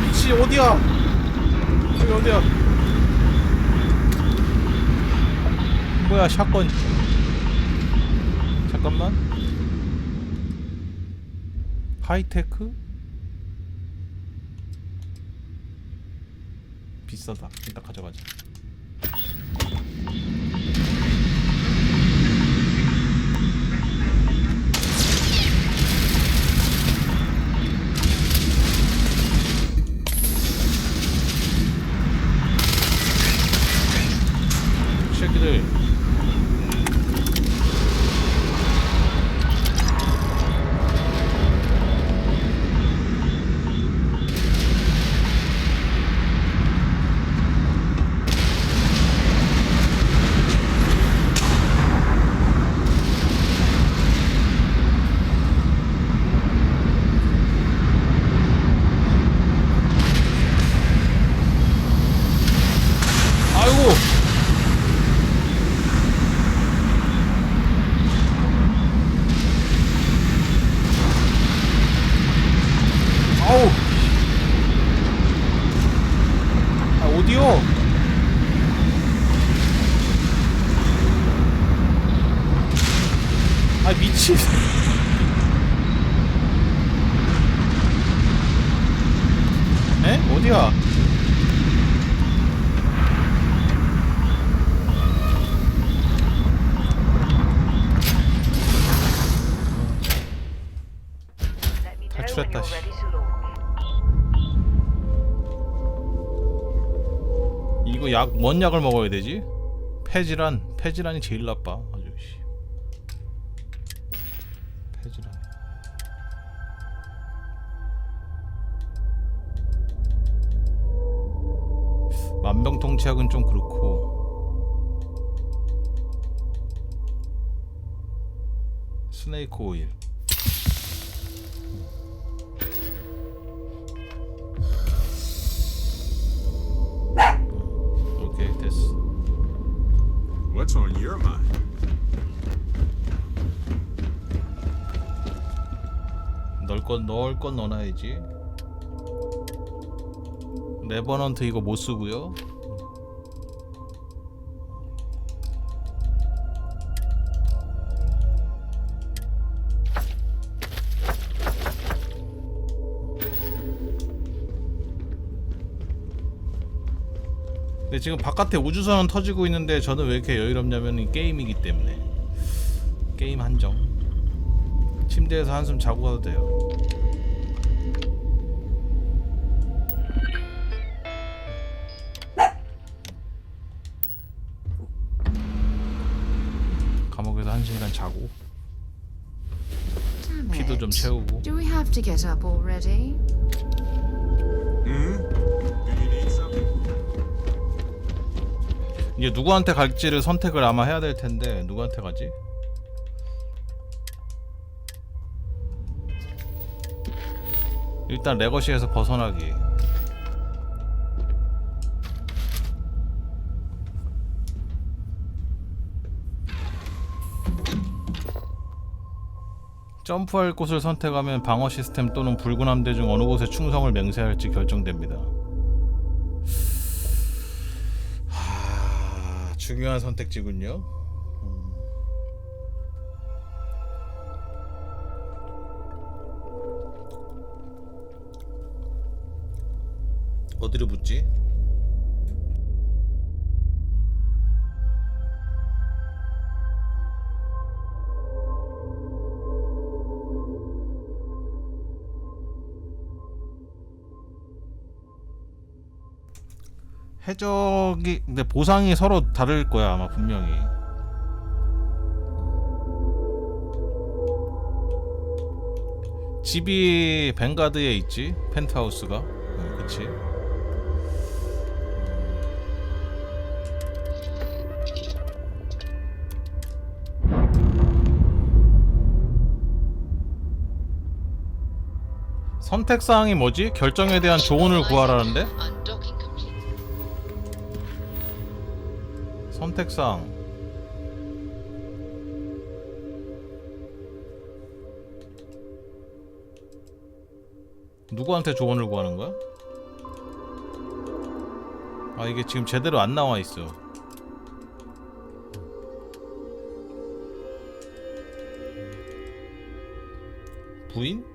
위치 어디야? 여기 어디야? 뭐야 샷건. 잠깐만. 하이테크? 비싸다. 일단 가져가자. 새끼들. 아이고. 아우. 아, 오디오. 아, 미친. 에? 어디야? 탈출했다. 씨. 이거 약, 뭔 약을 먹어야 되지? 폐질환이 제일 나빠. 아주 씨. 폐질환. 만병통치약은 좀 그렇고. 스네이크 오일. 오케이, 됐어. What's on your mind? 넣을 건 넣어놔야지. 레버넌트 이거 못 쓰고요. 근데 지금 바깥에 우주선은 터지고 있는데 저는 왜 이렇게 여유롭냐면 이 게임이기 때문에. 게임 한정. 침대에서 한숨 자고 가도 돼요. 감옥에서 1시간 자고 피도 좀 채우고. Do we have to get up already? 이제 누구한테 갈지를 선택을 아마 해야 될 텐데 누구한테 가지? 일단 레거시에서 벗어나기. 점프할 곳을 선택하면 방어 시스템 또는 붉은 함대 중 어느 곳에 충성을 맹세할지 결정됩니다. 중요한 선택지군요. 어디로 붙지? 해적이 근데 보상이 서로 다를 거야 아마 분명히. 집이 뱅가드에 있지 펜트하우스가. 그치. 선택사항이 뭐지? 결정에 대한 조언을 구하라는데? 선택사항. 누구한테 조언을 구하는 거야? 아 이게 지금 제대로 안 나와 있어. 부인?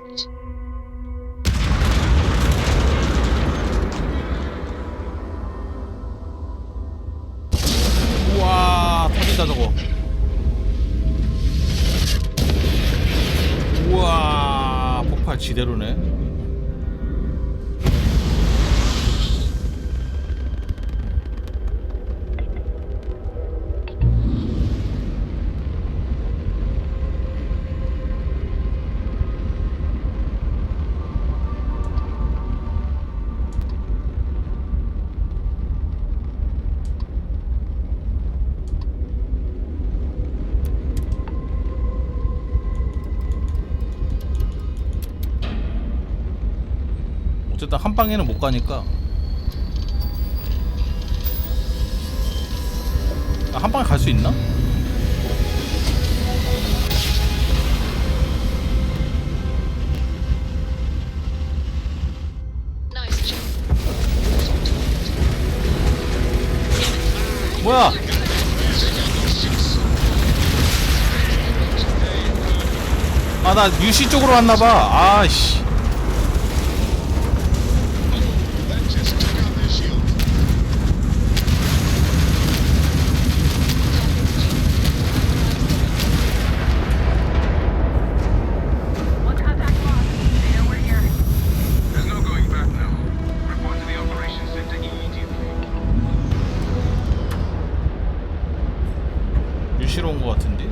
fleet. 우와, 터진다 저거. 우와, 폭발 지대로네. 어쨌든 한 방에는 못 가니까. 한 방에 갈 수 있나? 뭐야? 아, 나 유시 쪽으로 왔나봐. 아씨. 유시로 온 것 같은데.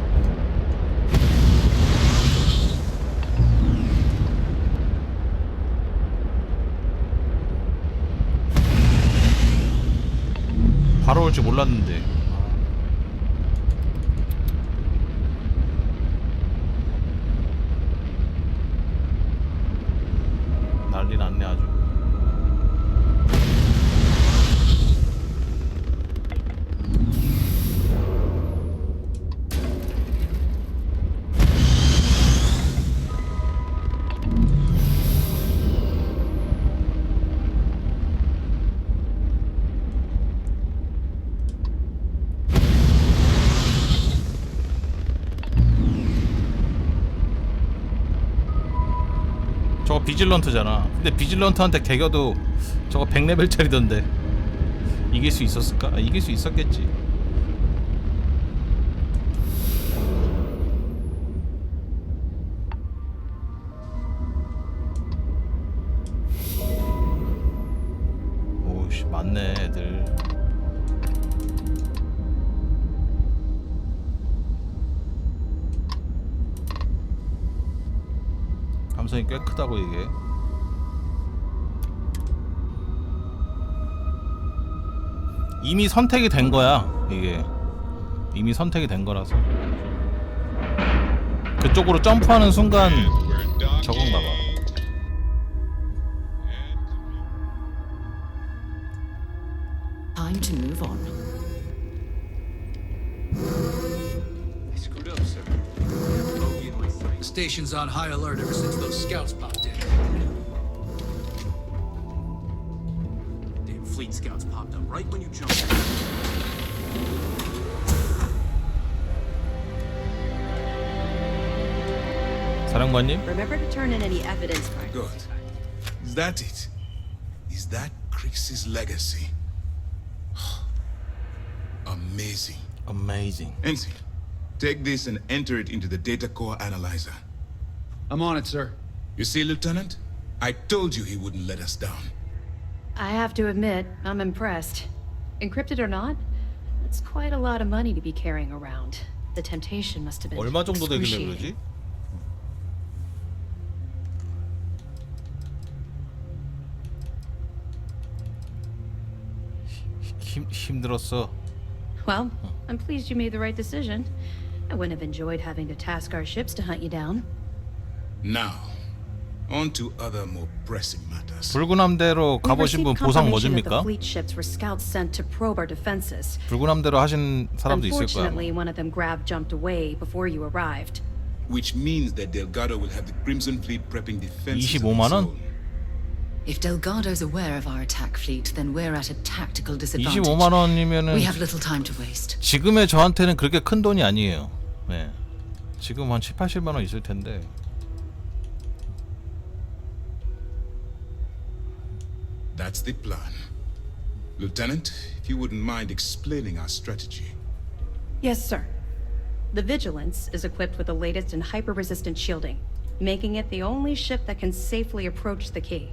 바로 올 줄 몰랐는데. 난리 났네 아주. 저거 비질런트잖아. 근데 비질런트한테 개겨도 저거 100레벨짜리던데 이길 수 있었을까? 아, 이길 수 있었겠지. 오우씨, 많네 애들. 감성이 꽤 크다고 이게. 이미 선택이 된 거야 이게. 이미 선택이 된 거라서. 그쪽으로 점프하는 순간 저건가 봐. Time to move on. I screwed up, sir. Bogey in my sight. The station's on high alert ever since those scouts popped in. Damn fleet scouts popped up right when you jumped. 사령관님? Remember to turn in any evidence. Good. Is that it? Is that Crix's legacy? Amazing. Amazing. Ensign, take this and enter it into the data core analyzer. I'm on it, sir. You see, Lieutenant? I told you he wouldn't let us down. I have to admit, I'm impressed. Encrypted or not, that's quite a lot of money to be carrying around. The temptation must have been 얼마 정도 되길래 excruciating. 그러지? 힘들었어. Well, I'm pleased you made the right decision. I wouldn't have enjoyed having to task our ships to hunt you down. Now, on to other more pressing matters. 붉은 함대로 가보신 분 보상 뭐 The 줍니까? fleet ships were scouts sent to probe our defenses. 붉은 함대로 하신 사람도 있을 거야. Unfortunately, one of them grav jumped away before you arrived. Which means that Delgado will have the Crimson Fleet prepping defenses. 25만 원? If Delgado's aware of our attack fleet, then we're at a tactical disadvantage. 25만 원이면은 We have little time to waste. 지금의 저한테는 그렇게 큰 돈이 아니에요. 네. 지금 한 7, 80만 원 있을 텐데. That's the plan. Lieutenant, if you wouldn't mind explaining our strategy. Yes, sir. The Vigilance is equipped with the latest in hyper-resistant shielding, making it the only ship that can safely approach the key.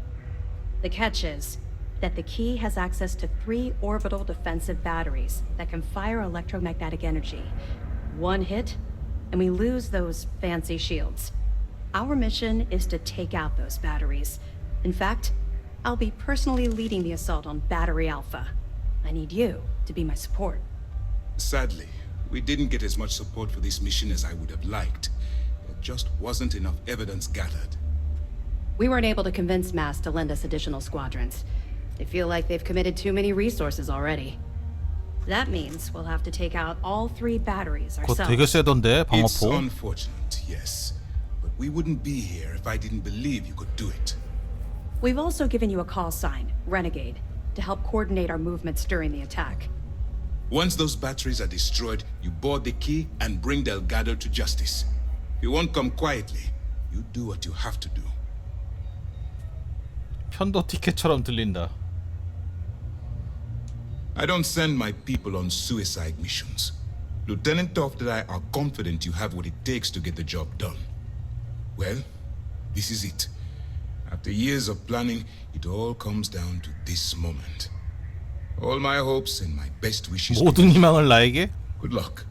The catch is that the key has access to 3 orbital defensive batteries that can fire electromagnetic energy. One hit, and we lose those fancy shields. Our mission is to take out those batteries. In fact, I'll be personally leading the assault on Battery Alpha. I need you to be my support. Sadly, we didn't get as much support for this mission as I would have liked. There just wasn't enough evidence gathered. We weren't able to convince MAS to lend us additional squadrons. They feel like they've committed too many resources already. That means we'll have to take out all 3 batteries 그거 ourselves. 되게 세던데 It's 방어포. unfortunate, yes. But we wouldn't be here if I didn't believe you could do it. We've also given you a call sign, Renegade, to help coordinate our movements during the attack. Once those batteries are destroyed, you board the key and bring Delgado to justice. You won't come quietly. You do what you have to do. 편도 티켓처럼 들린다. I don't send my people on suicide missions. Lieutenant Toft and I are confident you have what it takes to get the job done. Well, this is it. After years of planning, it all comes down to this moment. All my hopes and my best wishes. 모든 희망을 나에게? Good luck.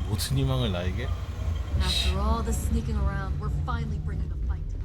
모든 희망을 나에게? After all the sneaking around, we're finally bringing the fight to them.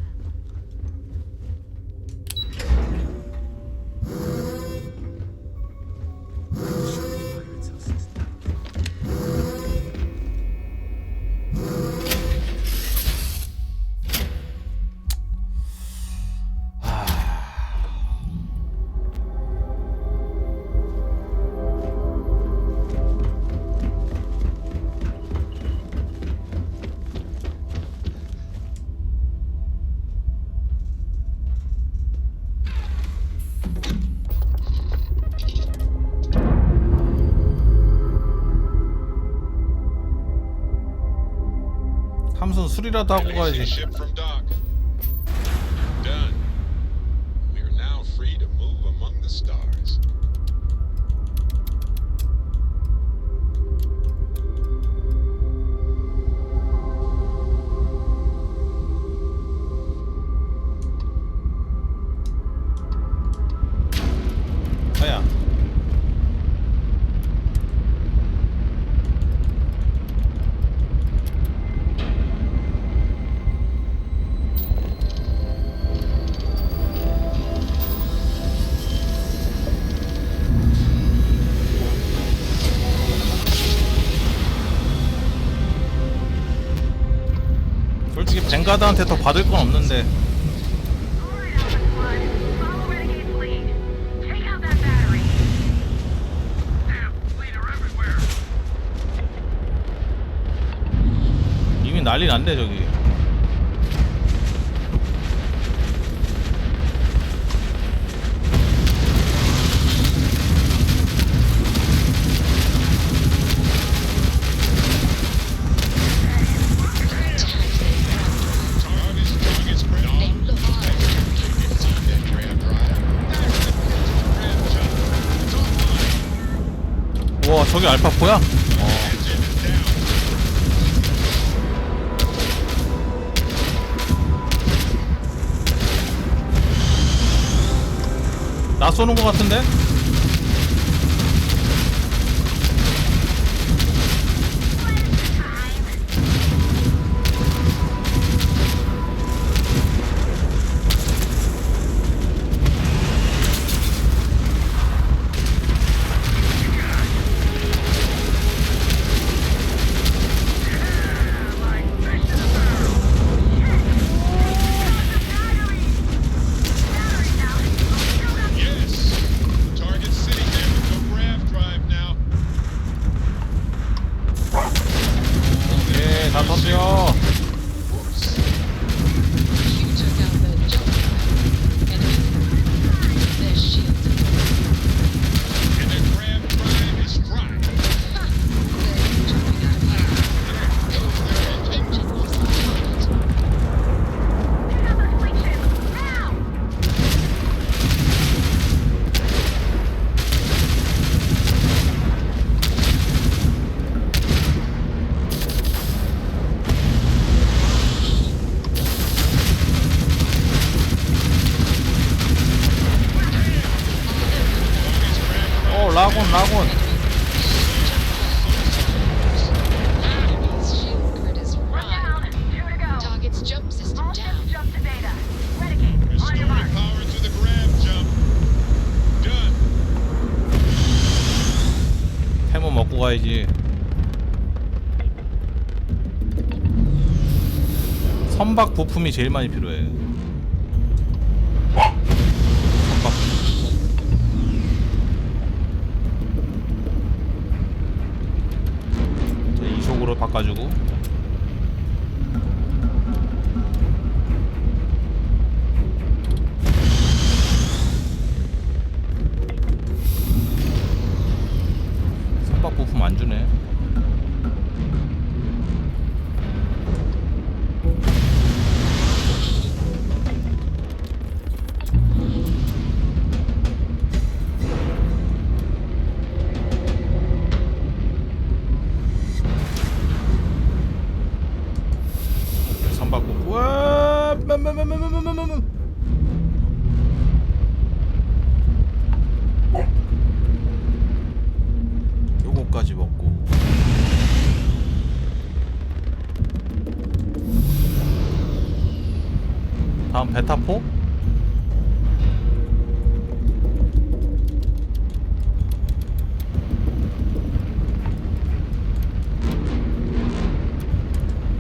함선 술이라도 하고 가야지. Ship from dock. Done. We are now free to move among the stars. 아야. 솔직히 벵가드한테 더 받을 건 없는데. 이미 난리 났네 저기. 와 저기 알파포야? 나 쏘는 거 같은데? 다 터져. 락원. Enemy's shield grid is fried. Target's jump system down. Jump to beta. Renegade, on your mark. Power to the grab jump. Done. 해머 먹고 가야지. 선박 부품이 제일 많이 필요해. 선박. 자, 이속으로 바꿔주고. 선박 부품 안 주네. 선박 부품. 와! 요거까지 먹고. 다음 베타포?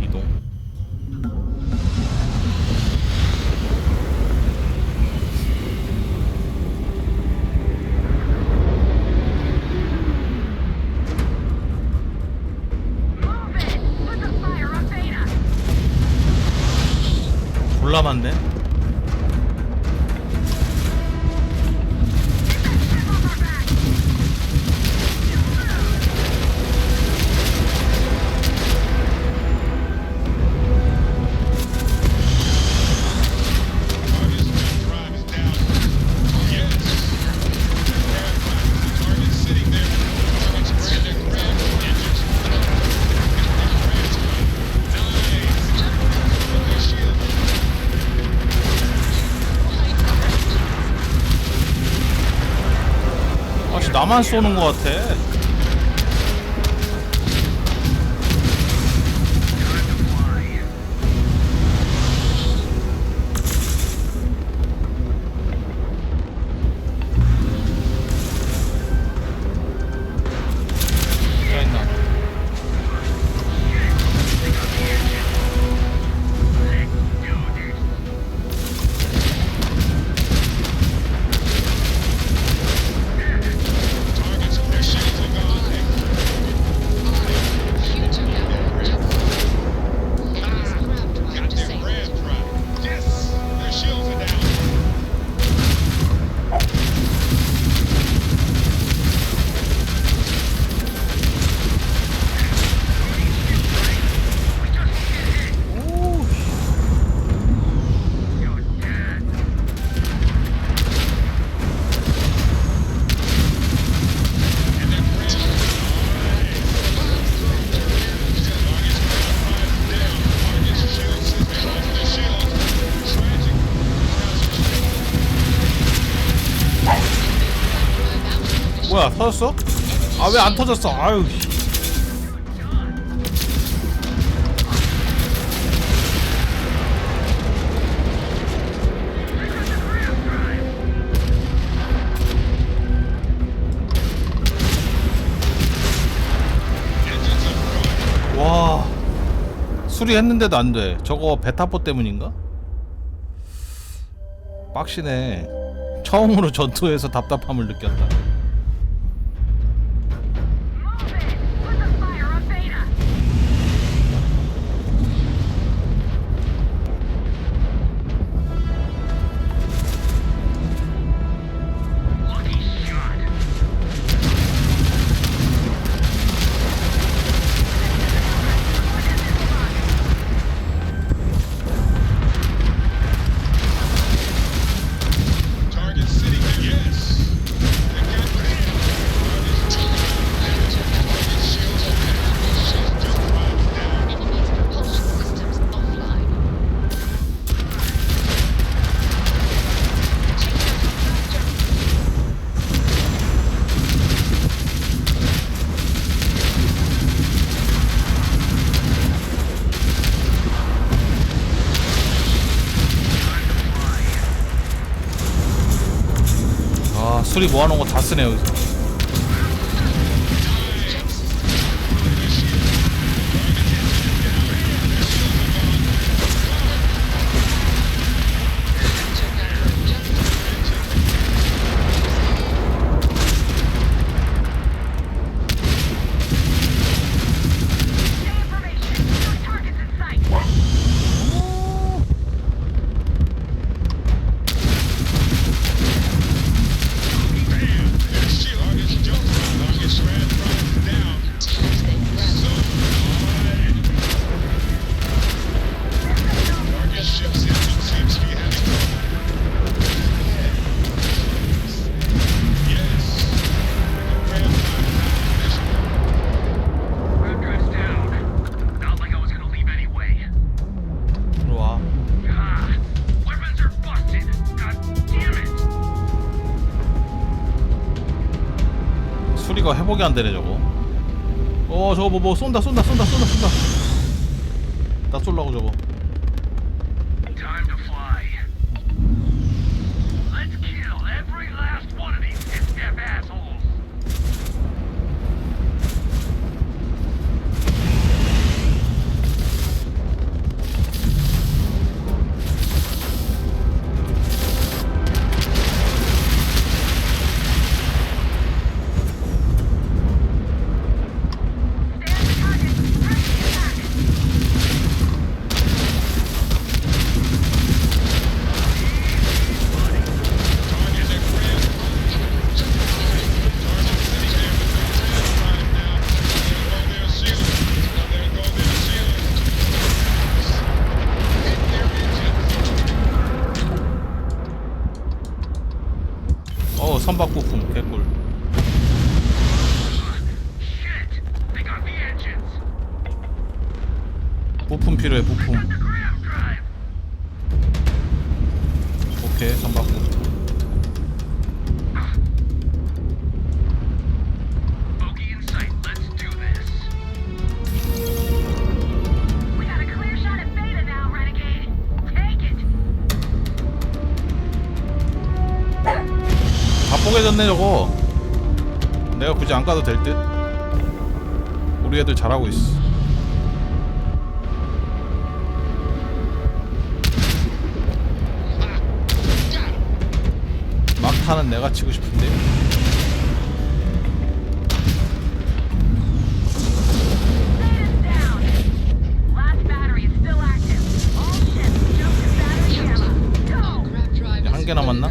이동. 졸라 많네. 아씨 나만 쏘는 것 같아. 뭐야 터졌어? 아 왜 안 터졌어? 아유. 와 수리했는데도 안 돼. 저거 베타포 때문인가? 빡시네. 처음으로 전투에서 답답함을 느꼈다. Target sitting there. Yes. 수리 모아놓은 거 다 쓰네 여기서. 수리가 회복이 안 되네 저거. 저거 뭐 쏜다. 나 쏠라고 저거. Time to fly. Let's kill every last one of these stiff assholes. 선박 부품 개꿀. 부품 필요해 부품. 오케이 선박 부품. 다 뽀개졌네 저거. 내가 굳이 안 가도 될 듯? 우리 애들 잘하고 있어. 막타는 내가 치고 싶은데. 이제 한 개 남았나?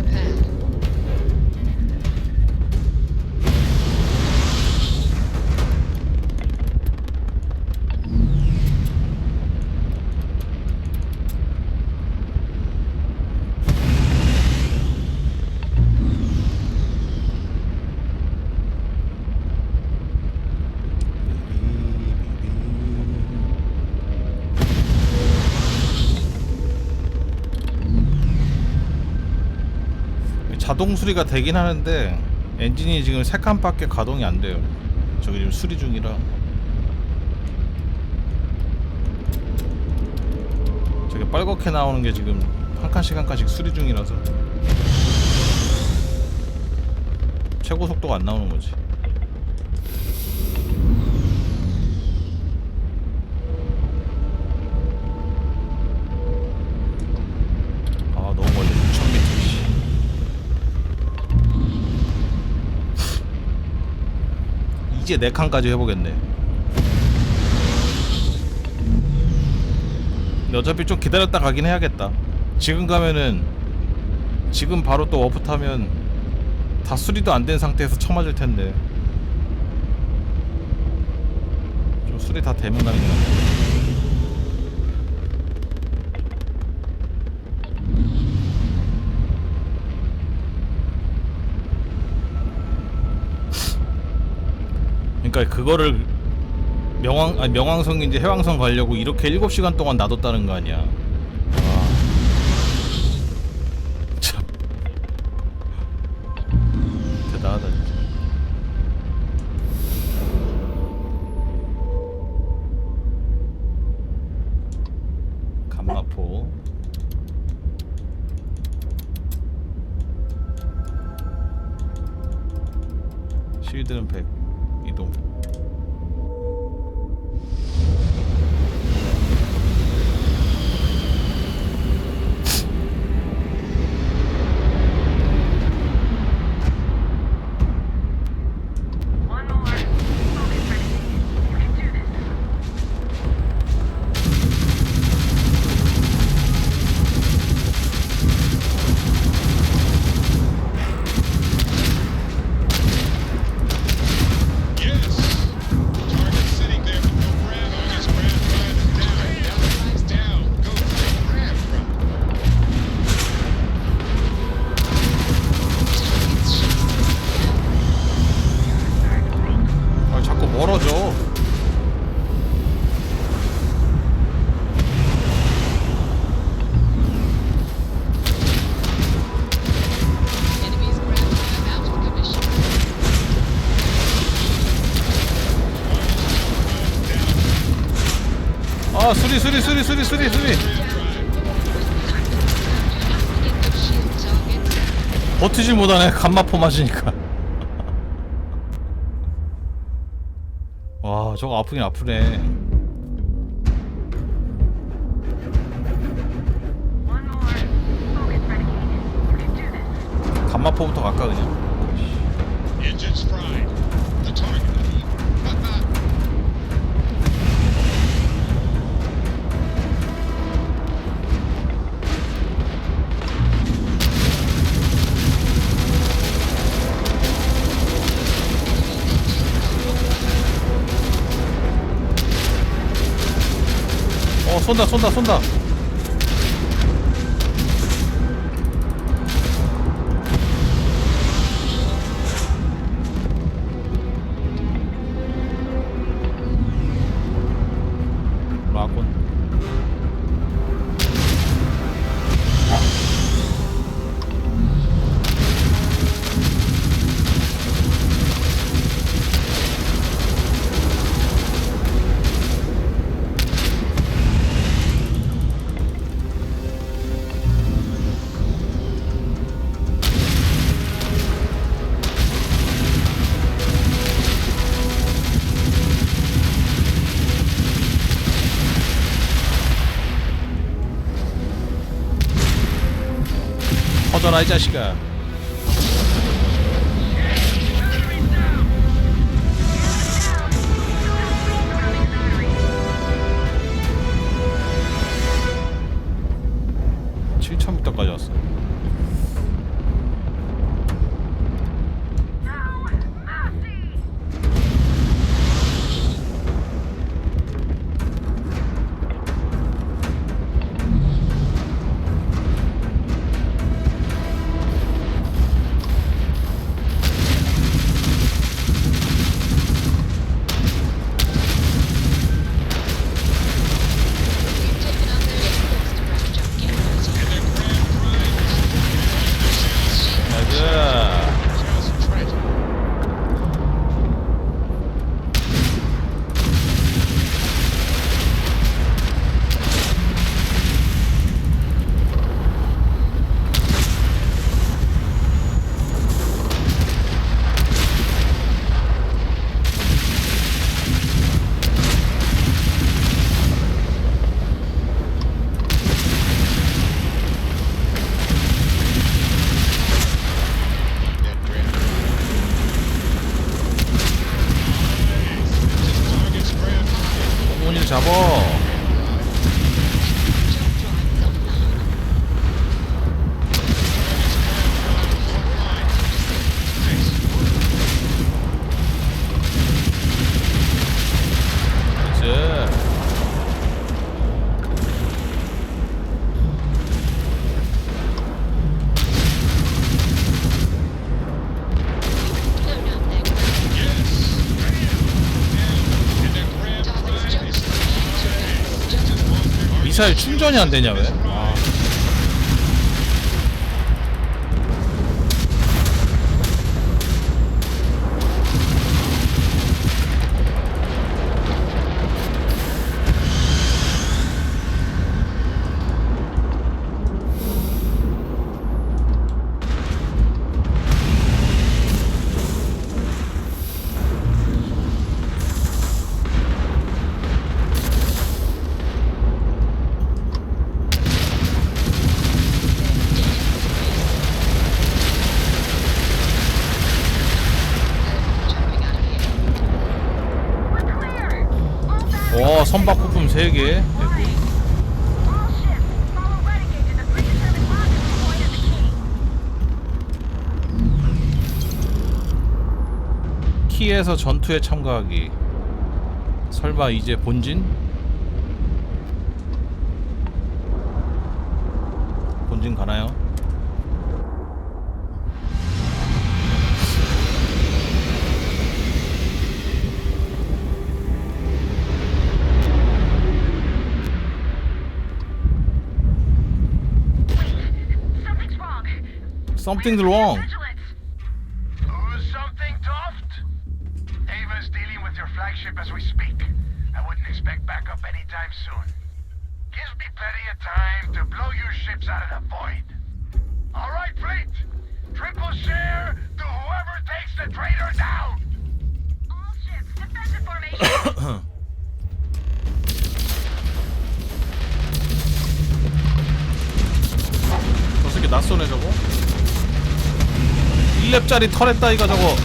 자동 수리가 되긴 하는데 엔진이 지금 3칸밖에 가동이 안 돼요. 저기 지금 수리 중이라. 저게 빨갛게 나오는 게 지금 한 칸씩 한 칸씩 수리 중이라서 최고 속도가 안 나오는 거지. 아 너무 멀리 6,000m. 이제 4칸까지 해보겠네. 근데 어차피 좀 기다렸다 가긴 해야겠다. 지금 가면은 지금 바로 또 워프 타면 다 수리도 안 된 상태에서 쳐맞을 텐데 좀 수리 다 되면 가는 거야. 그러니까 그거를 명왕성인지 해왕성 가려고 이렇게 7시간 동안 놔뒀다는 거 아니야. 와. 참 대단하다 진짜. 감마포. 실드는 100. 이동. 멀어져. 아, 수리. 버티질 못하네. 감마포 맞으니까. 와, 저거 아프긴 아프네. 감마포부터 갈까 그냥. 쏜다. 라곤. 터져라 이 자식아. (7,000m까지) 왔어. 잡어. 미사일 충전이 안 되냐 왜? 아. 3개. 키에서 전투에 참가하기. 설마 이제 본진? 본진 가나요? Something's wrong. Something, Toft? Ava's dealing with your flagship as we speak. I wouldn't expect backup anytime soon. Gives me plenty of time to blow your ships out of the void. All right, fleet. Triple share to whoever takes the traitor down. All ships, defensive formation. 저 새끼 낯쏘네 저거. 1렙짜리 터렛 따위가 저거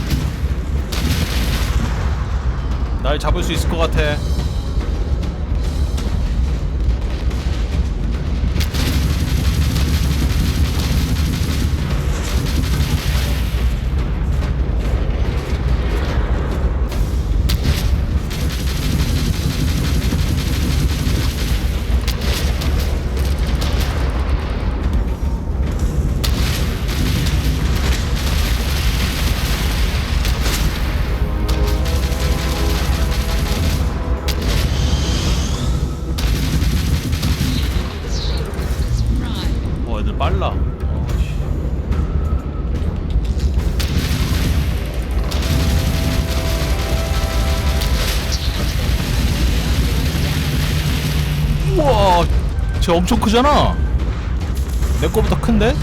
날 잡을 수 있을 것 같아. 애들 빨라. 우와, 쟤 엄청 크잖아. 내 거보다 큰데?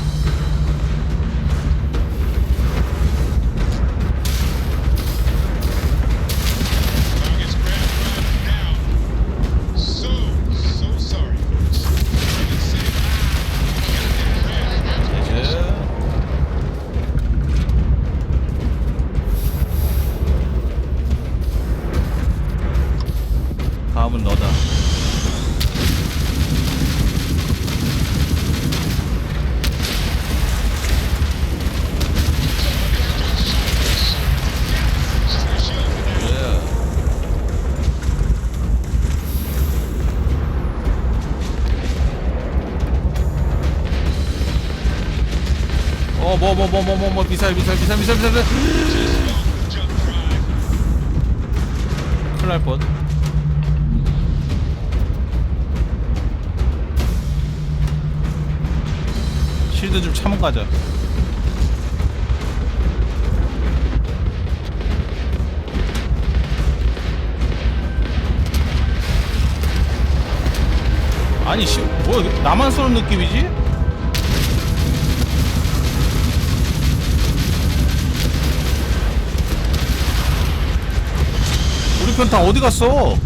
다음은 너다. 미사일. 큰일 날 뻔. 실드 좀 참은 가자. 아니 뭐야, 나만 쏘는 느낌이지? 우리 편 다 어디 갔어?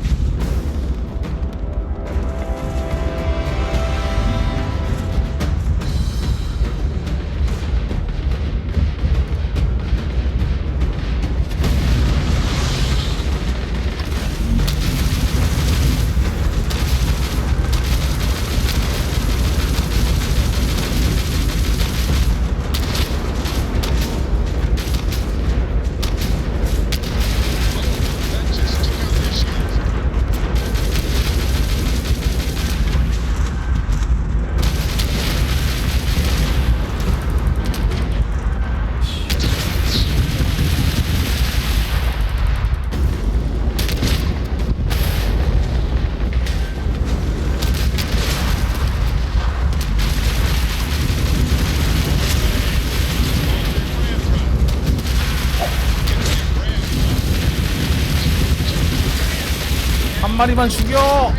한 마리만 죽여.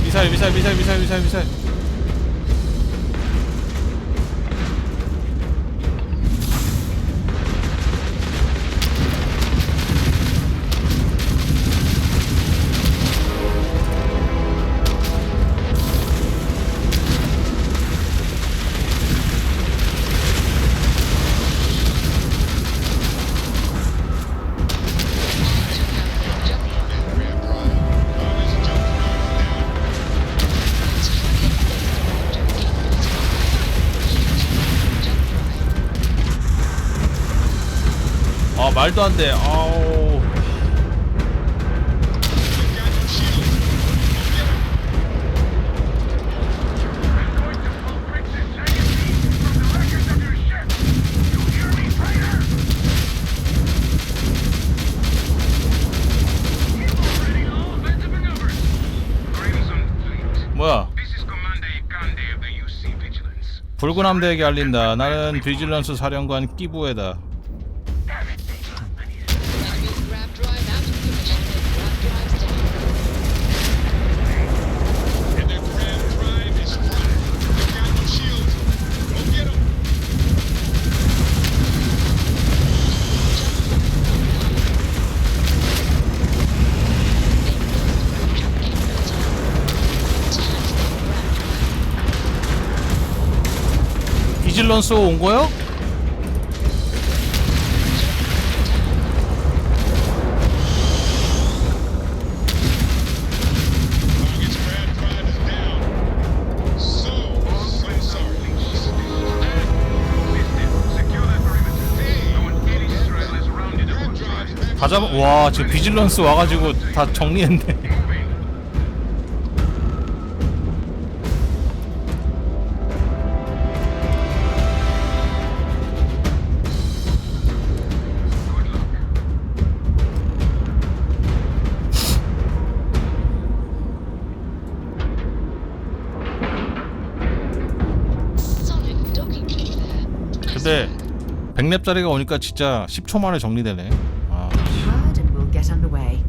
미사일. 말도 안 돼. 아우. 뭐야? 붉은 함대에게 알린다. 나는 비질런스 사령관 끼부에다. 비질런스 온 거요? 다 잡아. 와, 지금 비질런스 와가지고 다 정리했네. 근데 100렙짜리가 오니까 진짜 10초 만에 정리되네. 아. Hard and we'll get underway.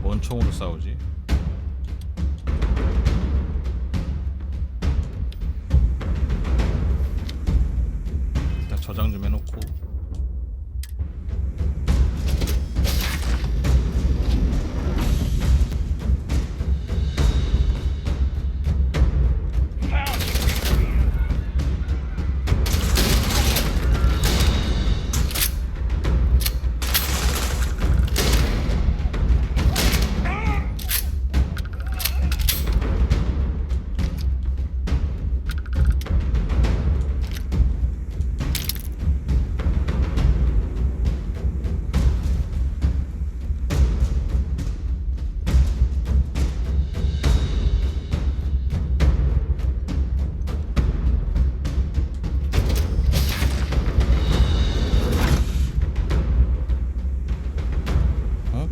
뭔 총으로 싸우지? 일단 저장 좀 해놓고.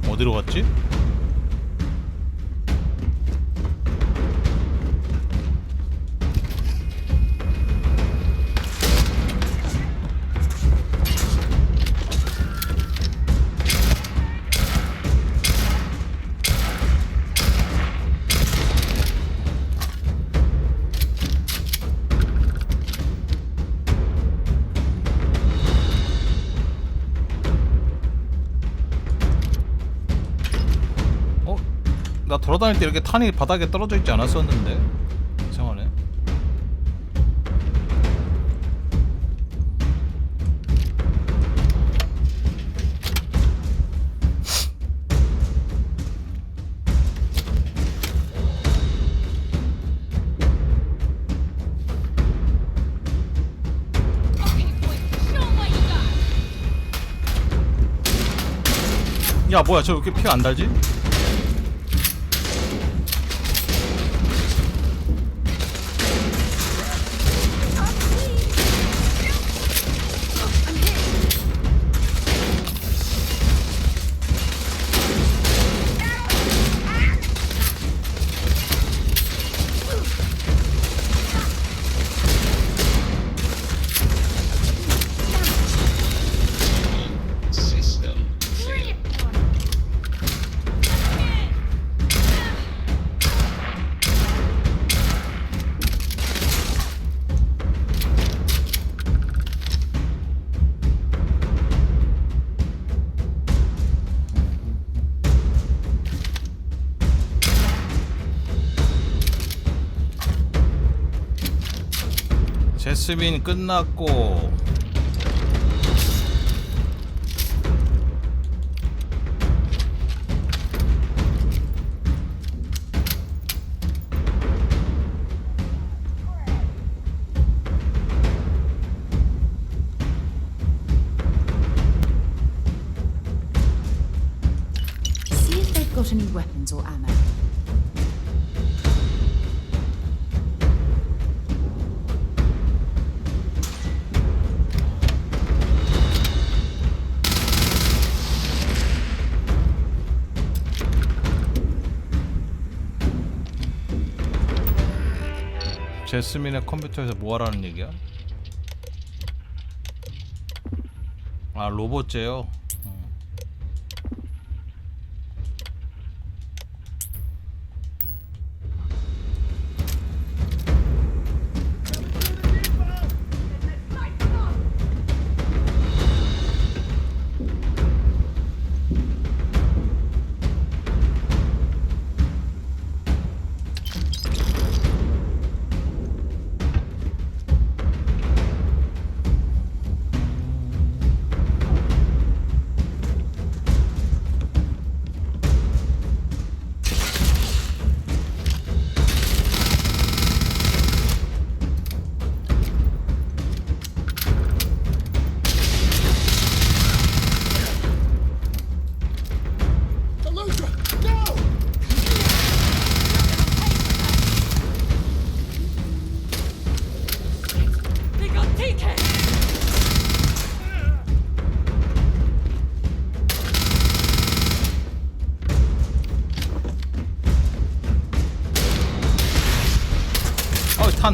어디로 갔지? 나 돌아다닐 때 이렇게 탄이 바닥에 떨어져 있지 않았었는데 이상하네. 야 뭐야 저 왜 이렇게 피가 안 달지? 제스민 끝났고 weapons or ammo. 제스민의 컴퓨터에서 뭐 하라는 얘기야? 아, 로봇제요?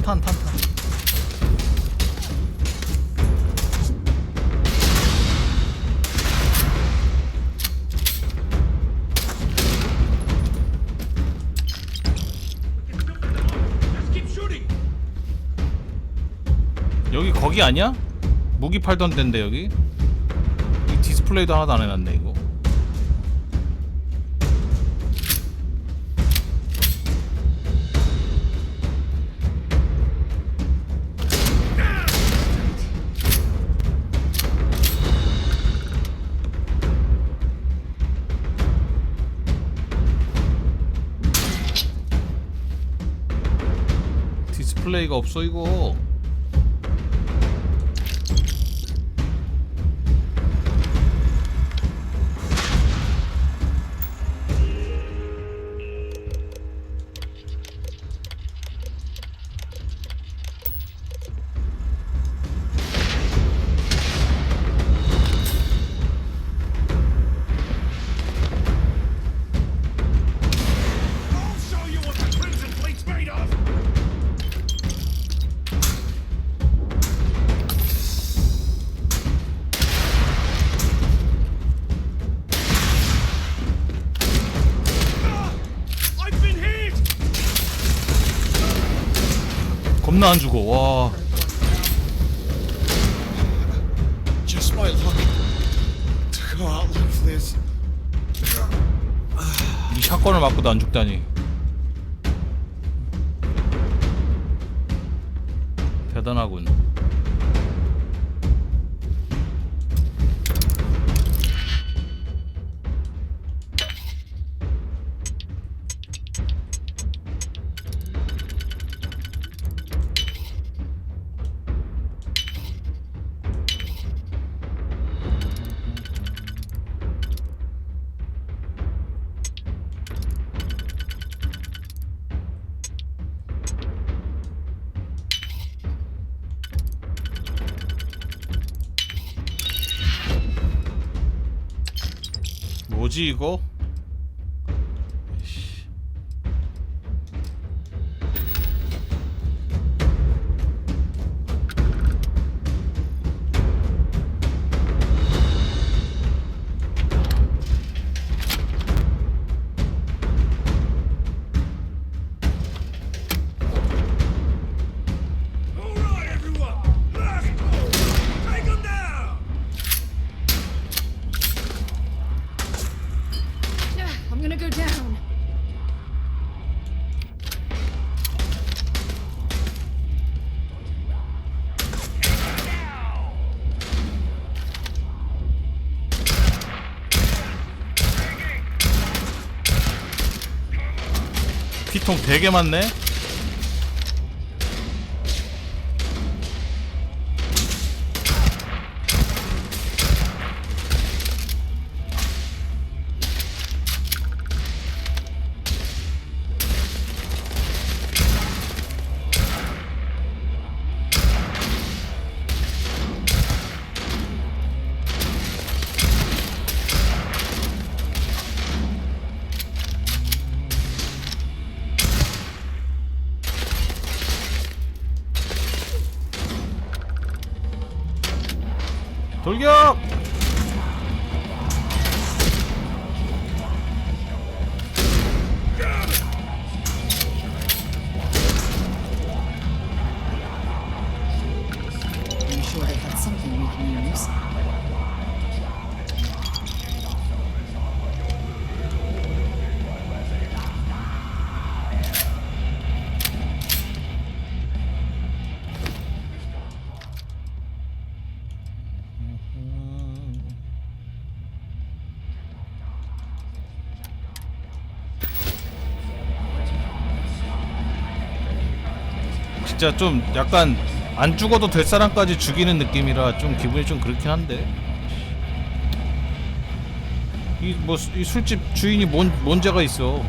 탄. 여기 거기 아니야? 무기 팔던 데인데 여기? 이 디스플레이도 하나도 안 해놨네 이거. 디스플레이가 없어 이거. 겁나 안 죽어. 와. Just my luck to go out like this. 이 샷건을 맞고도 안 죽다니. 대단하군. 뭐지 이거? 피통 되게 많네. 돌격! I'm sure they had something we can use. 진짜 좀 약간 안 죽어도 될 사람까지 죽이는 느낌이라 좀 기분이 좀 그렇긴 한데 이 뭐 이 술집 주인이 뭔 죄가 있어.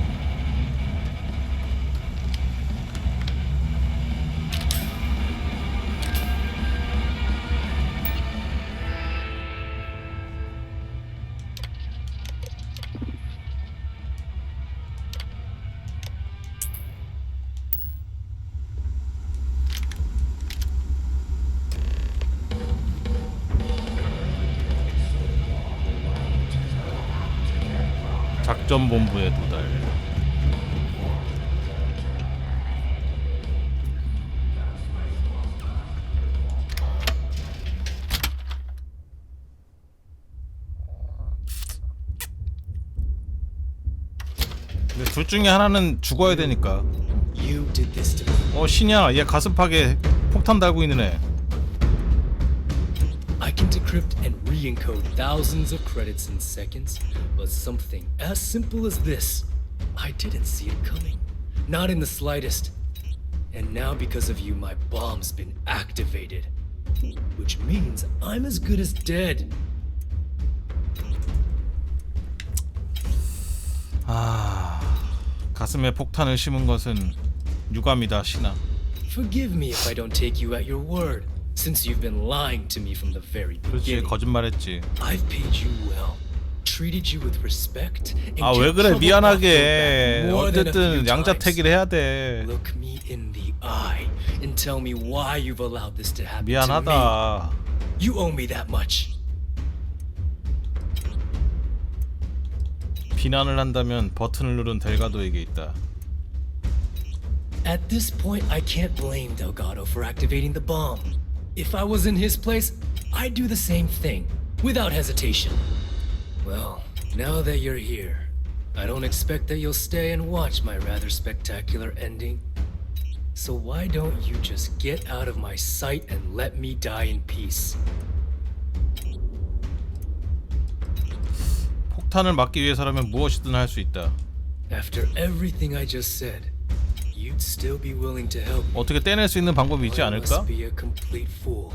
작전본부에 도달. 근데 둘 중에 하나는 죽어야 되니까. 신이야, 얘 가슴팍에 폭탄 달고 있는 애. I can decrypt and re-encode thousands of credits in seconds, but something as simple as this, I didn't see it coming. Not in the slightest. And now because of you, my bomb's been activated. Which means I'm as good as dead. 가슴에 폭탄을 심은 것은 유감이다, 신아. Forgive me if I don't take you at your word. Since you've been lying to me from the very 그렇지, beginning. 거짓말했지. I've paid you well, treated you with respect. 아, 왜 그래? 미안하게. 어쨌든 양자택일 해야 돼. Look me in the eye and tell me why you've allowed this to happen 미안하다. to me. You owe me that much. 비난을 한다면 버튼을 누른 델가도에게 있다. At this point, I can't blame Delgado for activating the bomb. If I was in his place, I'd do the same thing, without hesitation. Well, now that you're here, I don't expect that you'll stay and watch my rather spectacular ending. So why don't you just get out of my sight and let me die in peace? 폭탄을 막기 위해서라면 무엇이든 할 수 있다. After everything I just said, you'd still be willing to help me. 어떻게 떼낼 수 있는 방법이 있지 않을까? I must be a complete fool.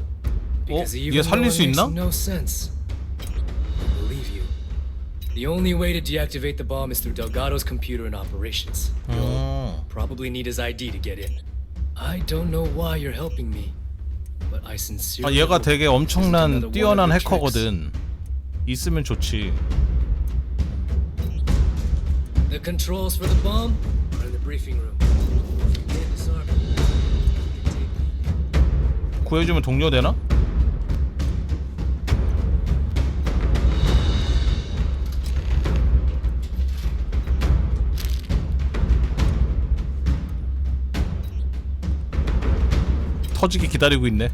Because 이게 even 살릴 though 수 it 있나? makes no sense, I believe you. The only way to deactivate the bomb is through Delgado's computer and operations. You'll probably need his ID to get in. I don't know why you're helping me, but I sincerely. 얘가 되게 엄청난 뛰어난 해커거든. 있으면 좋지. The controls for the bomb are in the briefing room. If you can't disarm it, 구해주면 동료되나? 터지기 기다리고 있네.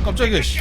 깜짝이야. 씨.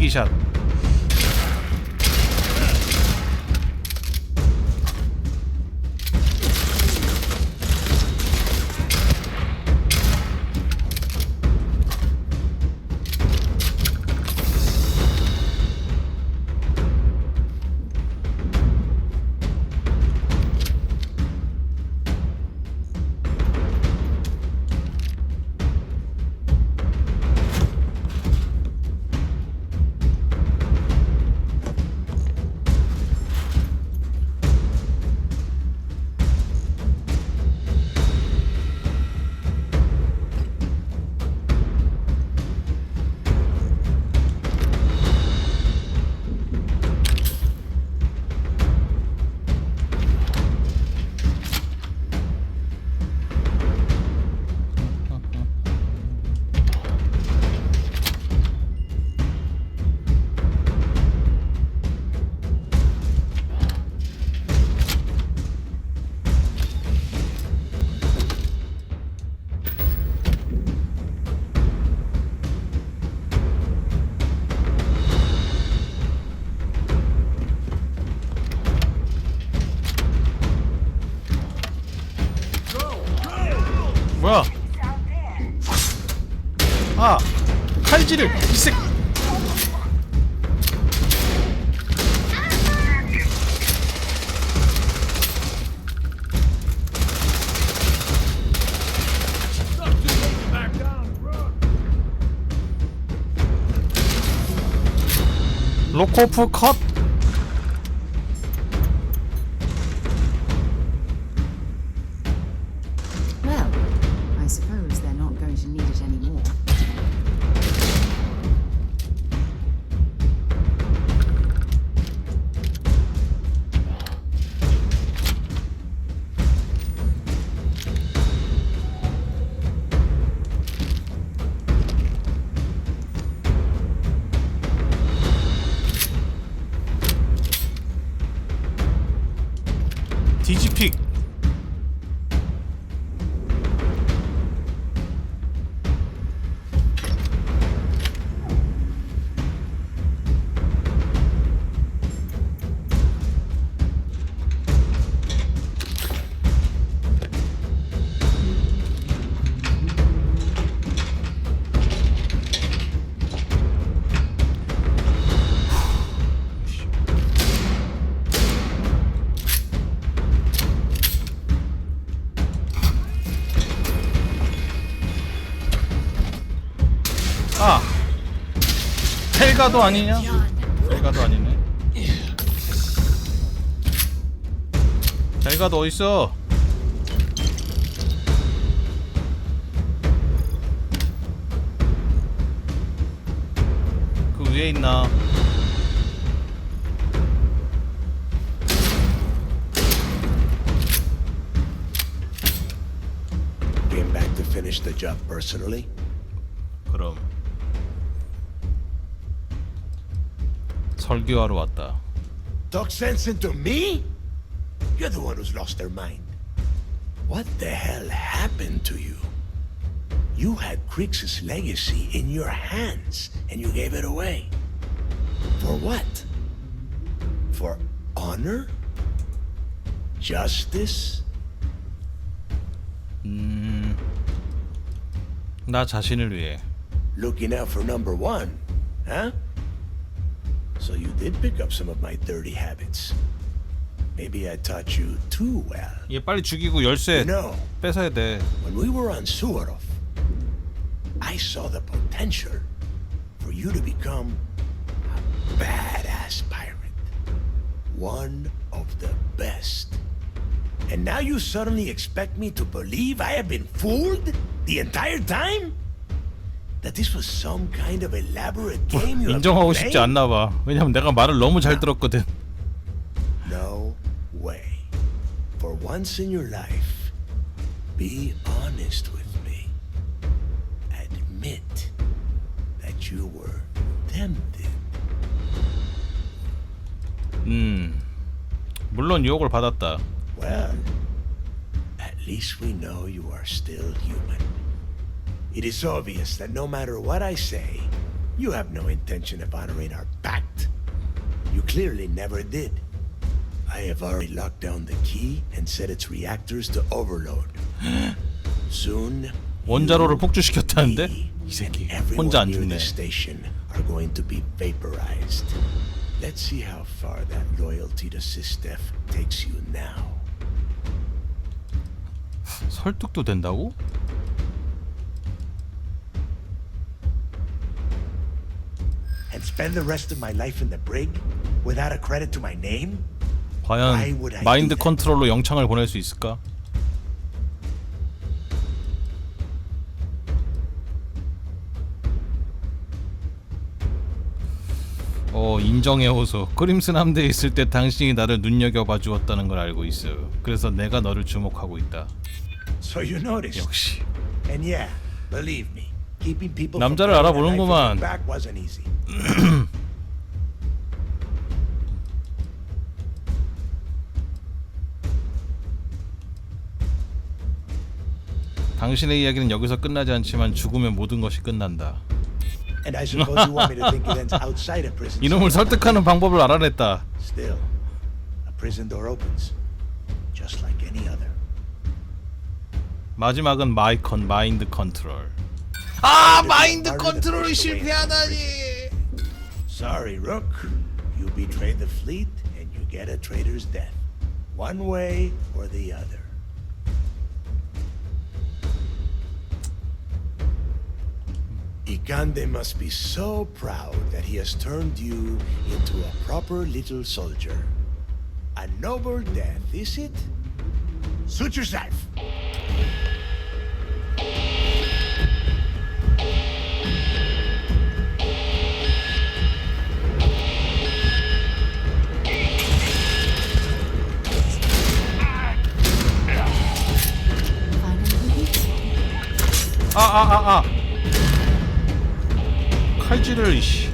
헬기샷. 뭐야? 아, 칼질을 이색. 로코프 컷. Well, I suppose they're not going to need it anymore. 디지픽. 아, 헬가도 아니냐? 헬가도 아니네. 헬가도 어딨어? 그 위에 있나? Came back to finish the job personally? 그럼 설교하러 왔다. Talk sense into me? You're the one who's lost their mind. What the hell happened to you? You had Crix's legacy in your hands, and you gave it away. For what? For honor? Justice? 나 자신을 위해. Looking out for number one, huh? So you did pick up some of my dirty habits. Maybe I taught you too well. 얘 빨리 죽이고 열쇠 뺏어야 돼. When we were on Suvorov, I saw the potential for you to become a badass pirate. One of the best. And now you suddenly expect me to believe I have been fooled the entire time? That this was some kind of elaborate game you have 인정하고 been 싶지 playing? 않나 봐. 왜냐면 내가 말을 너무 잘 들었거든. No way. For once in your life, be honest with me. Admit that you were tempted. 물론 유혹을 받았다. Well, at least we know you are still human. It is obvious that no matter what I say, You have no intention of honoring our pact. You clearly never did. I have already locked down the key and set its reactors to overload. Soon, 원자로를 폭주시켰다는데? 이 새끼 혼자 안 near 죽네. the station are going to be vaporized. Let's see how far that loyalty to Sistef takes you now. 설득도 된다고? And spend the rest of my life in the brig without a credit to my name? 과연 마인드 컨트롤로 영창을 보낼 수 있을까? 인정해 호소. 크림슨 함대에 있을 때 당신이 나를 눈여겨봐 주었다는 걸 알고 있어. 그래서 내가 너를 주목하고 있다. So you noticed. 역시. And yeah, believe me, keeping people 남자를 from paying their 알아보는구만. life back wasn't easy. 당신의 이야기는 여기서 끝나지 않지만 죽으면 모든 것이 끝난다. And I suppose you want me to think it ends outside a prison. 이놈을 설득하는 방법을 알아냈다. Still, a prison door opens, just like any other. 마지막은 마인드 컨트롤. 마인드 컨트롤이 실패하다니. Sorry, Rook. You betrayed the fleet, and you get a traitor's death, one way or the other. Ikande must be so proud that he has turned you into a proper little soldier. A noble death, is it? Suit yourself. 칼질을 이씨.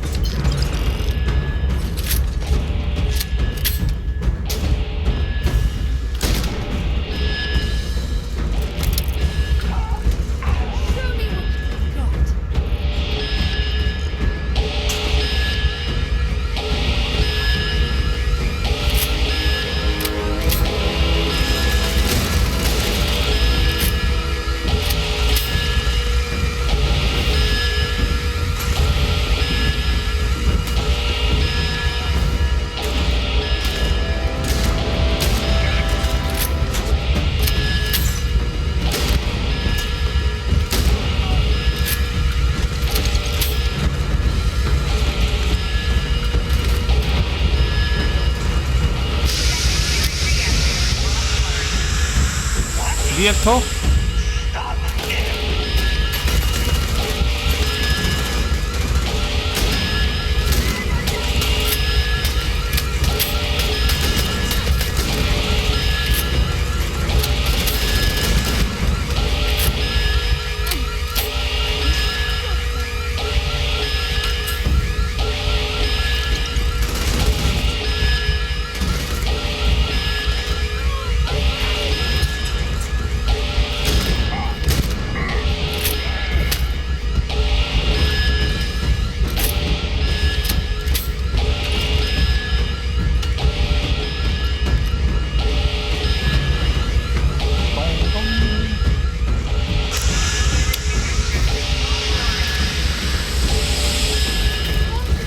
리액터?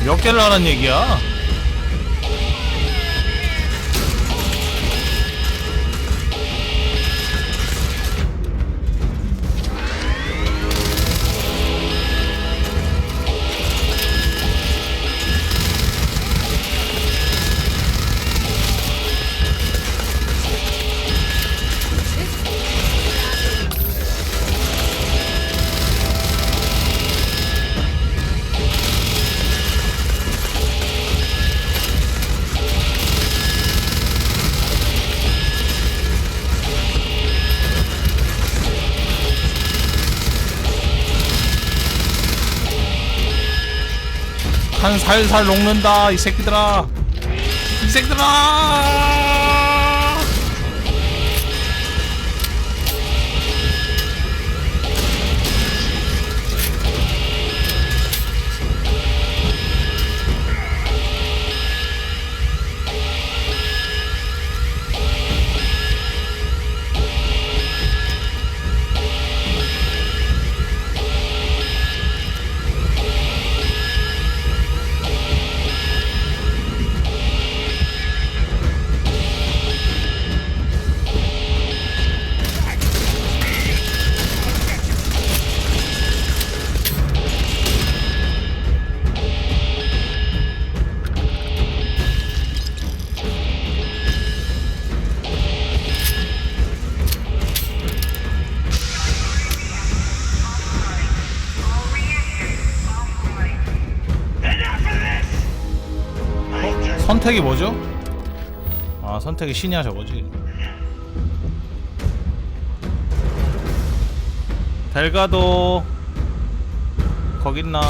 몇 개를 하란 얘기야? 한 살살 녹는다 이 새끼들아. 이 새끼들아. 선택이 뭐죠? 아, 선택이 신이야 저거지. 델가도 거딨나?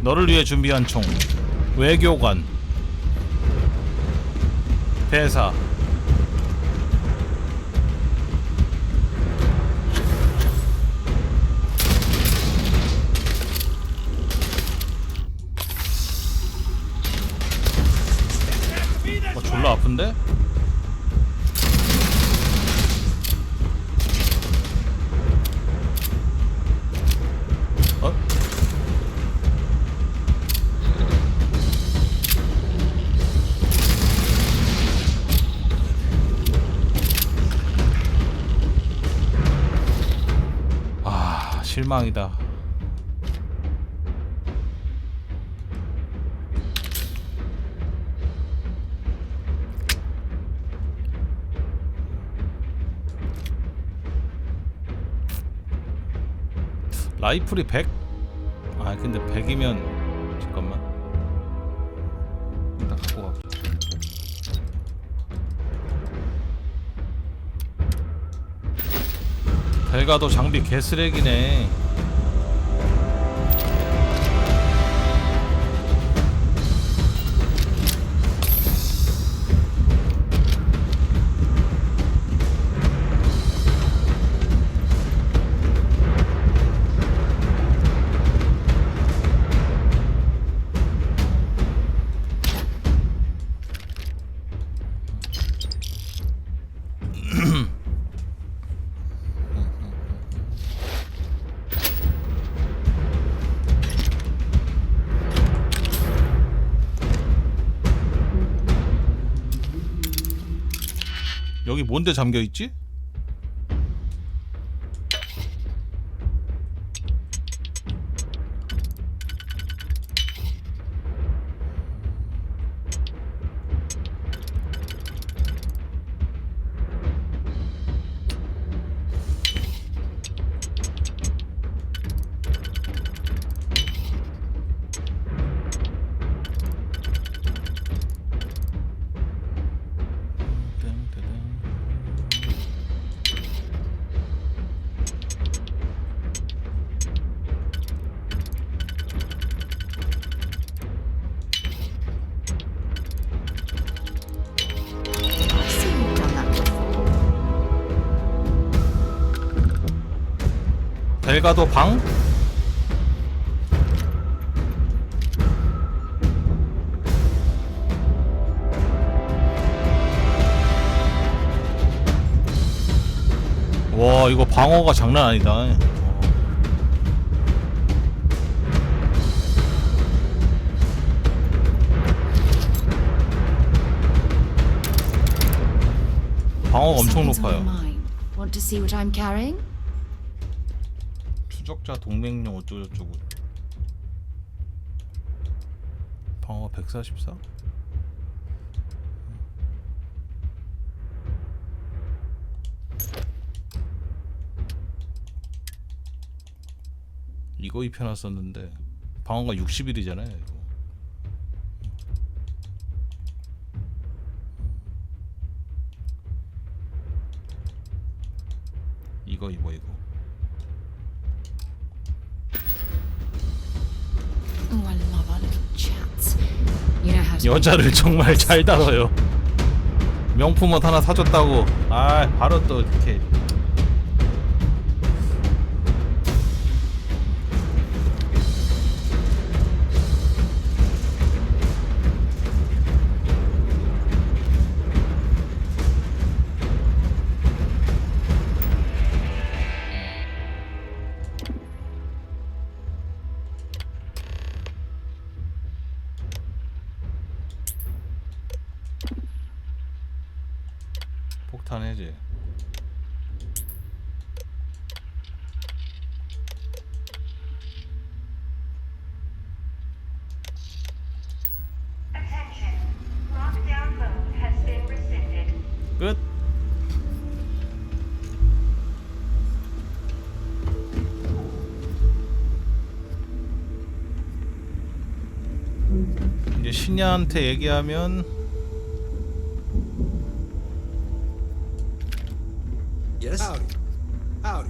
너를 위해 준비한 총. 외교관. 대사. 졸라 아픈데? 어? 아, 실망이다. 라이플이 100? 아 근데 100이면 잠깐만 일단 갖고 갈게. 델가도 장비 개쓰레기네. 여기 뭔데 잠겨있지? 델가도 방? 와 이거 방어가 장난 아니다. 방어가 엄청 높아요. Want to see what I'm carrying? 추적자 동맹용 어쩌고저쩌고. 방어 144? 이거 입혀놨었는데 방어가 60일이잖아요 이거. 이거 Oh, I love our little chats. You know how to 여자를 정말 잘 다뤄요. 명품 옷 하나 사줬다고 아 바로 또 이렇게. 폭탄 해제. 신야한테 얘기하면 Yes? Howdy. Howdy.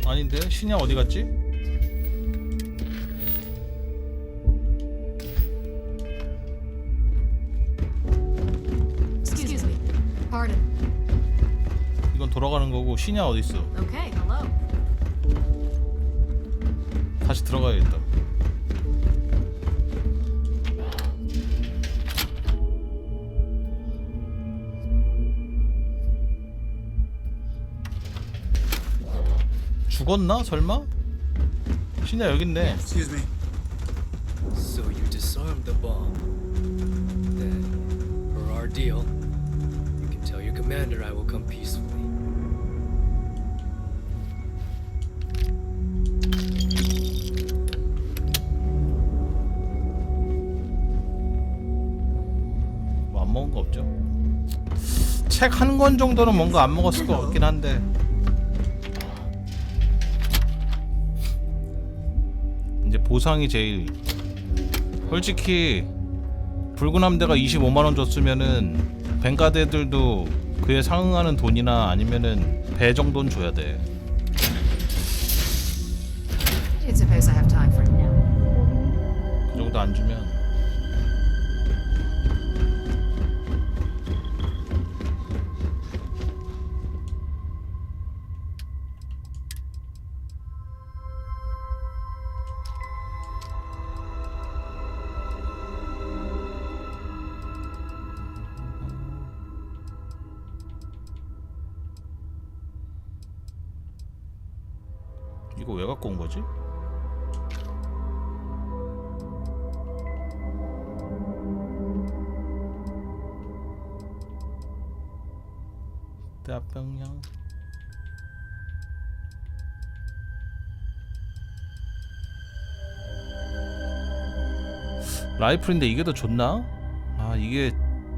아닌데? 신야 어디 갔지? Excuse me. Pardon. 이건 돌아가는 거고 신야 어디 있어? Okay, hello. 다시 들어가야겠다. 죽었나? 설마? 신야 여기 있네. Excuse me. So you disarmed the bomb. Then, for our deal, you can tell your commander I will come peacefully. 뭐 안 먹은 거 없죠? 책 한 권 정도는 뭔가 안 먹었을 것 같긴 한데. 이제 보상이 제일 솔직히 붉은 함대가 25만원 줬으면은 벵가드 애들도 그에 상응하는 돈이나 아니면은 배 정도는 줘야 돼. You'd suppose I have time for it now. 그 정도 안 주면 이거 왜 갖고 온 거지? 대합병량 라이플인데 이게 더 좋나? 아 이게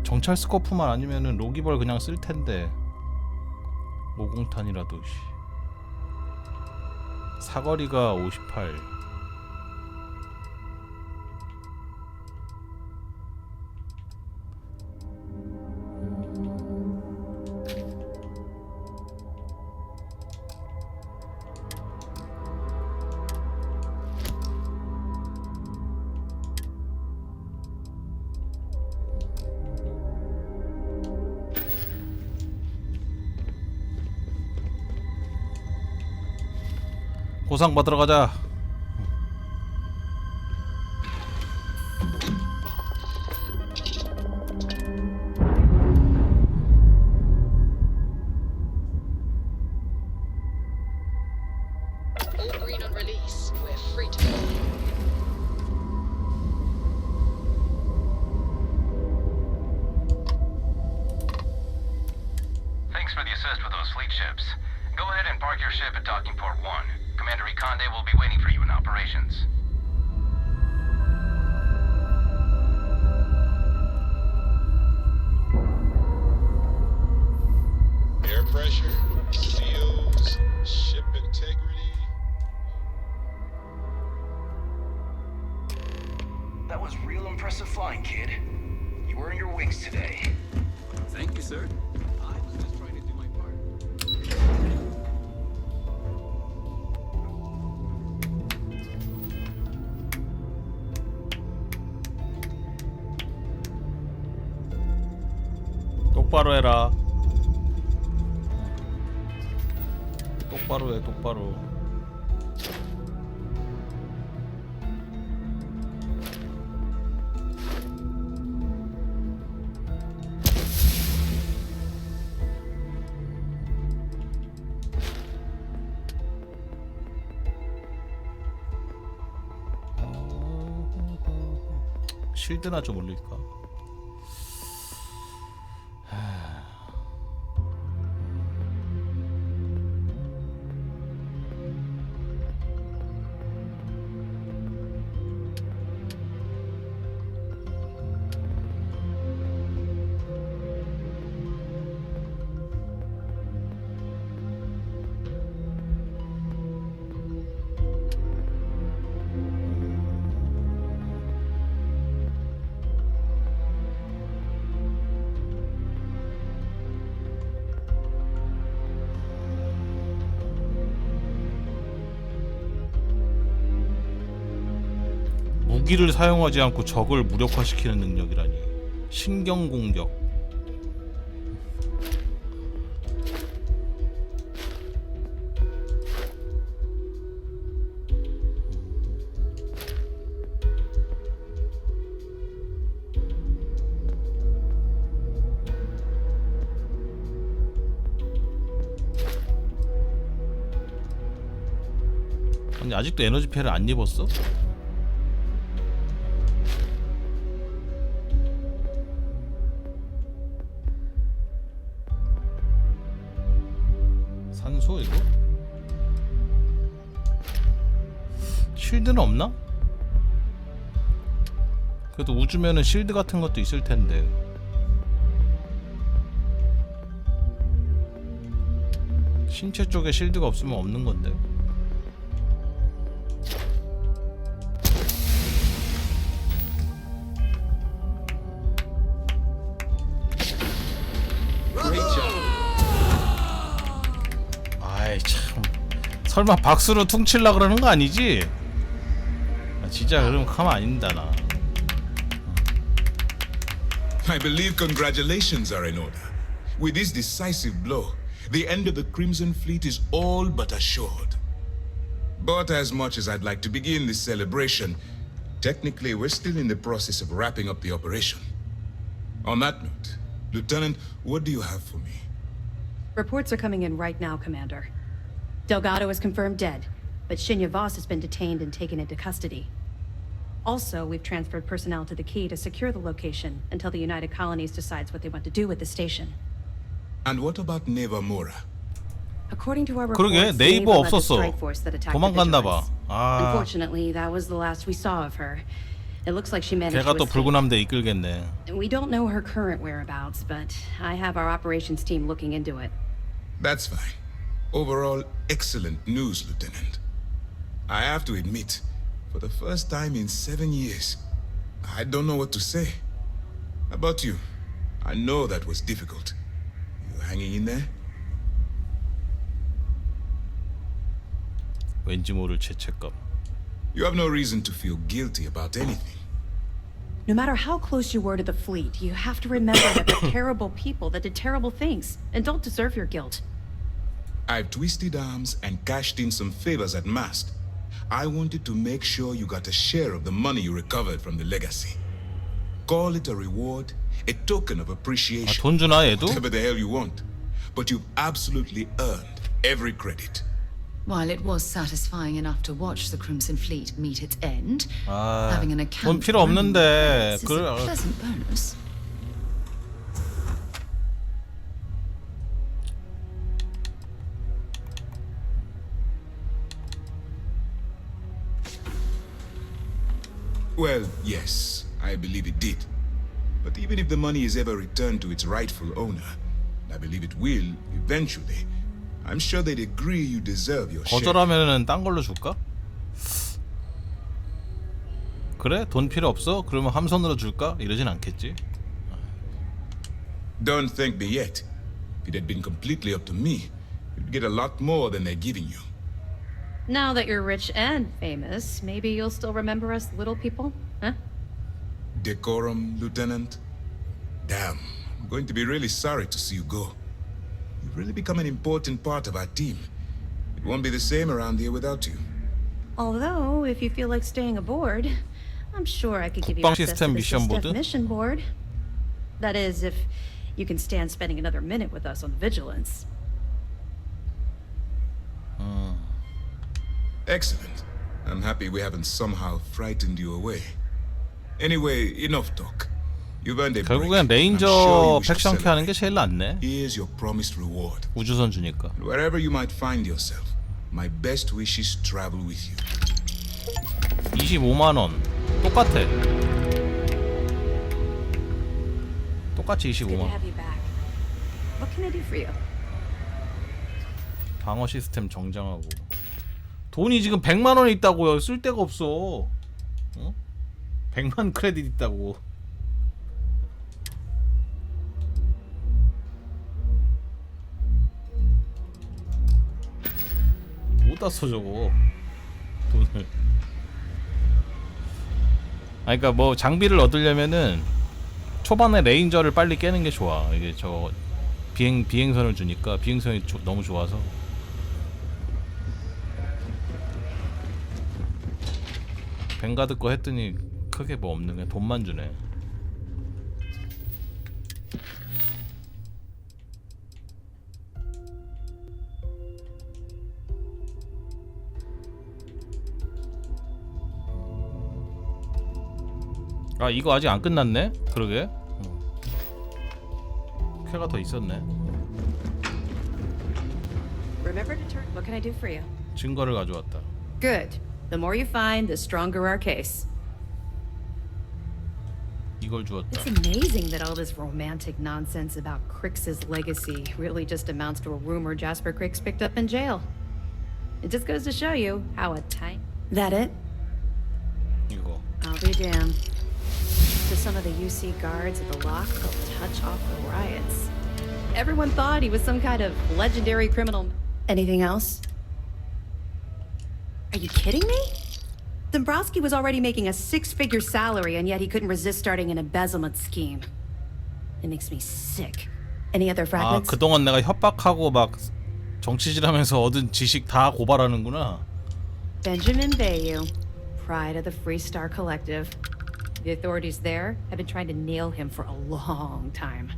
정찰 스코프만 아니면은 로기벌 그냥 쓸 텐데 50탄이라도 사거리가 58. 보상 받으러 가자. All green on release. We're free to go. Thanks for the assist with those fleet ships. Go ahead and park your ship at Docking Port 1. Commander Ikonde will be waiting for you in operations. Air pressure, seals, ship integrity. That was real impressive flying, kid. You earned your wings today. Thank you, sir. I was just trying to do my part. 똑바로 해라. 똑바로 해, 똑바로. 실드나 좀 올릴까? 무기를 사용하지 않고 적을 무력화시키는 능력이라니. 신경 공격. 아니 아직도 에너지 패를 안 입었어? 산소 이거? 실드는 없나? 그래도 우주면은 실드 같은 것도 있을 텐데. 신체 쪽에 실드가 없으면 없는 건데. 아이 참, 설마 박수로 퉁칠라 그러는 거 아니지? 아, 진짜 그러면 가만 안 있는다 나. I believe congratulations are in order. With this decisive blow, the end of the Crimson Fleet is all but assured. But as much as I'd like to begin this celebration, technically we're still in the process of wrapping up the operation. On that note, Lieutenant, what do you have for me? Reports are coming in right now, Commander. Delgado is confirmed dead, but Shinya Voss has been detained and taken into custody. Also, we've transferred personnel to the Key to secure the location until the United Colonies decides what they want to do with the station. And what about Nevermora? According to our 그러게 reports, 네이버 Neva led the 없었어. strike force that attacked the 도망갔나 봐. Vigilance. 아, Unfortunately, that was the last we saw of her. It looks like she managed 걔가 to 또 escape. 붉은 함대 이끌겠네. We don't know her current whereabouts, but I have our operations team looking into it. That's fine. Overall, excellent news, Lieutenant. I have to admit, for the first time in 7 years, I don't know what to say. How about you? I know that was difficult. You hanging in there? 왠지 모를 죄책감. You have no reason to feel guilty about anything. No matter how close you were to the fleet, you have to remember that they're terrible people that did terrible things and don't deserve your guilt. I've twisted arms and cashed in some favors at Mast. I wanted to make sure you got a share of the money you recovered from the legacy. Call it a reward, a token of appreciation. 아, 돈 주나 얘도? Whatever the hell you want. But you've absolutely earned every credit. While it was satisfying enough to watch the Crimson Fleet meet its end, 아, having an 돈 account 필요 running 없는데. is a pleasant bonus. Well, yes, I believe it did. But even if the money is ever returned to its rightful owner, and I believe it will eventually, I'm sure they'd agree you deserve your share. 거절하면은 딴 걸로 줄까? 그래? 돈 필요 없어? 그러면 함선으로 줄까? 이러진 않겠지. Don't thank me yet. If it had been completely up to me, you'd get a lot more than they're giving you. Now that you're rich and famous, maybe you'll still remember us little people, huh? Decorum, Lieutenant? Damn, I'm going to be really sorry to see you go. You've really become an important part of our team. It won't be the same around here without you. Although, if you feel like staying aboard, I'm sure I could give you 국방 access to 시스템 the 미션 System 보드? mission board. That is, if you can stand spending another minute with us on Vigilance. Excellent. I'm happy we haven't somehow frightened you away. Anyway, enough talk. You've earned a break. 결국엔 레인저 팩션케 하는 게 제일 낫네. Here's your promised reward. 우주선 주니까. And wherever you might find yourself, my best wishes travel with you. 25만 원. 똑같아. 똑같이 Good to 25만 원. have you back. What can I do for you? 방어 시스템 정장하고. 돈이 지금 100만 원 있다고요. 쓸 데가 없어. 어? 100만 크레딧 있다고. 어디다 써 저거 돈을. 그러니까 뭐 장비를 얻으려면은 초반에 레인저를 빨리 깨는 게 좋아. 이게 저 비행선을 주니까 비행선이 너무 좋아서. 벵가드 거 했더니 크게 뭐 없는 게 돈만 주네. 아 이거 아직 안 끝났네? 그러게. 쾌가 더 있었네. Remember to turn. What can I do for you? 증거를 가져왔다. Good. The more you find, the stronger our case. 이걸 주었다. It's amazing that all this romantic nonsense about Crix's legacy really just amounts to a rumor Jasper Crix picked up in jail. It just goes to show you how a tight. That it? 이거. I'll be damned. So some of the UC guards at the lock helped touch off the riots. Everyone thought he was some kind of legendary criminal. Anything else? Are you kidding me? Dombrowski was already making a 6-figure salary, and yet he couldn't resist starting an embezzlement scheme. It makes me sick. Any other 아 fragments? 그동안 내가 협박하고 막 정치질하면서 얻은 지식 다 고발하는구나. Benjamin Bayou, pride of the Free Star Collective. The authorities there have been trying to nail him for a long time.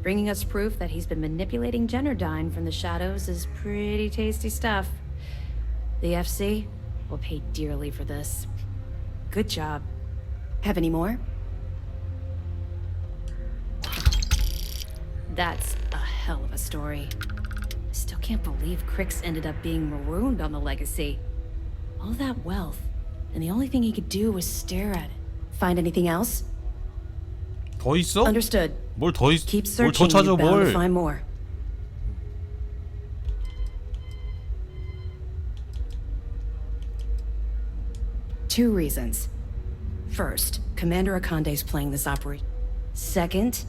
Bringing us proof that he's been manipulating Generdyne from the shadows is pretty tasty stuff. The FC will pay dearly for this. Good job. Have any more? That's a hell of a story. I still can't believe Crix ended up being marooned on the legacy. All that wealth, and the only thing he could do was stare at it. Find anything else? 더 있어? Understood. 뭘 더 있? Keep 뭘 더 searching. 찾아 You're bound to 뭘? find more. Two reasons. First, Commander Akande's playing this operation. Second,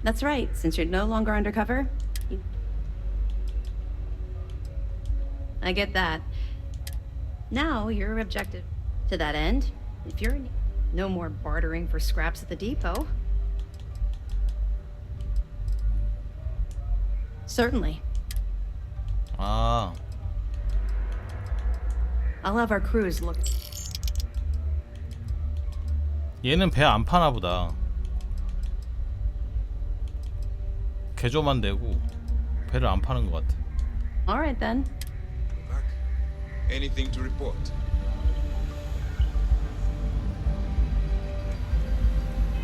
that's right. Since you're no longer undercover, I get that. Now you're objective. To that end, if you're no more bartering for scraps at the depot. Certainly. 아. I'll have our crews look. 얘는 배 안 파나 보다. 개조만 되고 배를 안 파는 것 같아. All right then. Anything to report?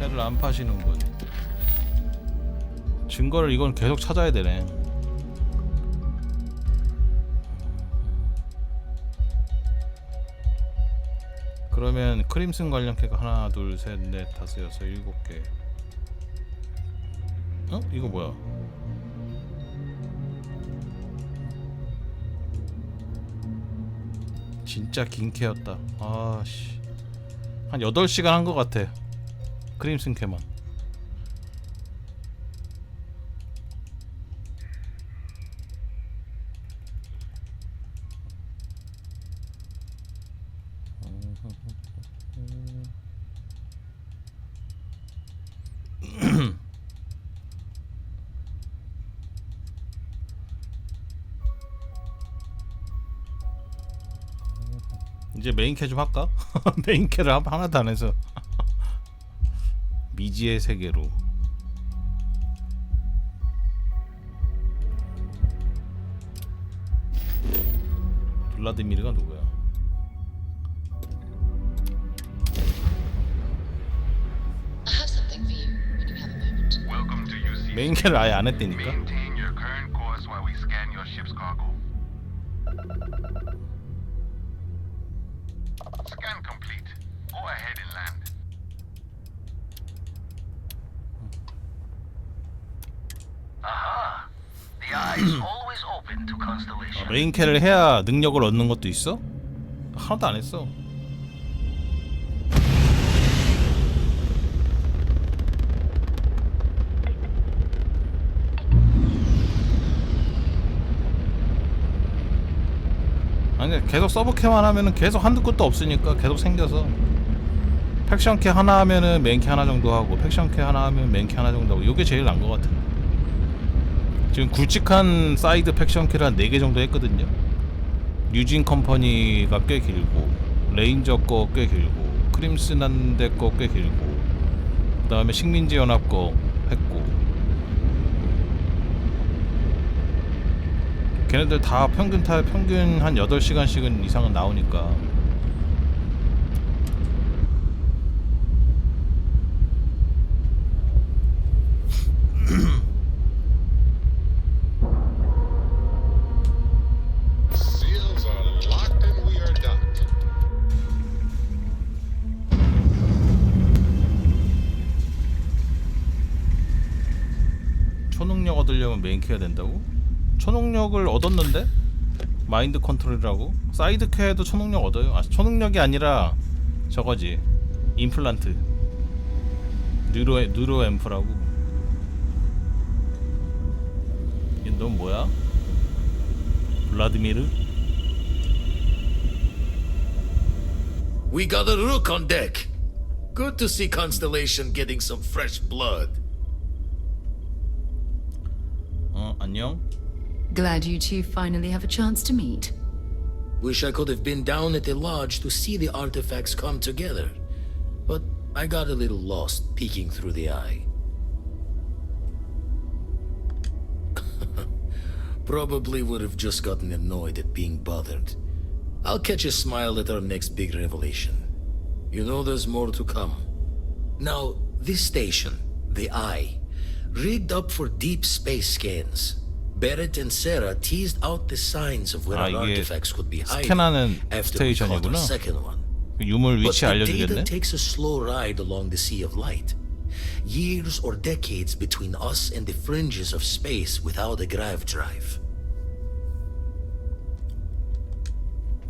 배를 안 파시는군. 증거를 이건 계속 찾아야 되네. 그러면 크림슨 관련 캐가 하나, 둘, 셋, 넷, 다섯, 여섯, 일곱 개. 어? 이거 뭐야? 진짜 긴 캐였다. 아씨. 한 8시간 한 것 같아. 크림슨 캐만. 이제 메인캐 좀 할까? 메인캐를 하나도 안 해서. 미지의 세계로. 블라디미르가 누구야? I have something for you when you have a moment. Welcome to UC. 메인캐를 아예 안 했다니까? Maintain your current course while we scan your ship's cargo. Scan complete. Go ahead and land. Aha. The eye is always open to constellation. 메인캐를 해야 능력을 얻는 것도 있어? 하나도 안 했어. 아니 아니 계속 서브캐만 하면은 계속 한두 끝도 없으니까 계속 생겨서 팩션캐 하나 하면은 메인캐 하나 정도 하고 팩션캐 하나 하면 메인캐 하나 정도 하고 요게 제일 나은 것 같아. 지금 굵직한 사이드 팩션캐를 한 4개 정도 했거든요. 뉴진 컴퍼니가 꽤 길고 레인저 거 꽤 길고 크림슨 한대 거 꽤 길고 그 다음에 식민지 연합 거 했고 걔네들 다 평균 한 8시간씩은 이상은 나오니까 Seals are locked and we are docked. 초능력 얻으려면 메인캐야 된다고? 초능력을 얻었는데? 마인드 컨트롤이라고? 사이드캐도 초능력 얻어요? 아 초능력이 아니라 저거지 임플란트 뉴로 앰프라고. 넌 뭐야? 블라디미르? We got a rook on deck. Good to see Constellation getting some fresh blood. 안녕? Glad you two finally have a chance to meet. Wish I could have been down at the lodge to see the artifacts come together. But I got a little lost peeking through the eye. Probably would have just gotten annoyed at being bothered. I'll catch a smile at our next big revelation. You know there's more to come. Now, this station, the Eye, rigged up for deep space scans. Barrett and Sarah teased out the signs of where our artifacts could be hiding after we caught our second one. 유물 위치 But the 알려주겠네? data takes a slow ride along the Sea of Light. Years or decades between us and the fringes of space without a grav drive.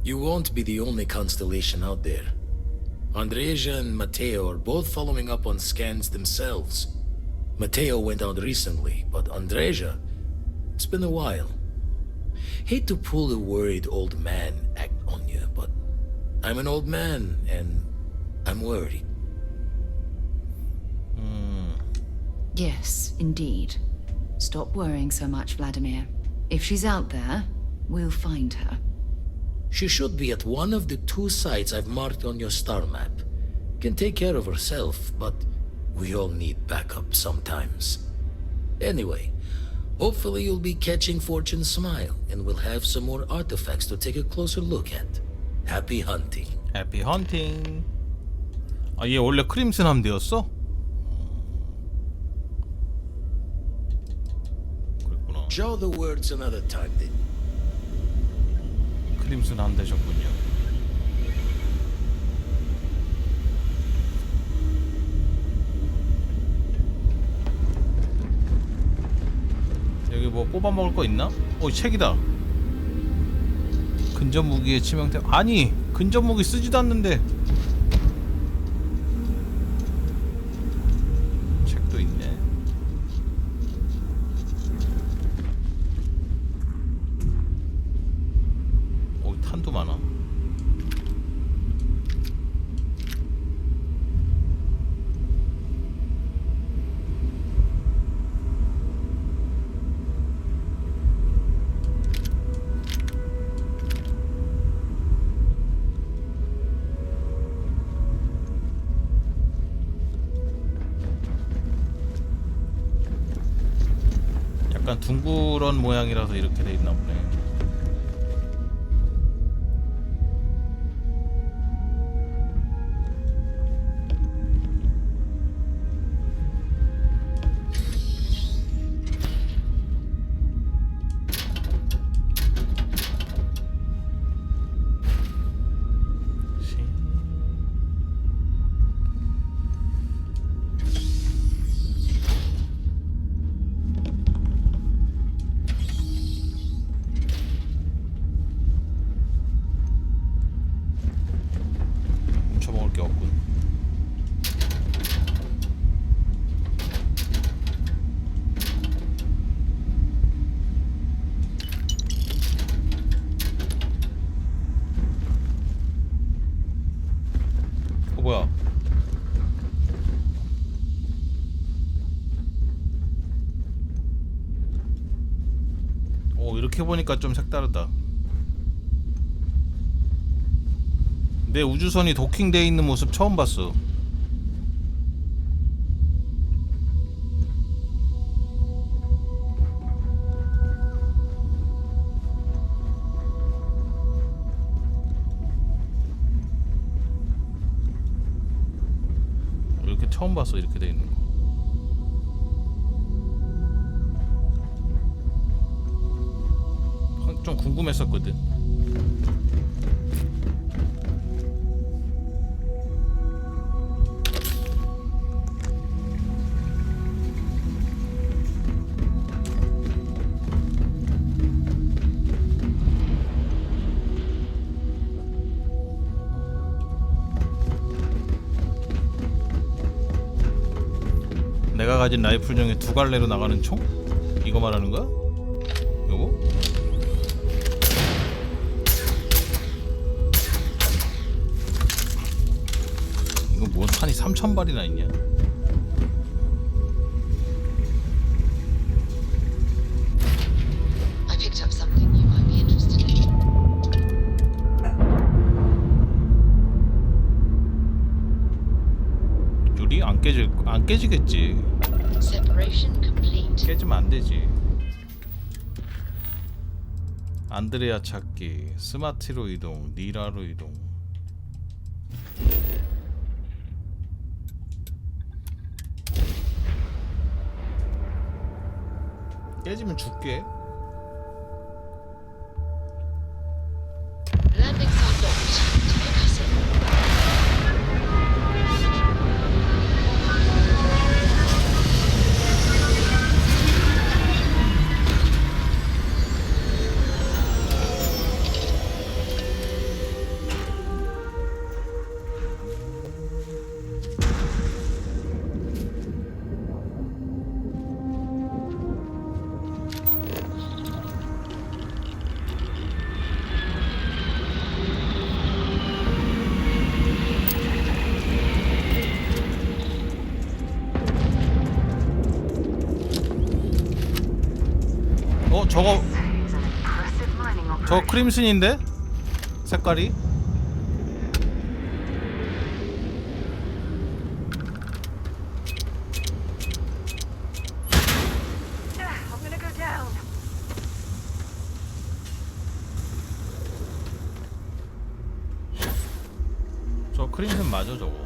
You won't be the only constellation out there. Andreja and Mateo are both following up on scans themselves. Mateo went out recently, but Andreja, it's been a while. Hate to pull the worried old man act on you, but I'm an old man and I'm worried. Yes, indeed. Stop worrying so much, Vladimir. If she's out there, we'll find her. She should be at one of the 2 sites I've marked on your star map. Can take care of herself, but we all need backup sometimes. Anyway, hopefully you'll be catching Fortune's smile and we'll have some more artifacts to take a closer look at. Happy hunting. 해피 헌팅. 아, 얘 원래 크림슨 함대였어? 그랬구나. Show the words another time then. 크림슨 함대셨군요. 여기 뭐 뽑아 먹을 거 있나? 책이다. 근접 무기의 치명타. 아니, 근접 무기 쓰지도 않는데. 책도 있네. 탄도 많아. 약간 둥그런 모양이라서 이렇게 돼 있나 보네. 훔쳐먹을 게 없군. 뭐야? 이렇게 보니까 좀 색다르다. 내 우주선이 도킹돼 있는 모습 처음 봤어. 이렇게 처음 봤어. 이렇게 돼 있는 거. 좀 궁금했었거든. 내가 가진 라이플 중에 두 갈래로 나가는 총? 이거 말하는 거야? 요거? 이거 뭔 탄이 3,000발이나 있냐? I picked up something you might be interested in. 유리 안 깨지겠지. Separation complete. 깨지면 안 되지. 안드레아 찾기, 스마트로 이동, 니라로 이동. 깨지면 죽게. Landing site locked. 저거 크림슨인데? 색깔이? I'm gonna go down. 저 크림슨 맞아 저거.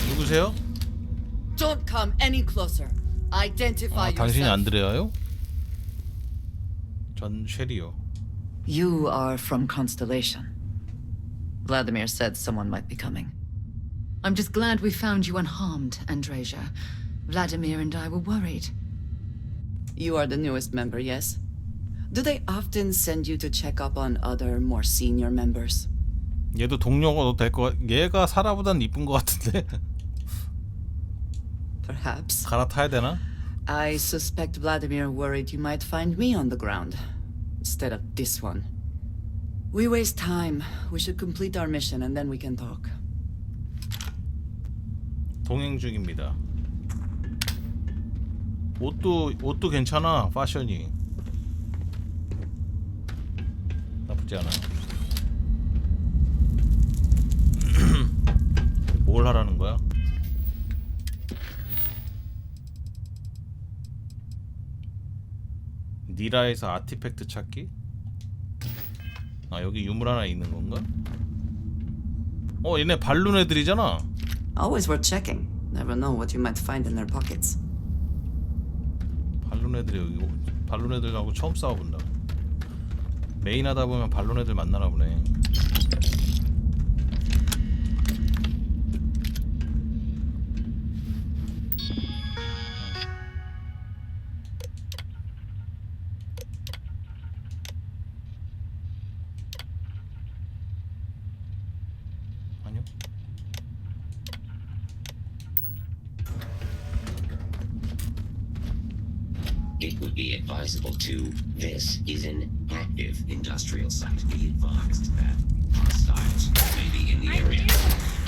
누구세요? Don't come any closer. Identify 당신이 yourself. 안드레아요? 전 쉐리요. You are from Constellation. Vladimir said someone might be coming. I'm just glad we found you unharmed, Andreja. Vladimir and I were worried. You are the newest member, yes? Do they often send you to check up on other, more senior members? 얘도 동료가 될 거. 얘가 사라보단 이쁜 거 같은데. Perhaps. 갈아타야 되나? I suspect Vladimir worried you might find me on the ground instead of this one. We waste time. We should complete our mission and then we can talk. 동행 중입니다. 옷도 괜찮아. 패션이 나쁘지 않아. 뭘 하라는 거야? 니라에서 아티팩트 찾기? 아, 여기 유물 하나 있는 건가? 얘네 발룬 애들이잖아. Always worth checking. Never know what you might find in their pockets. 발룬 애들이 여기 발룬 애들하고 처음 싸워본다. 메인 하다 보면 발룬 애들 만나나 보네. it would be advisable to. This is an active industrial site. Be advised that hostiles may be in the area.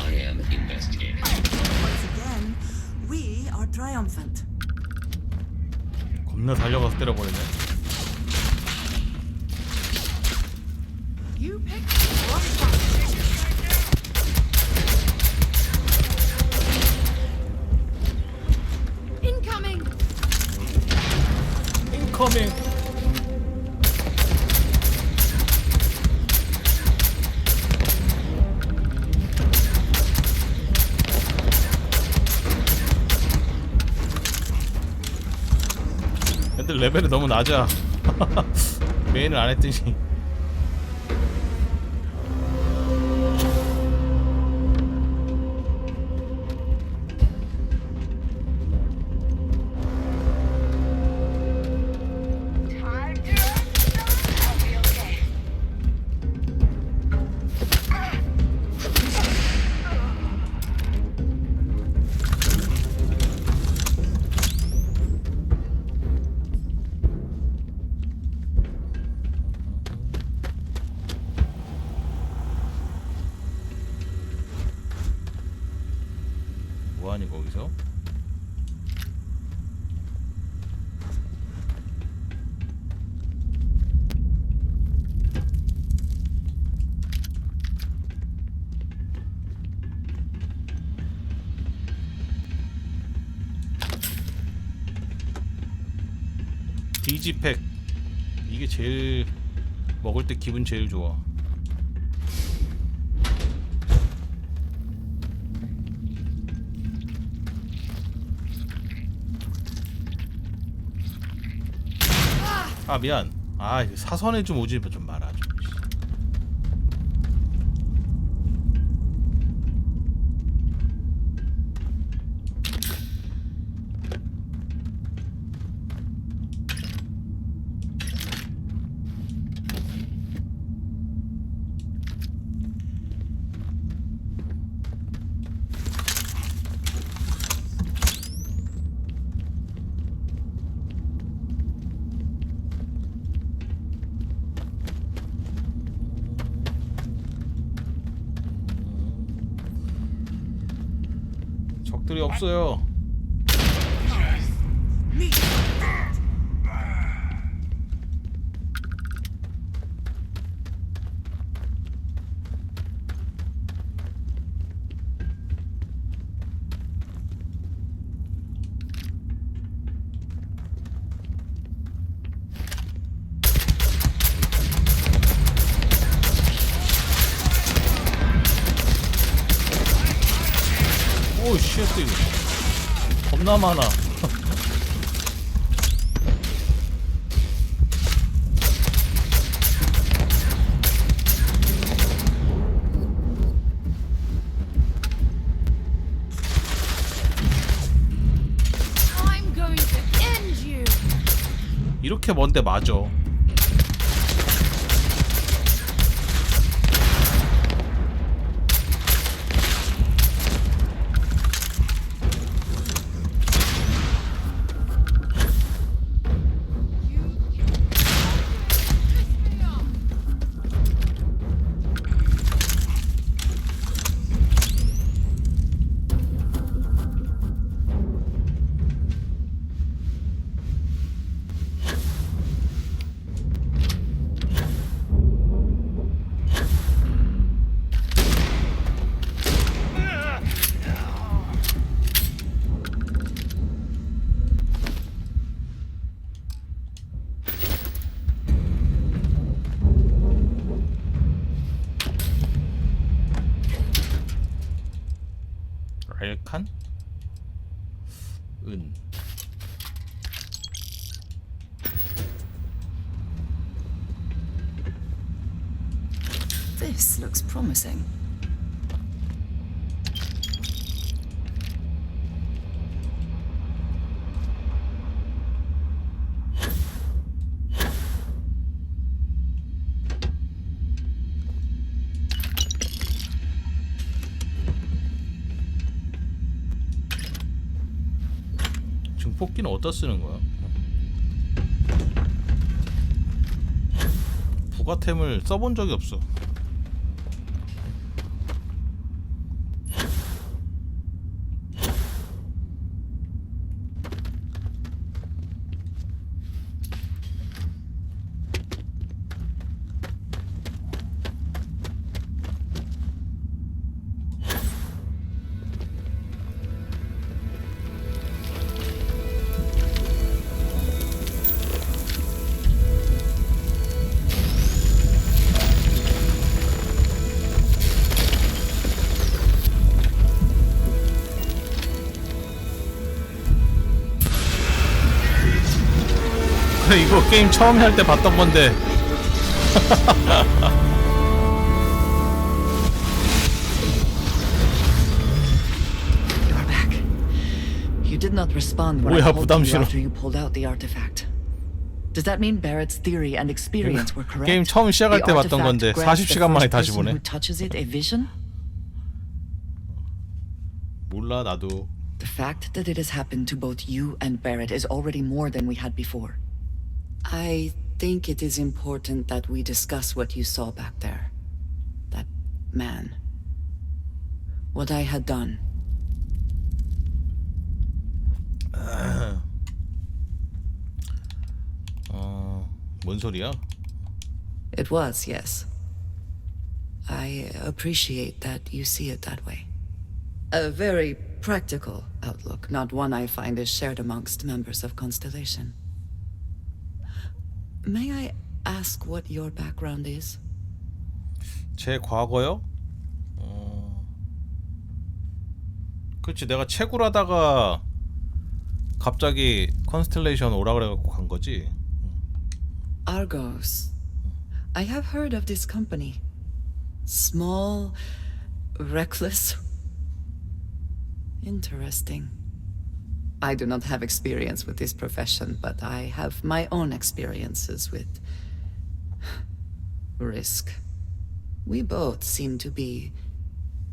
I am investigating. Once again, we are triumphant. 겁나 달려가서 때려버리네. You picked the wrong spot. Incoming! Incoming! 애들 레벨이 너무 낮아. 메인을 안 했더니. 뭐하니 거기서? 디지팩 이게 제일 먹을 때 기분 제일 좋아. 아 미안. 아 사선에 좀 오지 좀 마라 좀. 적들이 없어요. 오우 쉣 이거 겁나 많아. I'm going to end you. 이렇게 먼데 맞아. 알칸? 은 This looks promising. 증폭기는 어디다 쓰는 거야? 부가템을 써본 적이 없어. 이거 게임 처음에 할 때 봤던 건데. You're back. You did not respond when I 뭐야, called to you 부담스러워. after you pulled out the artifact. Does that mean Barrett's theory and experience were correct? 게임 처음 시작할 때 The 봤던 건데 artifact grants 40시간 만에 the 다시 first person 보네. who touches it a vision? 몰라 나도. The fact that it has happened to both you and Barrett is already more than we had before. I think it is important that we discuss what you saw back there. That man. What I had done. 뭔 소리야? It was, yes. I appreciate that you see it that way. A very practical outlook, not one I find is shared amongst members of Constellation. May I ask what your background is? 제 과거요? 그렇지, 내가 채굴 하다가 갑자기 컨스텔레이션 오라 그래갖고 간 거지. Argos. I have heard of this company. Small, reckless. Interesting. I do not have experience with this profession, but I have my own experiences with risk. We both seem to be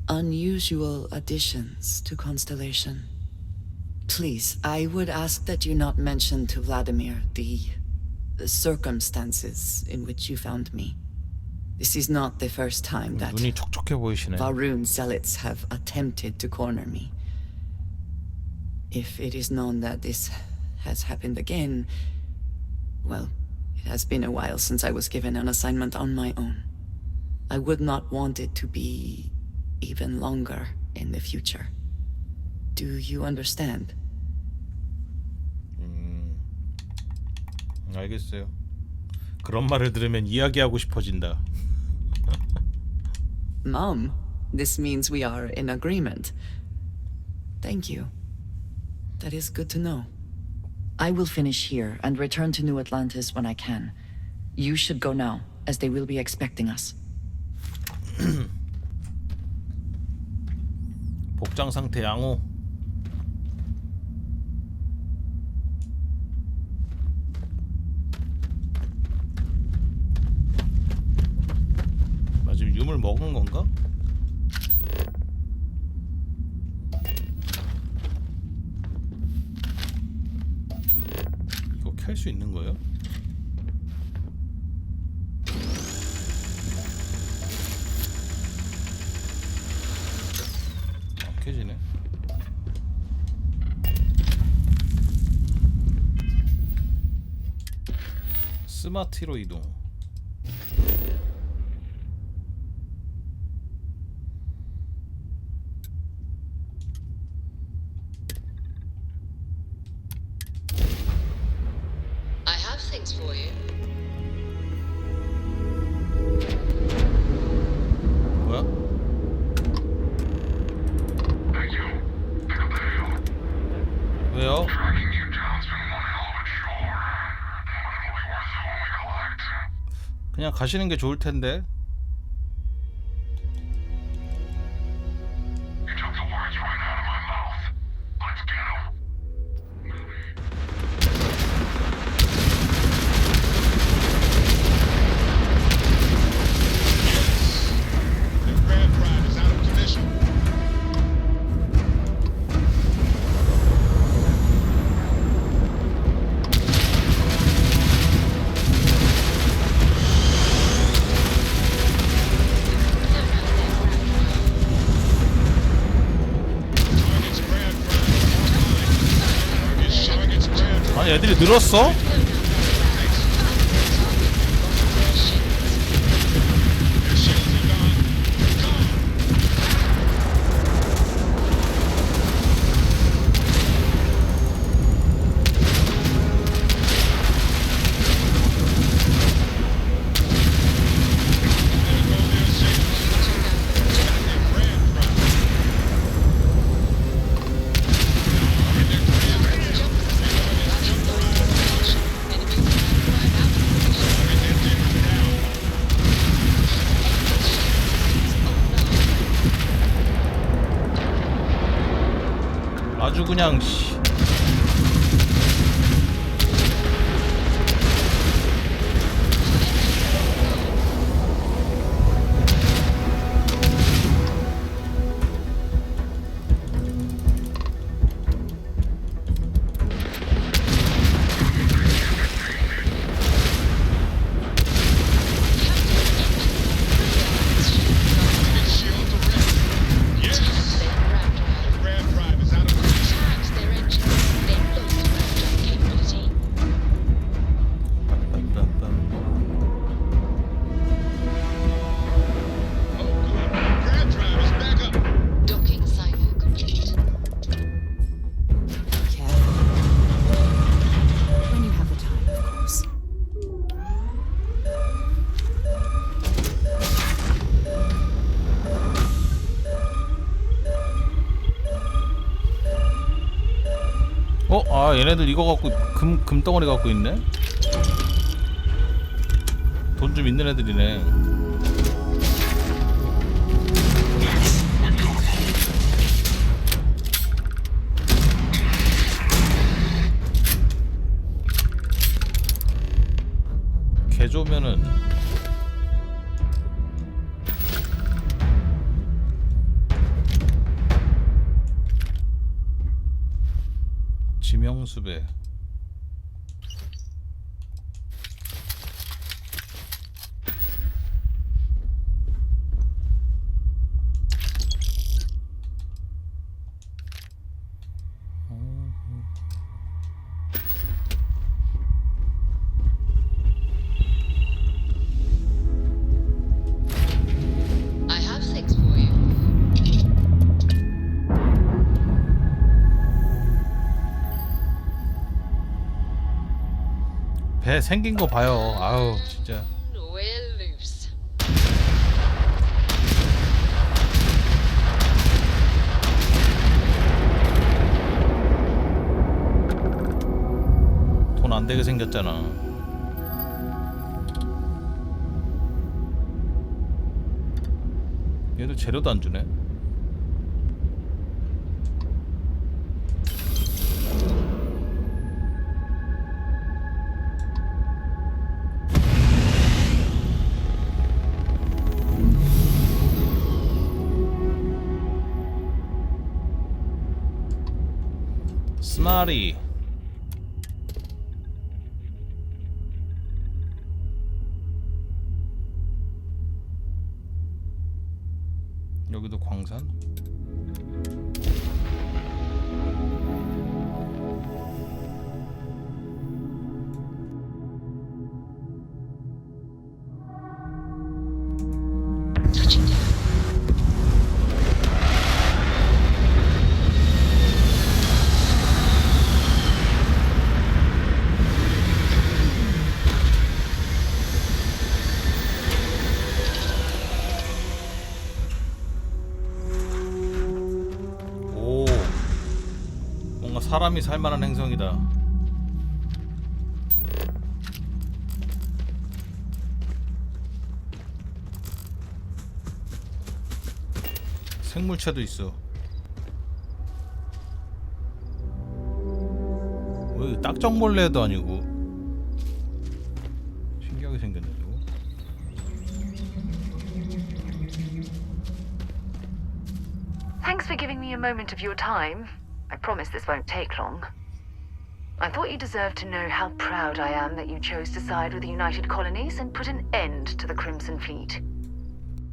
unusual additions to Constellation. Please, I would ask that you not mention to Vladimir the circumstances in which you found me. This is not the first time that 눈이 촉촉해 보이시네. Varun zealots have attempted to corner me. If it is known that this has happened again, well, it has been a while since I was given an assignment on my own. I would not want it to be even longer in the future. Do you understand? 알겠어요. 그런 말을 들으면 이야기하고 싶어진다. Mom, this means we are in agreement. Thank you. That is good to know. I will finish here and return to New Atlantis when I can. You should go now, as they will be expecting us. 복장 상태 양호. 지금 유물 먹은 건가? 이거 켤 수 있는 거예요? 안 켜지네. 스마트로 이동. For you. 뭐야? 왜요? 그냥 가시는 게 좋을 텐데. 아니 애들이 늘었어? 아주 그냥 씨. Docking cycle complete. When you have the time, of course. 아 얘네들 이거 갖고 금덩어리 갖고 있네? 돈 좀 있는 애들이네. 개조면은 지명수배. I have things for you. 배 생긴 거 봐요. 아우 진짜. We're loose. 돈 안 되게 생겼잖아. 얘도 재료도 안 주네. 스마리. 여기도 광산? Touching down. 오, 뭔가 사람이 살만한 행성이다. 생물체도 있어. 왜 딱정벌레도 아니고 신기하게 생겼네 저거. Thanks for giving me a moment of your time. I promise this won't take long. I thought you deserved to know how proud I am that you chose to side with the United Colonies and put an end to the Crimson Fleet.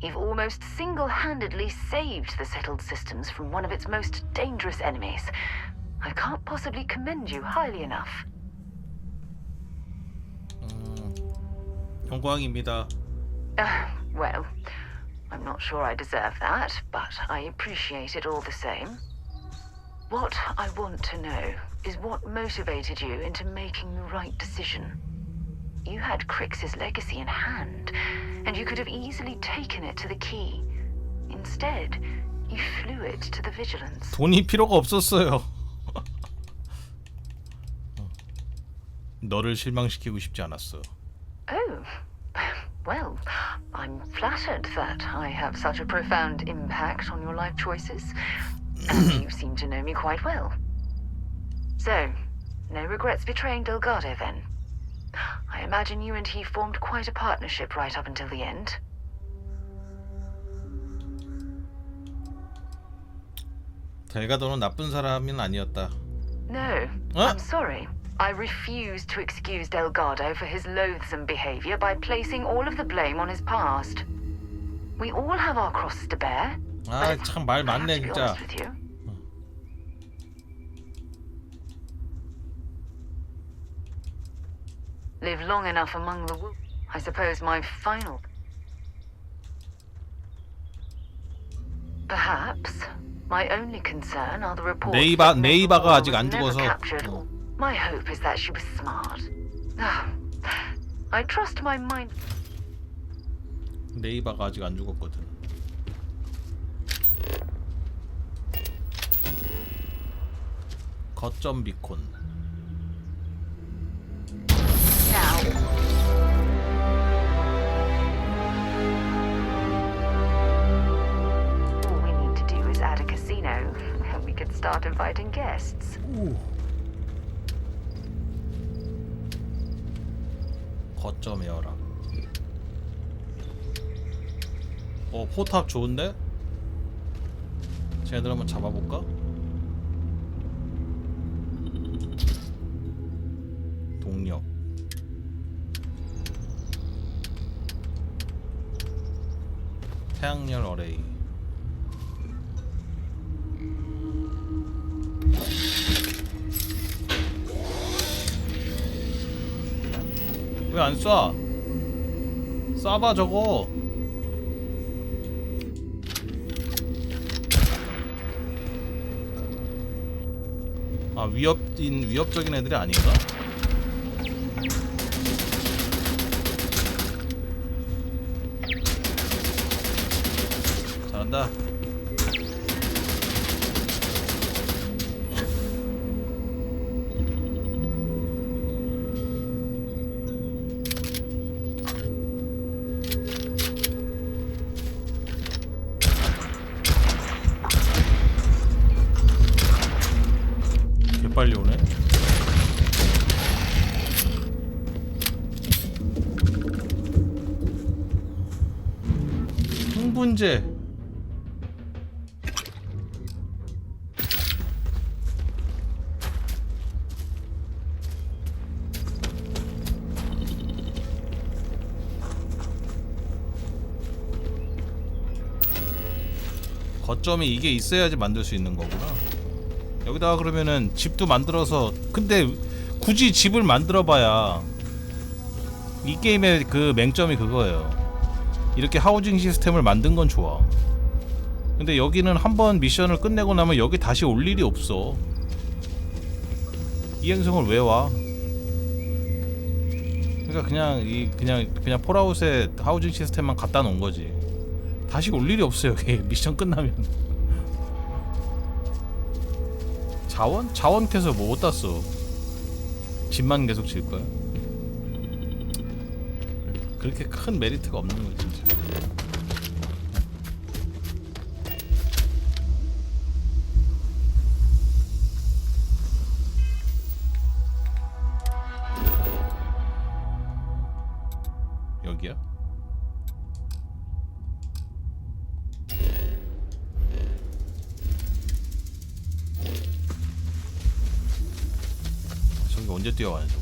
You've almost single-handedly saved the settled systems from one of its most dangerous enemies. I can't possibly commend you highly enough. 영광입니다. Well, I'm not sure I deserve that, but I appreciate it all the same. What I want to know is what motivated you into making the right decision. You had Crix's legacy in hand, and you could have easily taken it to the key. Instead, you flew it to the Vigilance. 돈이 필요가 없었어요. 너를 실망시키고 싶지 않았어. Oh, well, I'm flattered that I have such a profound impact on your life choices, and you seem to know me quite well. So, no regrets betraying Delgado then? I imagine you and he formed quite a partnership right up until the end. 델가도는 나쁜 사람은 아니었다. No, I'm sorry. I refuse to excuse Delgado for his loathsome behavior by placing all of the blame on his past. We all have our crosses to bear. 아, 참 말 많네 진짜. Live long enough among the wolves. I suppose my final. Perhaps my only concern are the reports. 네이바가 아직 안 죽어서. My hope is that she was smart. I trust my mind. 네이바가 아직 안 죽었거든. 거점 비콘. All we need to do is add a casino, and we could start inviting guests. 거점 에어라. 포탑 좋은데? 쟤네들 한번 잡아볼까? 동력. 태양열 어레이. 왜 안 쏴? 쏴봐 저거. 아, 위협적인 애들이 아닌가? 잘한다. 빨리 오네. 흥분제. 거점이 이게 있어야지 만들 수 있는 거구나. 여기다가 그러면은 집도 만들어서, 근데 굳이 집을 만들어봐야 이 게임의 그 맹점이 그거예요. 이렇게 하우징 시스템을 만든 건 좋아. 근데 여기는 한번 미션을 끝내고 나면 여기 다시 올 일이 없어. 이 행성을 왜 와? 그러니까 그냥 폴아웃에 하우징 시스템만 갖다 놓은 거지. 다시 올 일이 없어 여기 미션 끝나면. 자원 캐서 뭐 어디다 써? 집만 계속 질 거야? 그렇게 큰 메리트가 없는 거 진짜. 여기야? 언제 뛰어가냐 저거.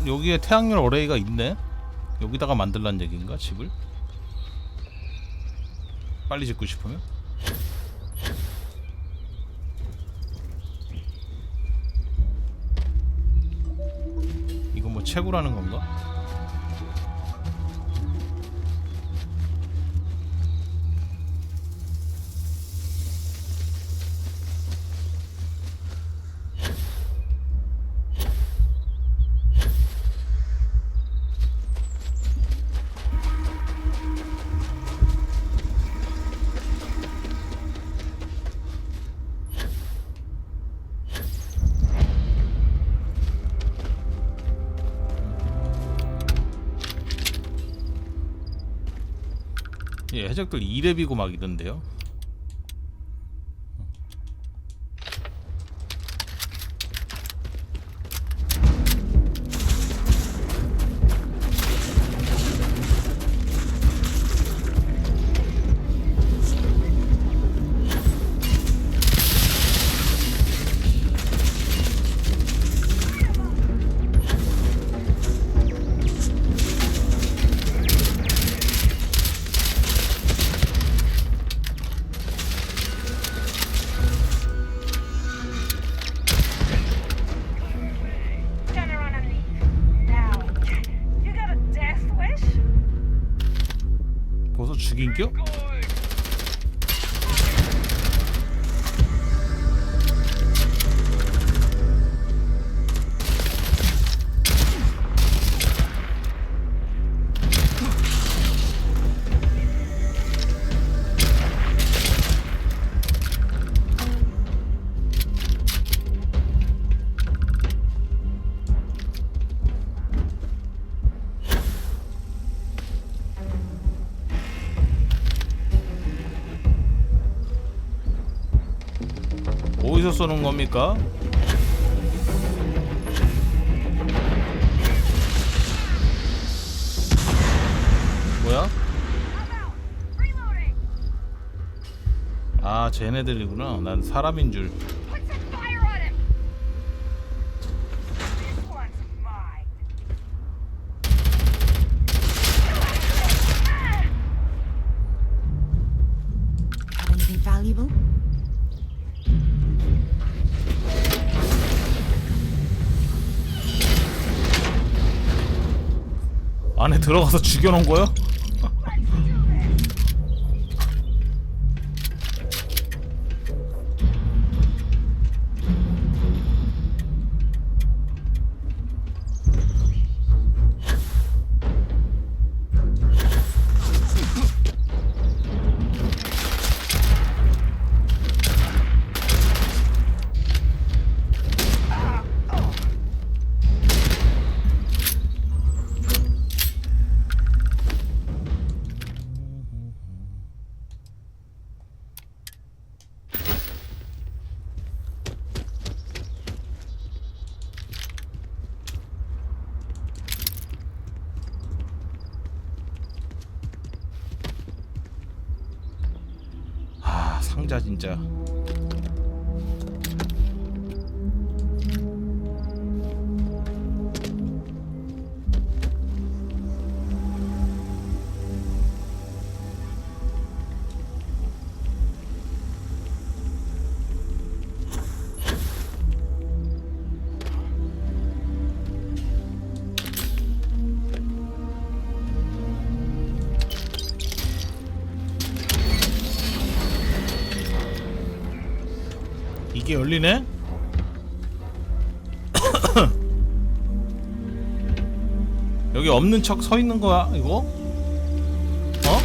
여기에 태양열 어레이가 있네. 여기다가 만들란 얘기인가 집을? 빨리 짓고 싶으면? 이건 뭐 채굴하는 건가? 예, 해적들 2렙이고 막 이던데요. Turn around and leave. Now, you got a death wish? 벌써 죽인겨? 어디서 쏘는 겁니까? 뭐야? 아, 쟤네들이구나. 난 사람인 줄. Put some fire on him! This one's mine. Have anything valuable? 안에 들어가서 죽여놓은 거요? 상자 진짜. 이게 열리네? 여기 없는 척 서 있는 거야, 이거? 어?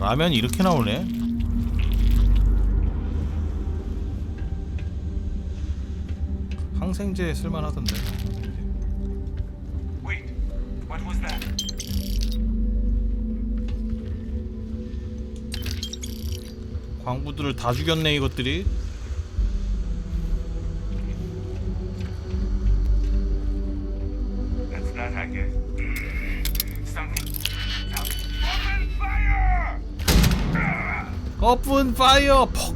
라면이 이렇게 나오네. 항생제 쓸만하던데. Wait, what was that? 광부들을 다 죽였네 이것들이. That's not I guess. Something. Open fire! 오픈 파이어. 퍽.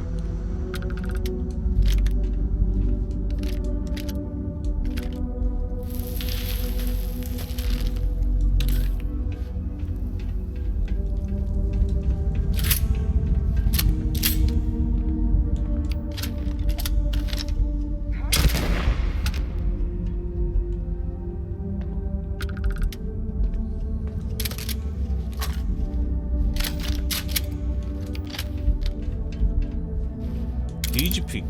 이지픽.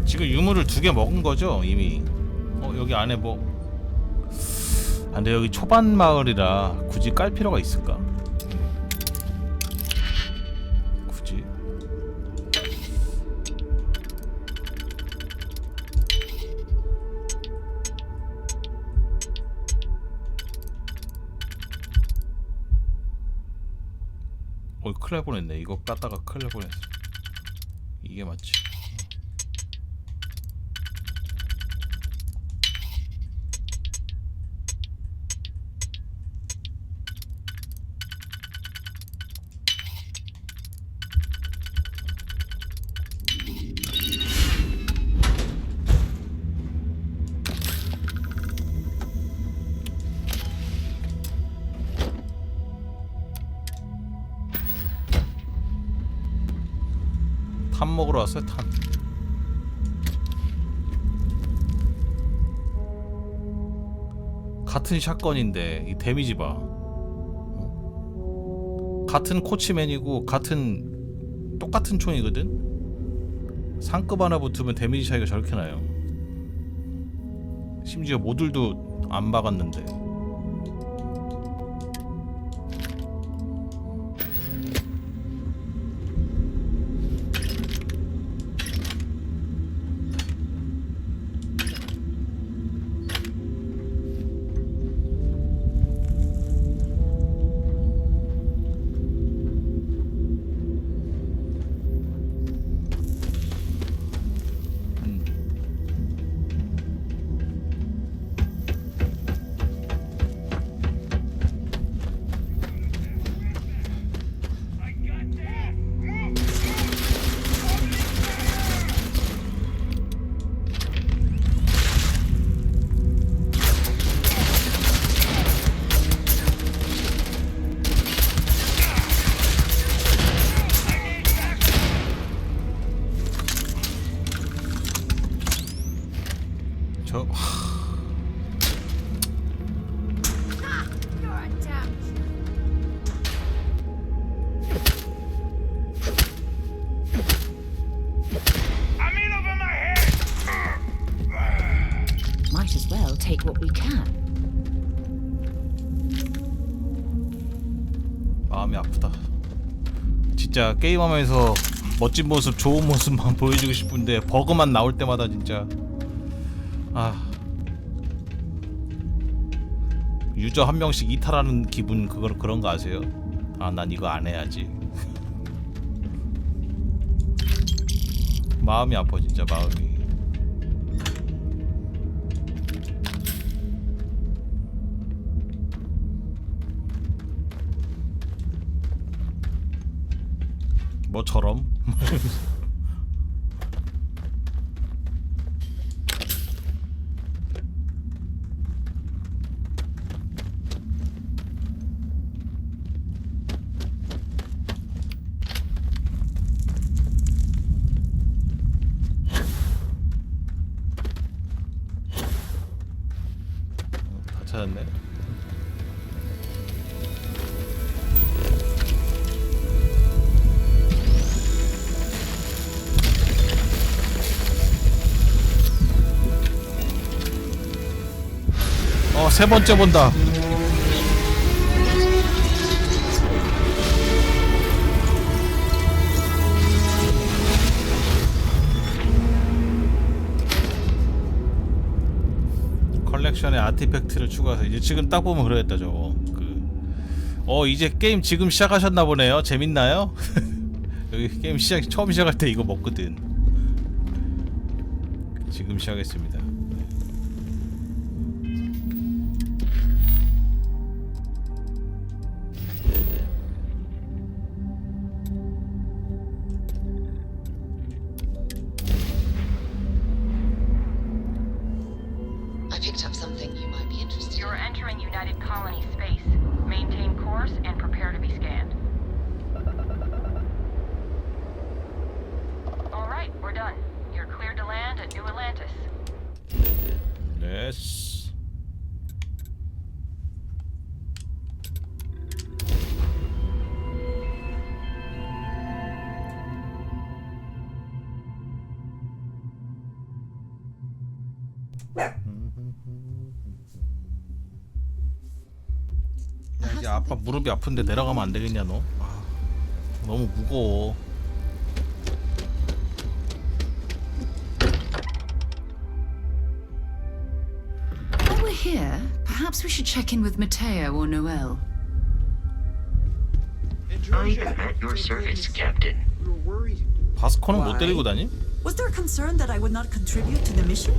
지금 유물을 2개 먹은 거죠 이미. 여기 안에 뭐 근데 여기 초반 마을이라 굳이 깔 필요가 있을까? 굳이? 큰일 날 뻔했네. 이거 깠다가 큰일 날 뻔했어. 이게 맞지? 탄 먹으러 왔어요. 탄. 같은 샷건인데 이 데미지 봐. 같은 코치맨이고 같은 똑같은 총이거든. 상급 하나 붙으면 데미지 차이가 저렇게 나요. 심지어 모듈도 안 박았는데. 저 Might as well take what we can. 마음이 아프다. 진짜 게임하면서 멋진 모습, 좋은 모습만 보여주고 싶은데 버그만 나올 때마다 진짜 유저 한 명씩 이탈하는 기분 그런 거 아세요? 난 이거 안 해야지. 마음이 아파 진짜 마음이. 뭐처럼? 찾았네. 세 번째 본다. 컬렉션에 아티팩트를 추가해서 이제 지금 딱 보면 그러겠다 저거. 이제 게임 지금 시작하셨나 보네요. 재밌나요? 여기 게임 처음 시작할 때 이거 먹거든. 지금 시작했습니다. Picked up something you might be interested in. You're entering United Colony space. Maintain course and prepare to be scanned. All right, we're done. You're cleared to land at New Atlantis. Yes. 야, 이제 아빠 무릎이 아픈데 내려가면 안 되겠냐 너? 너무 무거워. While we're here, perhaps we should check in with Matteo or Noel. I am at your service, Captain. 바스코는 못 데리고 다니? Was there a concern that I would not contribute to the mission?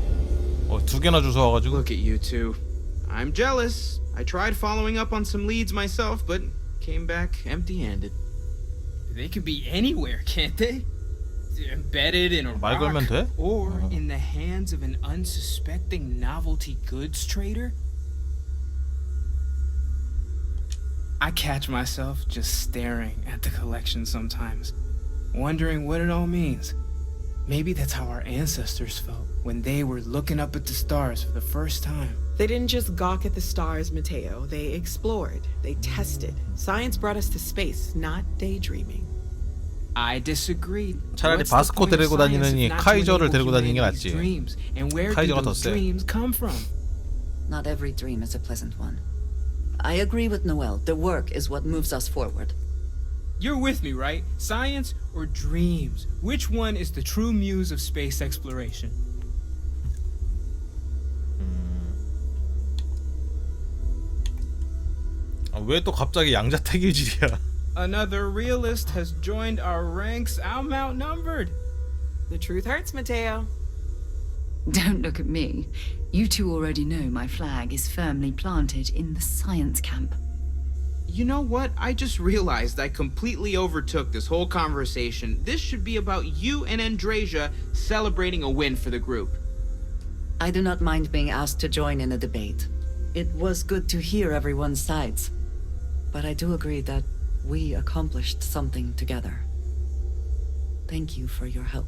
두 개나 주워와가지고. Look at you two. I'm jealous. I tried following up on some leads myself, but came back empty-handed. They could be anywhere, can't they? Embedded in a 말 걸면 돼? or in the hands of an unsuspecting novelty goods trader? I catch myself just staring at the collection sometimes, wondering what it all means. Maybe that's how our ancestors felt when they were looking up at the stars for the first time. They didn't just gawk at the stars, Matteo. They explored. They tested. Science brought us to space, not daydreaming. I disagree. 차라리 바스코 데리고 다니느니 카이저를 데리고 다니는 게 낫지. 카이저가 더 세. Not every dream is a pleasant one. I agree with Noel. The work is what moves us forward. You're with me, right? Science or dreams? Which one is the true muse of space exploration? 왜 또 갑자기 양자택일질이야? Another realist has joined our ranks. I'm outnumbered. The truth hurts, Matteo. Don't look at me. You two already know my flag is firmly planted in the science camp. You know what? I just realized I completely overtook this whole conversation. This should be about you and Andrasia celebrating a win for the group. I do not mind being asked to join in a debate. It was good to hear everyone's sides. But I do agree that we accomplished something together. Thank you for your help.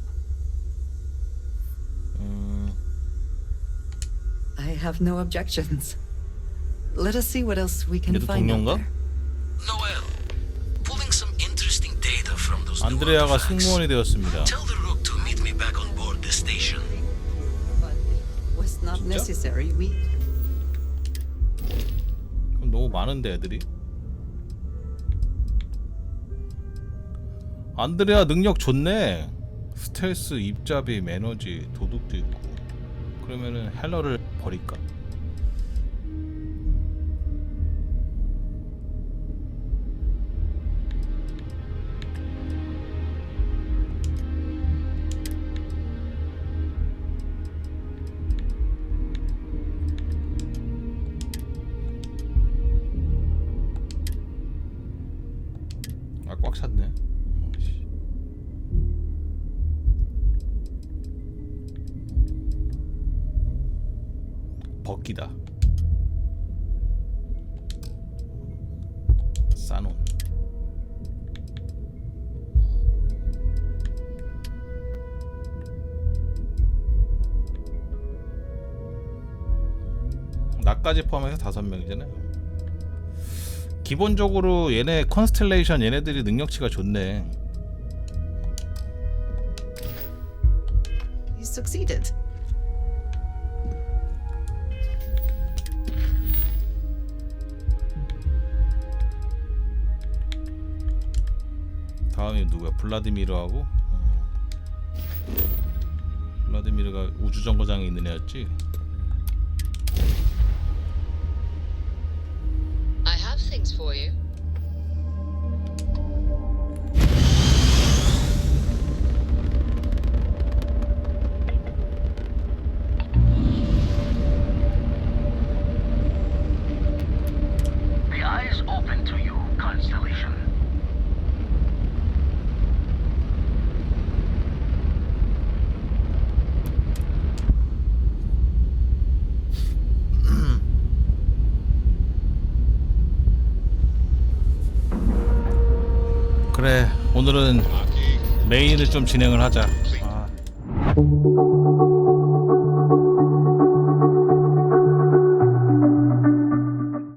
I have no objections. Let us see what else we can find out there. Noel, pulling some interesting data from those 안드레아가 승무원이 되었습니다. Tell the Rook to meet me back on board the station. But it was not necessary. We 그럼 너무 많은데 애들이. 안드레아 능력 좋네. 스텔스, 입잡이, 에너지, 도둑도 있고. 그러면은 헬러를 버릴까? 아, 꽉 찼네. 벗기다. 싸놓은. 나까지 포함해서 5명이잖아요. 기본적으로 얘네 컨스텔레이션 얘네들이 능력치가 좋네. You succeeded. 다음이 누구야? 블라디미르하고 블라디미르가 우주정거장에 있는 애였지? I have things for you. The eye is open to you, Constellation. 그래, 오늘은 메인을 좀 진행을 하자. 아.